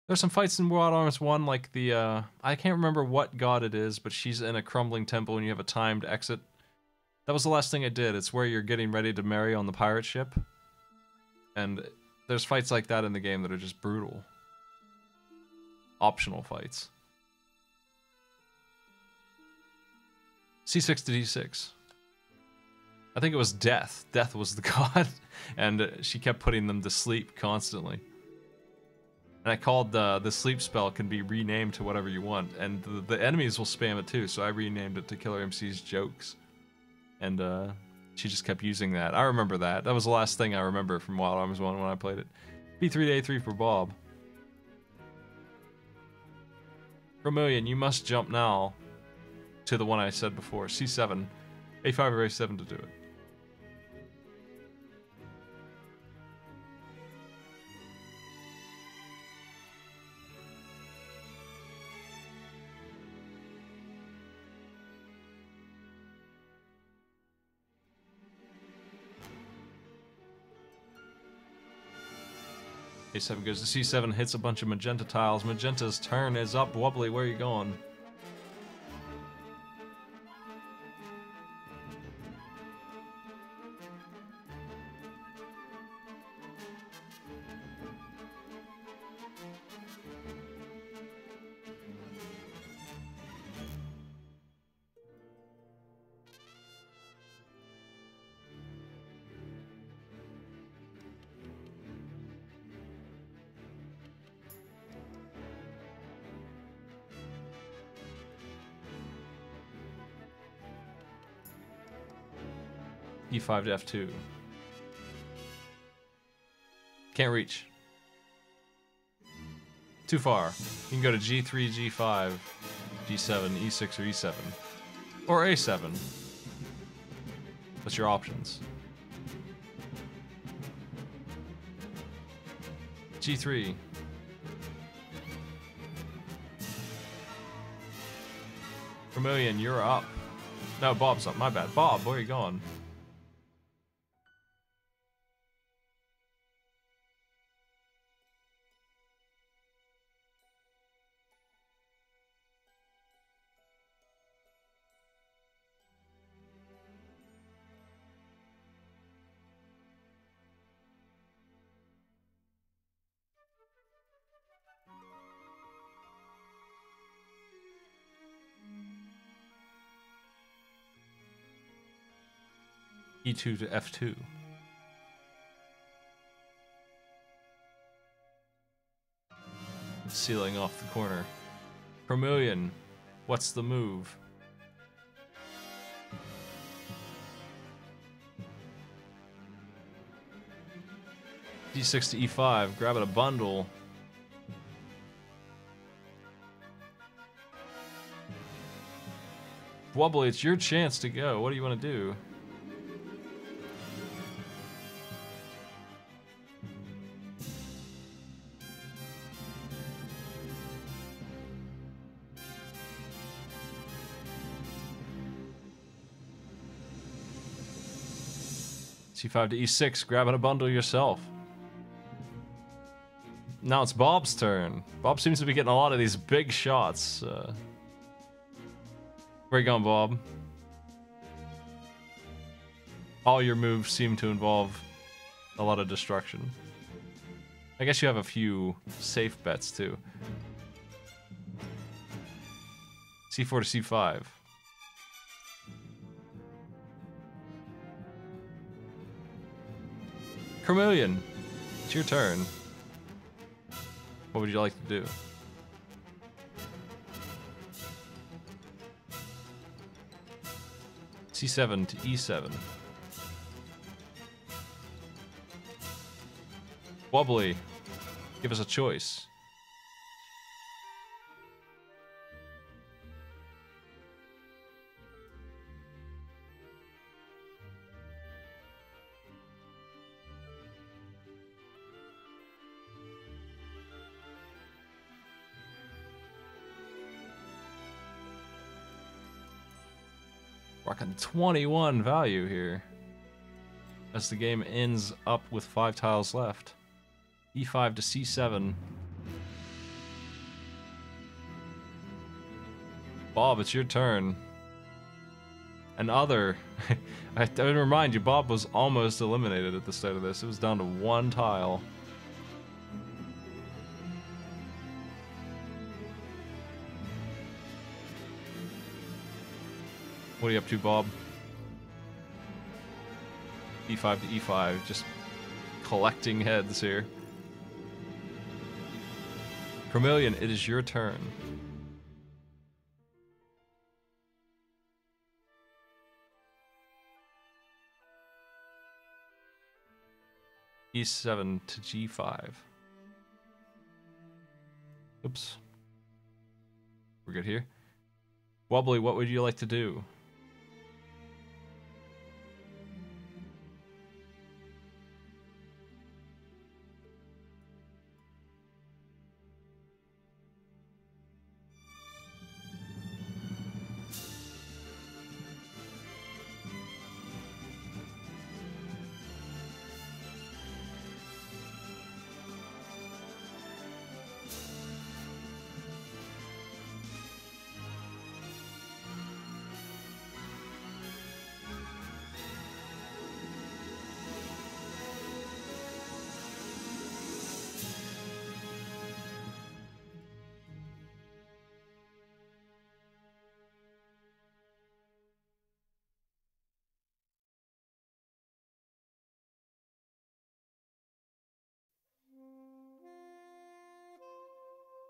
There's some fights in Wild Arms 1, like the, I can't remember what god it is, but she's in a crumbling temple and you have a timed exit. That was the last thing I did. It's where you're getting ready to marry on the pirate ship. And there's fights like that in the game that are just brutal. Optional fights. C6 to D6. I think it was Death. Death was the god, and she kept putting them to sleep constantly. And I called the sleep spell can be renamed to whatever you want, and the enemies will spam it too, so I renamed it to Killer MC's Jokes. And she just kept using that. I remember that. That was the last thing I remember from Wild Arms 1 when I played it. B3 to A3 for Bob. Vermilion, you must jump now to the one I said before. C7. A5 or A7 to do it. A7 goes to C7, hits a bunch of magenta tiles. Magenta's turn is up. Wobbly, where are you going? E5 to F2. Can't reach. Too far. You can go to G3, G5, G7, E6, or E7. Or A7. What's your options? G3. Vermilion, you're up. No, Bob's up. My bad. Bob, where are you going? E2 to F2. Sealing off the corner. Vermilion, what's the move? D6 to E5, grabbing a bundle. Wobbly, it's your chance to go. What do you want to do? C5 to E6, grabbing a bundle yourself. Now it's Bob's turn. Bob seems to be getting a lot of these big shots. Where you going, Bob? All your moves seem to involve a lot of destruction. I guess you have a few safe bets, too. C4 to C5. Vermilion, it's your turn. What would you like to do? C7 to E7. Wobbly, give us a choice. Rocking 21 value here as the game ends up with 5 tiles left. E5 to C7. Bob, it's your turn. I remind you, Bob was almost eliminated at the start of this. It was down to 1 tile. What are you up to, Bob? E5 to E5, just collecting heads here. Vermilion, it is your turn. E7 to G5. Oops. We're good here. Wobbly, what would you like to do?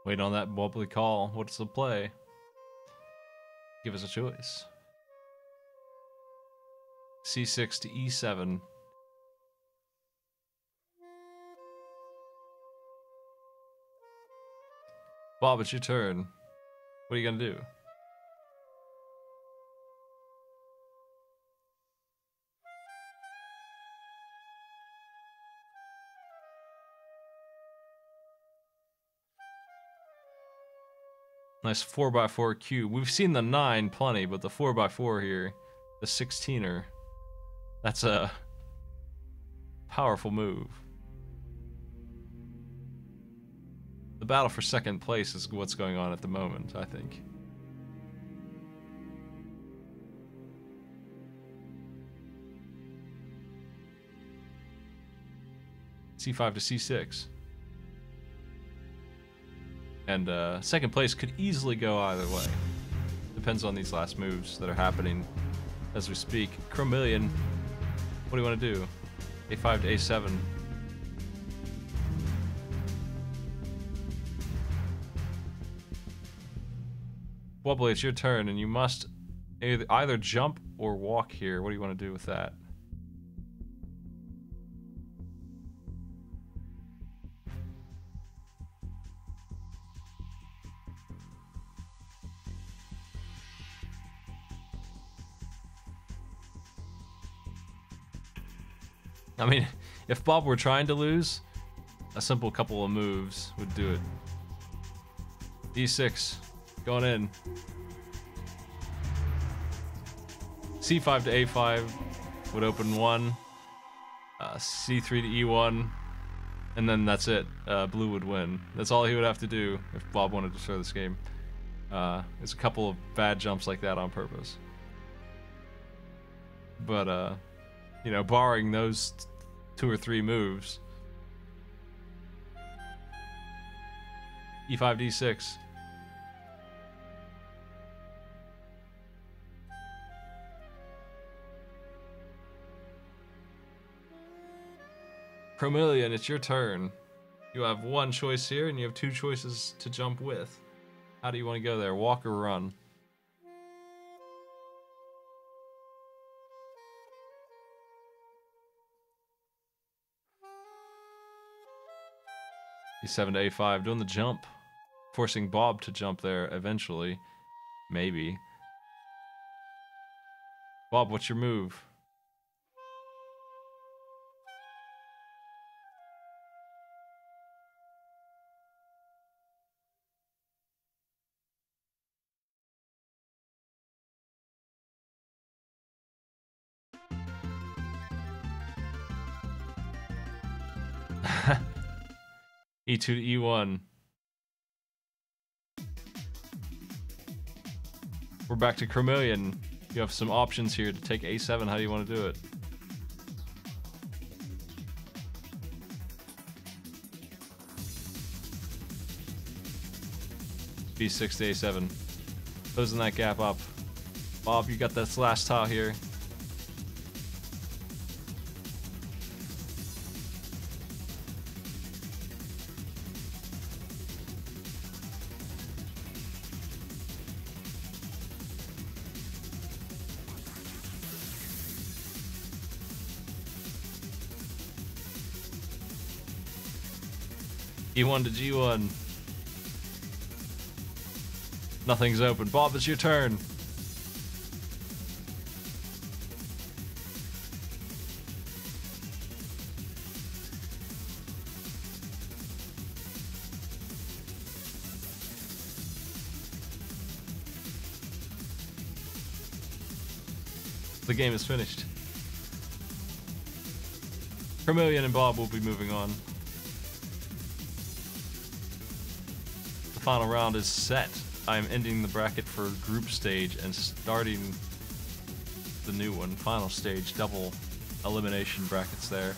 Wait on that wobbly call. What's the play? Give us a choice. C6 to E7. Bob, it's your turn. What are you gonna do? Nice 4x4 cube. We've seen the 9 plenty, but the 4x4 here, the 16er, that's a powerful move. The battle for second place is what's going on at the moment, I think. C5 to C6. And second place could easily go either way. Depends on these last moves that are happening as we speak. Chromillion, what do you want to do? A5 to A7. Wobbly, it's your turn, and you must either jump or walk here. What do you want to do with that? I mean, if Bob were trying to lose, a simple couple of moves would do it. D6, going in. C5 to A5 would open one. C3 to E1, and then that's it. Blue would win. That's all he would have to do if Bob wanted to start this game. It's a couple of bad jumps like that on purpose. But, you know, barring those 2 or 3 moves. E5, D6. Chromillion, it's your turn. You have one choice here, and you have 2 choices to jump with. How do you want to go there? Walk or run? E7 to A5, doing the jump. Forcing Bob to jump there eventually. Maybe. Bob, what's your move? E2 to E1. We're back to Chromillion. You have some options here to take A7. How do you want to do it? B6 to A7. Closing that gap up. Bob, you got this last tile here. E1 to G1. Nothing's open. Bob, it's your turn. The game is finished. Chromillion and Bob will be moving on. The final round is set. I am ending the bracket for group stage and starting the new one, final stage, double elimination brackets there.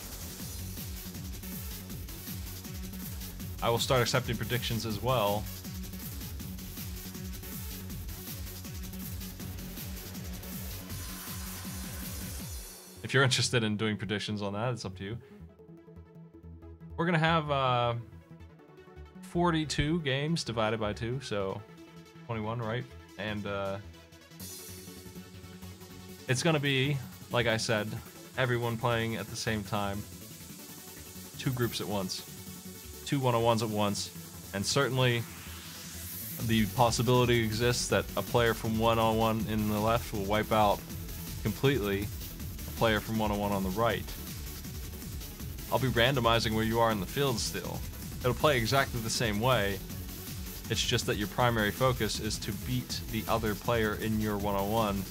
I will start accepting predictions as well. If you're interested in doing predictions on that, it's up to you. We're gonna have 42 games divided by 2, so 21, right? And it's gonna be, like I said, everyone playing at the same time, 2 groups at once, 2 one-on-ones at once, and certainly the possibility exists that a player from one-on-one in the left will wipe out completely a player from one-on-one on the right. I'll be randomizing where you are in the field still. It'll play exactly the same way. It's just that your primary focus is to beat the other player in your one-on-one.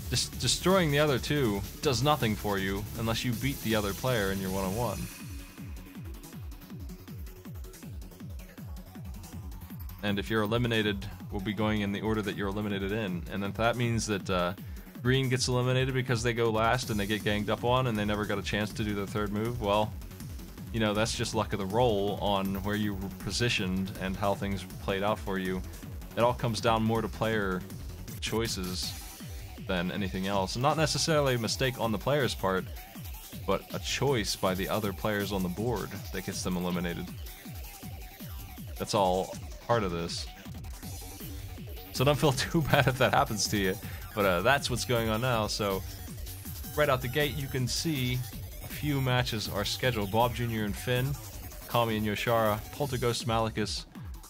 Destroying the other 2 does nothing for you unless you beat the other player in your one-on-one. And if you're eliminated, we'll be going in the order that you're eliminated in. And if that means that green gets eliminated because they go last and they get ganged up on and they never got a chance to do their 3rd move, well, you know, that's just luck of the roll on where you were positioned and how things played out for you. It all comes down more to player choices than anything else. And not necessarily a mistake on the player's part, but a choice by the other players on the board that gets them eliminated. That's all part of this. So don't feel too bad if that happens to you, but that's what's going on now. So right out the gate, you can see a few matches are scheduled. Bob Jr. and Finn, Kami and Yoshara, Polterghost, Malicus,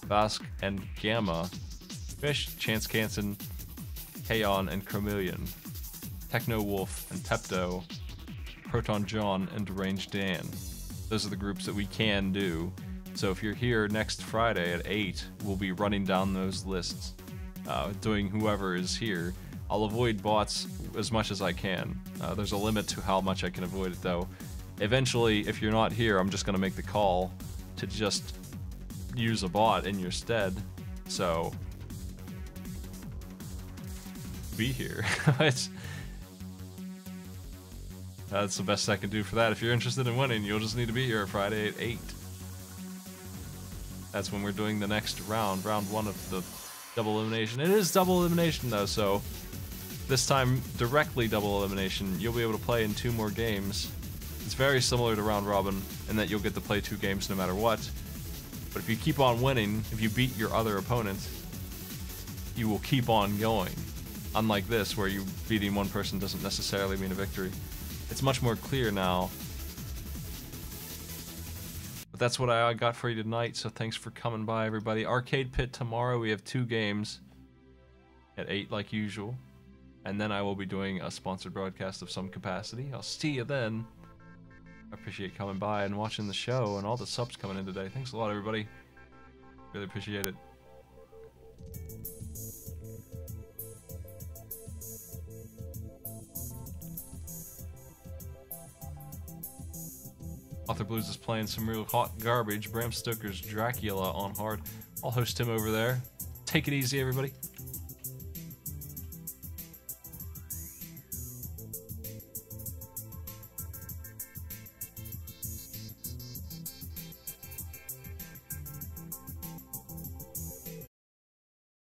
Vask and Gamma, Fish, Chance Canson, Kaon and Chromeleon, Techno Wolf and Tepto, Proton John and Deranged Dan. Those are the groups that we can do. So if you're here next Friday at 8, we'll be running down those lists, doing whoever is here. I'll avoid bots as much as I can. There's a limit to how much I can avoid it, though. Eventually, if you're not here, I'm just going to make the call to just use a bot in your stead. So be here. That's the best I can do for that. If you're interested in winning, you'll just need to be here Friday at 8. That's when we're doing the next round, round 1 of the double elimination. It is double elimination though, so this time directly double elimination. You'll be able to play in 2 more games. It's very similar to round robin in that you'll get to play 2 games no matter what. But if you keep on winning, if you beat your other opponent, you will keep on going. Unlike this, where you beating one person doesn't necessarily mean a victory. It's much more clear now. But that's what I got for you tonight, so thanks for coming by, everybody. Arcade Pit tomorrow, we have 2 games at 8 like usual. And then I will be doing a sponsored broadcast of some capacity. I'll see you then. I appreciate coming by and watching the show and all the subs coming in today. Thanks a lot, everybody. Really appreciate it. Author Blues is playing some real hot garbage. Bram Stoker's Dracula on hard. I'll host him over there. Take it easy, everybody.